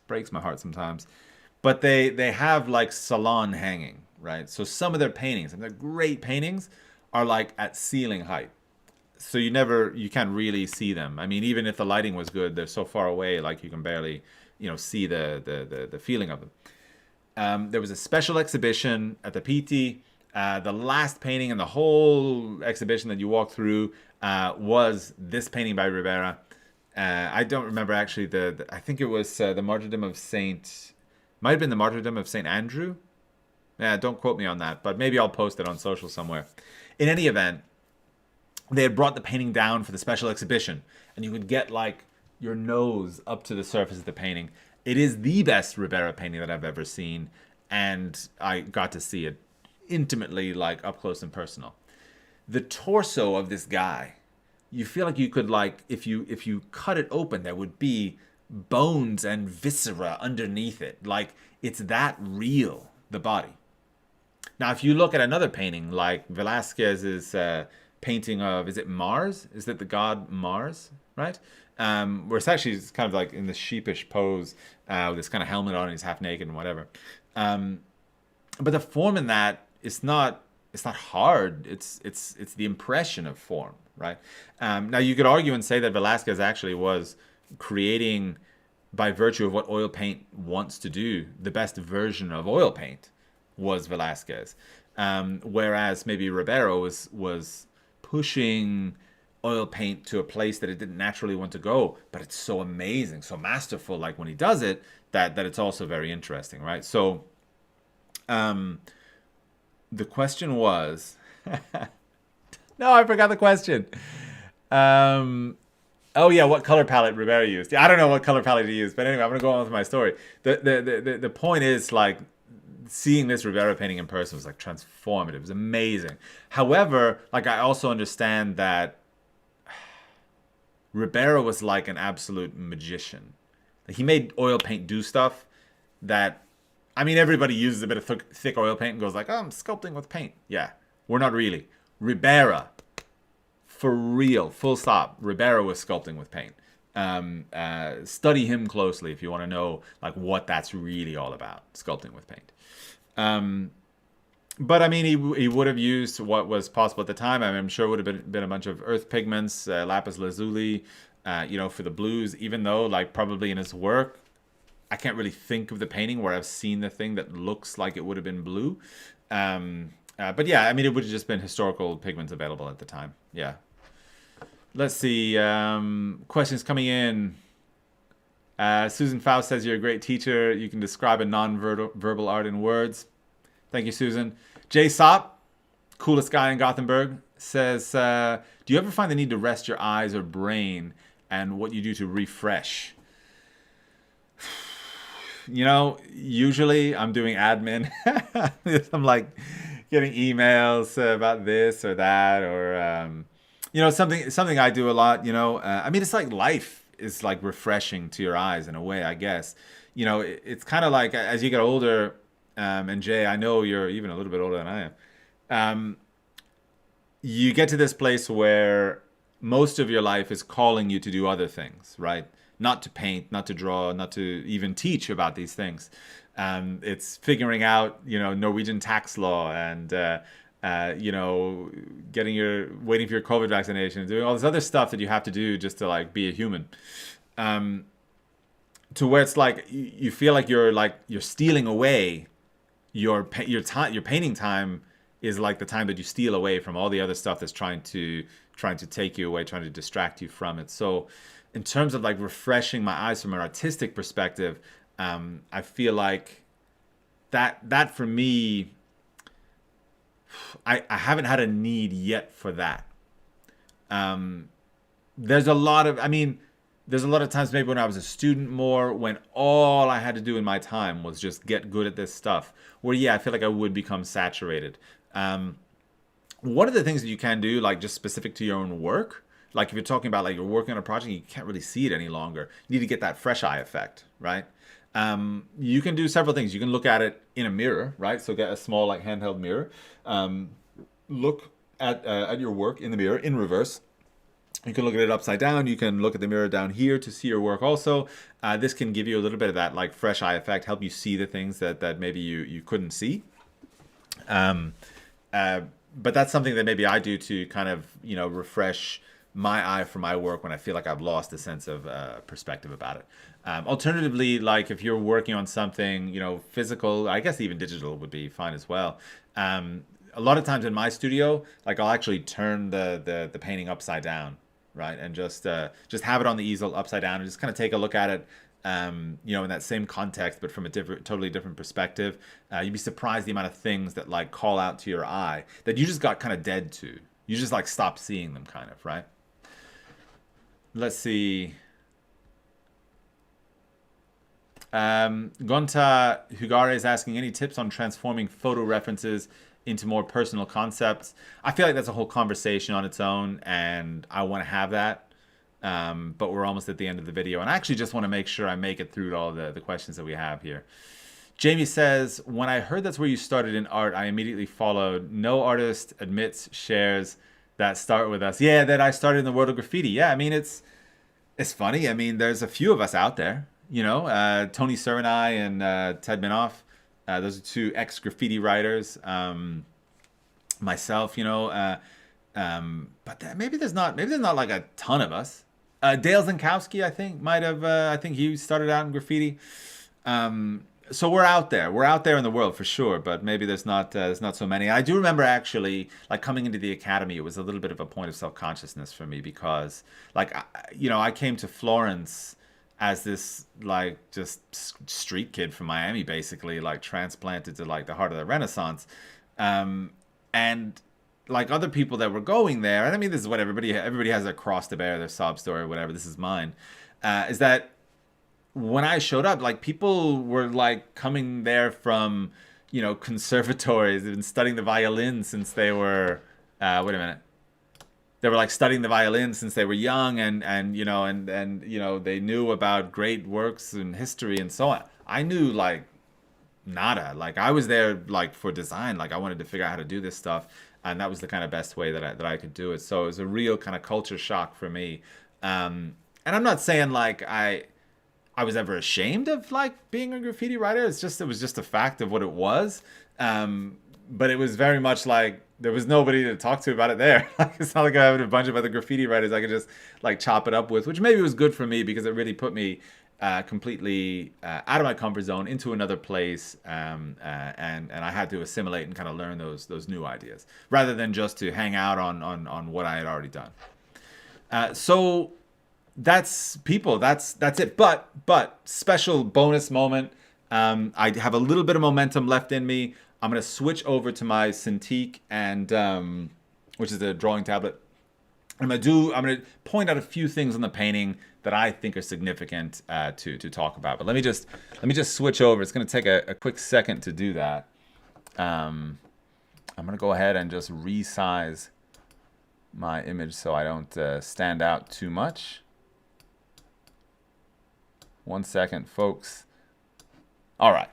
breaks my heart sometimes. But they have like salon hanging, right? So some of their paintings, and they're great paintings, are like at ceiling height. So you can't really see them. I mean, even if the lighting was good, they're so far away, like you can barely, see the feeling of them. There was a special exhibition at the Pitti. The last painting in the whole exhibition that you walk through was this painting by Ribera. I don't remember actually I think it was the Martyrdom of might have been the Martyrdom of Saint Andrew. Yeah, don't quote me on that, but maybe I'll post it on social somewhere. In any event, they had brought the painting down for the special exhibition, and you could get like your nose up to the surface of the painting. It is the best Ribera painting that I've ever seen, and I got to see it intimately, like up close and personal. The torso of this guy, you feel like you could like, if you cut it open, there would be bones and viscera underneath it. Like it's that real, the body. Now, if you look at another painting like Velázquez's painting of, is it Mars? Is it the god Mars, right? Where it's actually kind of like in this sheepish pose with this kind of helmet on and he's half naked and whatever. But the form in that is not, it's not hard. It's the impression of form, right? Now you could argue and say that Velázquez actually was creating, by virtue of what oil paint wants to do, the best version of oil paint was Velázquez. Whereas maybe Ribera was pushing oil paint to a place that it didn't naturally want to go, but it's so amazing, so masterful, like when he does it, that it's also very interesting, right? So the question was no, I forgot the question. Oh yeah, what color palette Ribera used? Yeah, I don't know what color palette he used, but anyway, I'm gonna go on with my story. The point is, like, seeing this Ribera painting in person was like transformative. It was amazing. However, like, I also understand that Ribera was like an absolute magician. Like, he made oil paint do stuff that, I mean, everybody uses a bit of thick oil paint and goes like, oh, I'm sculpting with paint. Yeah, we're not really. Ribera, for real, full stop, Ribera was sculpting with paint. Study him closely if you want to know like what that's really all about, sculpting with paint. But I mean, he would have used what was possible at the time. I mean, I'm sure it would have been a bunch of earth pigments, lapis lazuli, for the blues, even though like probably in his work, I can't really think of the painting where I've seen the thing that looks like it would have been blue. But yeah, I mean, it would have just been historical pigments available at the time. Yeah. Let's see. Questions coming in. Susan Faust says you're a great teacher. You can describe a non-verbal art in words. Thank you, Susan. Jay Sop, coolest guy in Gothenburg, says, do you ever find the need to rest your eyes or brain, and what you do to refresh? You know, usually I'm doing admin. I'm like getting emails about this or that, or you know, something I do a lot. You know, I mean, it's like life is like refreshing to your eyes in a way, I guess. You know, it's kind of like as you get older, and Jay, I know you're even a little bit older than I am. You get to this place where most of your life is calling you to do other things, right? Not to paint, not to draw, not to even teach about these things. It's figuring out, you know, Norwegian tax law and, you know, waiting for your COVID vaccination, doing all this other stuff that you have to do just to like be a human. To where it's like you feel like you're stealing away your painting time is like the time that you steal away from all the other stuff that's trying to take you away, trying to distract you from it. So in terms of like refreshing my eyes from an artistic perspective, I feel like that for me, I haven't had a need yet for that. There's a lot of times maybe when I was a student more, when all I had to do in my time was just get good at this stuff, where yeah, I feel like I would become saturated. One of the things that you can do, like just specific to your own work, like if you're talking about like you're working on a project, you can't really see it any longer. You need to get that fresh eye effect, right? You can do several things. You can look at it in a mirror, right? So get a small like handheld mirror. Look at your work in the mirror in reverse. You can look at it upside down. You can look at the mirror down here to see your work also. This can give you a little bit of that like fresh eye effect, help you see the things that maybe you couldn't see. But that's something that maybe I do to kind of, you know, refresh my eye for my work when I feel like I've lost a sense of perspective about it. Alternatively, like if you're working on something, you know, physical, I guess even digital would be fine as well. A lot of times in my studio, like I'll actually turn the painting upside down, right? And just have it on the easel upside down and just kind of take a look at it, you know, in that same context, but from a totally different perspective. You'd be surprised the amount of things that like call out to your eye that you just got kind of dead to. You just like stopped seeing them kind of, right? Let's see. Gonta Hugare is asking any tips on transforming photo references into more personal concepts. I feel like that's a whole conversation on its own, and I want to have that. But we're almost at the end of the video, and I actually just want to make sure I make it through all the questions that we have here. Jamie says, when I heard that's where you started in art, I immediately followed. No artist admits shares that start with us. Yeah, that I started in the world of graffiti. Yeah, I mean, it's funny. I mean, there's a few of us out there, you know, Tony Surinai and Ted Minoff. Those are two ex-graffiti writers. Myself, you know, but maybe there's not like a ton of us. Dale Zinkowski, I think, might have. I think he started out in graffiti. So we're out there. We're out there in the world for sure. But maybe there's not so many. I do remember actually, like coming into the academy, it was a little bit of a point of self-consciousness for me because, like, you know, I came to Florence as this like just street kid from Miami, basically, like transplanted to like the heart of the Renaissance, and like other people that were going there, and I mean, this is what everybody has their cross to bear, their sob story or whatever. This is mine. Is that when I showed up, like people were like coming there from, you know, conservatories. They've been studying the violin since they were, wait a minute. They were like studying the violin since they were young, and you know, and you know, they knew about great works in history and so on. I knew like nada. Like I was there like for design. Like I wanted to figure out how to do this stuff, and that was the kind of best way that I could do it. So it was a real kind of culture shock for me. And I'm not saying like I was ever ashamed of like being a graffiti writer. It was just a fact of what it was. But it was very much like there was nobody to talk to about it there. Like it's not like I had a bunch of other graffiti writers I could just like chop it up with, which maybe was good for me because it really put me completely out of my comfort zone into another place, and I had to assimilate and kind of learn those new ideas rather than just to hang out on what I had already done. So that's people. That's it. But special bonus moment. I have a little bit of momentum left in me. I'm gonna switch over to my Cintiq and which is the drawing tablet. I'm gonna point out a few things on the painting that I think are significant to talk about. But let me just switch over. It's gonna take a quick second to do that. I'm gonna go ahead and just resize my image so I don't stand out too much. 1 second, folks. All right,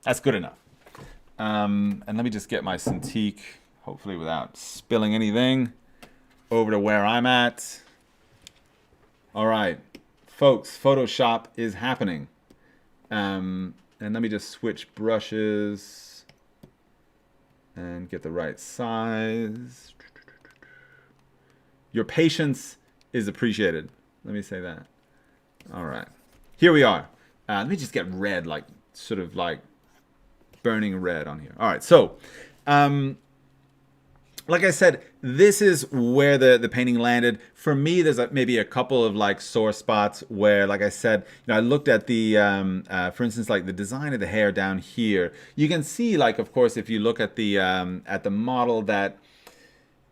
that's good enough. And let me just get my Cintiq, hopefully without spilling anything, over to where I'm at. All right, folks, Photoshop is happening. And let me just switch brushes and get the right size. Your patience is appreciated. Let me say that. All right, here we are. Let me just get red, like sort of like burning red on here. All right, so like I said, this is where the painting landed. For me, there's maybe a couple of like sore spots where, like I said, I looked at the, for instance, like the design of the hair down here. You can see, like, of course, if you look at the model, that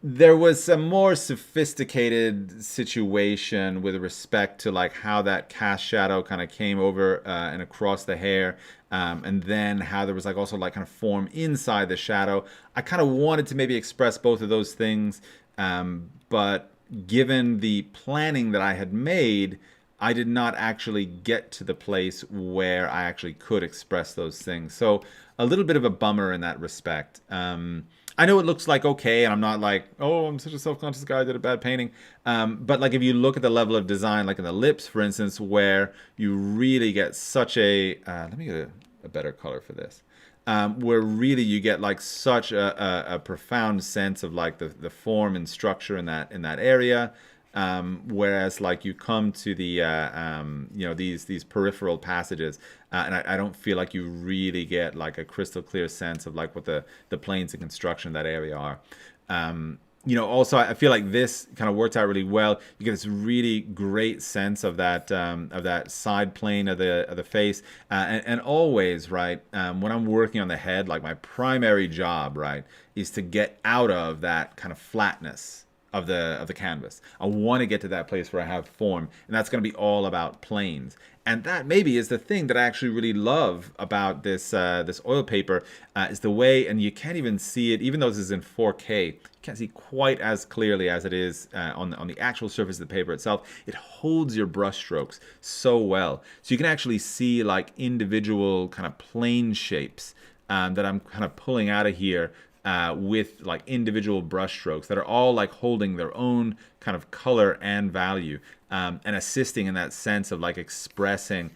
there was a more sophisticated situation with respect to like how that cast shadow kind of came over and across the hair, and then how there was like also like kind of form inside the shadow. I kind of wanted to maybe express both of those things, but given the planning that I had made, I did not actually get to the place where I actually could express those things. So a little bit of a bummer in that respect. I know it looks like okay, and I'm not like, oh, I'm such a self-conscious guy, I did a bad painting. But like if you look at the level of design, like in the lips, for instance, where you really get such a, let me get a better color for this, where really you get like such a profound sense of like the form and structure in that area. Whereas like you come to the these peripheral passages, and I don't feel like you really get like a crystal clear sense of like what the planes of construction in that area are. Also I feel like this kind of worked out really well. You get this really great sense of that side plane of the face, and always, right, when I'm working on the head, like my primary job, right, is to get out of that kind of flatness of the canvas. I want to get to that place where I have form, and that's going to be all about planes. And that maybe is the thing that I actually really love about this oil paper, is the way, and you can't even see it, even though this is in 4K, you can't see quite as clearly as it is on the actual surface of the paper itself. It holds your brush strokes so well. So you can actually see like individual kind of plane shapes that I'm kind of pulling out of here, with like individual brush strokes that are all like holding their own kind of color and value, and assisting in that sense of like expressing,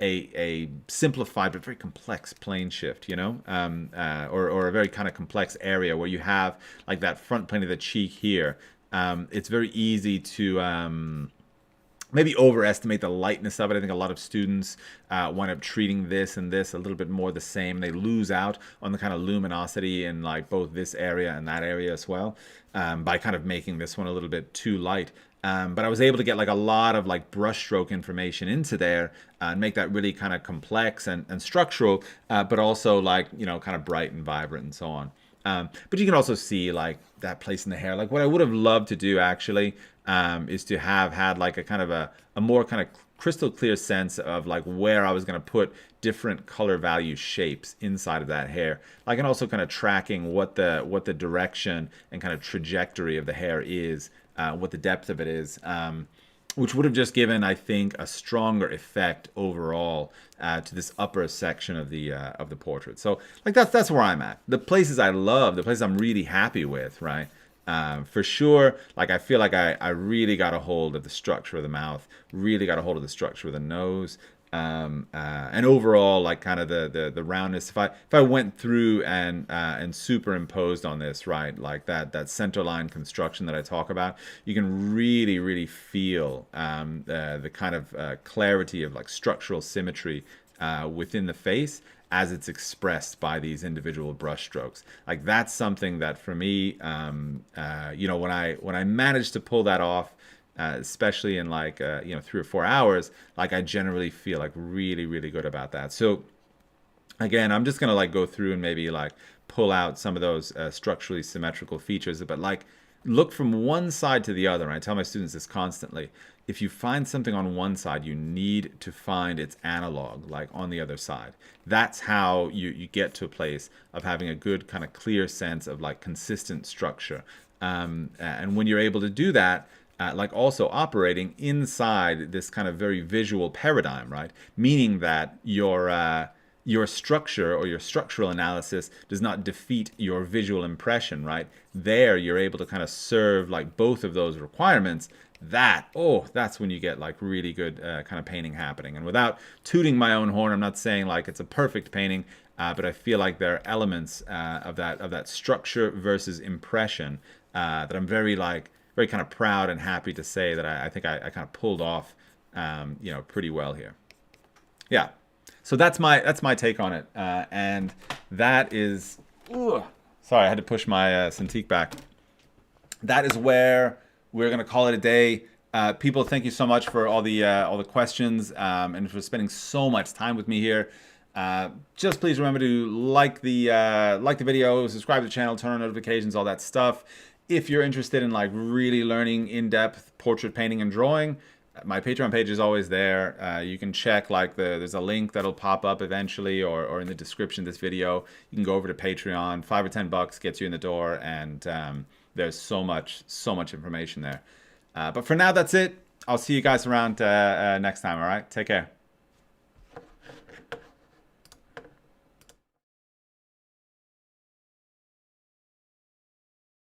a simplified but very complex plane shift, or a very kind of complex area where you have like that front plane of the cheek here. It's very easy to maybe overestimate the lightness of it. I think a lot of students wind up treating this and this a little bit more the same. They lose out on the kind of luminosity in like both this area and that area as well, by kind of making this one a little bit too light. But I was able to get like a lot of like brushstroke information into there, and make that really kind of complex and structural, but also like, kind of bright and vibrant and so on. But you can also see like that place in the hair. Like what I would have loved to do actually, is to have had like a kind of a more kind of crystal clear sense of like where I was going to put different color value shapes inside of that hair. Like, and also kind of tracking what the direction and kind of trajectory of the hair is, what the depth of it is, which would have just given, I think, a stronger effect overall to this upper section of the portrait. So like that's where I'm at. The places I love, the places I'm really happy with, right? For sure, like I feel like I really got a hold of the structure of the mouth, really got a hold of the structure of the nose, And overall, like kind of the roundness. If I went through and superimposed on this, right, like that center line construction that I talk about, you can really feel the kind of clarity of like structural symmetry within the face as it's expressed by these individual brush strokes. Like that's something that for me, you know, when I managed to pull that off, especially in like you know, 3 or 4 hours, like I generally feel like really good about that. So again, I'm just gonna like go through and maybe like pull out some of those structurally symmetrical features, but like look from one side to the other. And I tell my students this constantly. If you find something on one side, you need to find its analog, like on the other side. That's how you get to a place of having a good kind of clear sense of like consistent structure. And when you're able to do that, like also operating inside this kind of very visual paradigm, right? Meaning that your structure or your structural analysis does not defeat your visual impression, right? There, you're able to kind of serve like both of those requirements. That's when you get like really good kind of painting happening. And without tooting my own horn, I'm not saying like it's a perfect painting, but I feel like there are elements of that structure versus impression that I'm very kind of proud and happy to say that I think I kind of pulled off, you know, pretty well here. Yeah. So that's my take on it, and that is. Sorry, I had to push my Cintiq back. That is where we're gonna call it a day. People, thank you so much for all the questions and for spending so much time with me here. Just please remember to like the video, subscribe to the channel, turn on notifications, all that stuff. If you're interested in like really learning in-depth portrait painting and drawing, my Patreon page is always there. You can check like there's a link that'll pop up eventually or in the description of this video. You can go over to Patreon. $5 or $10 gets you in the door, and there's so much information there. But for now, that's it. I'll see you guys around next time. All right, take care.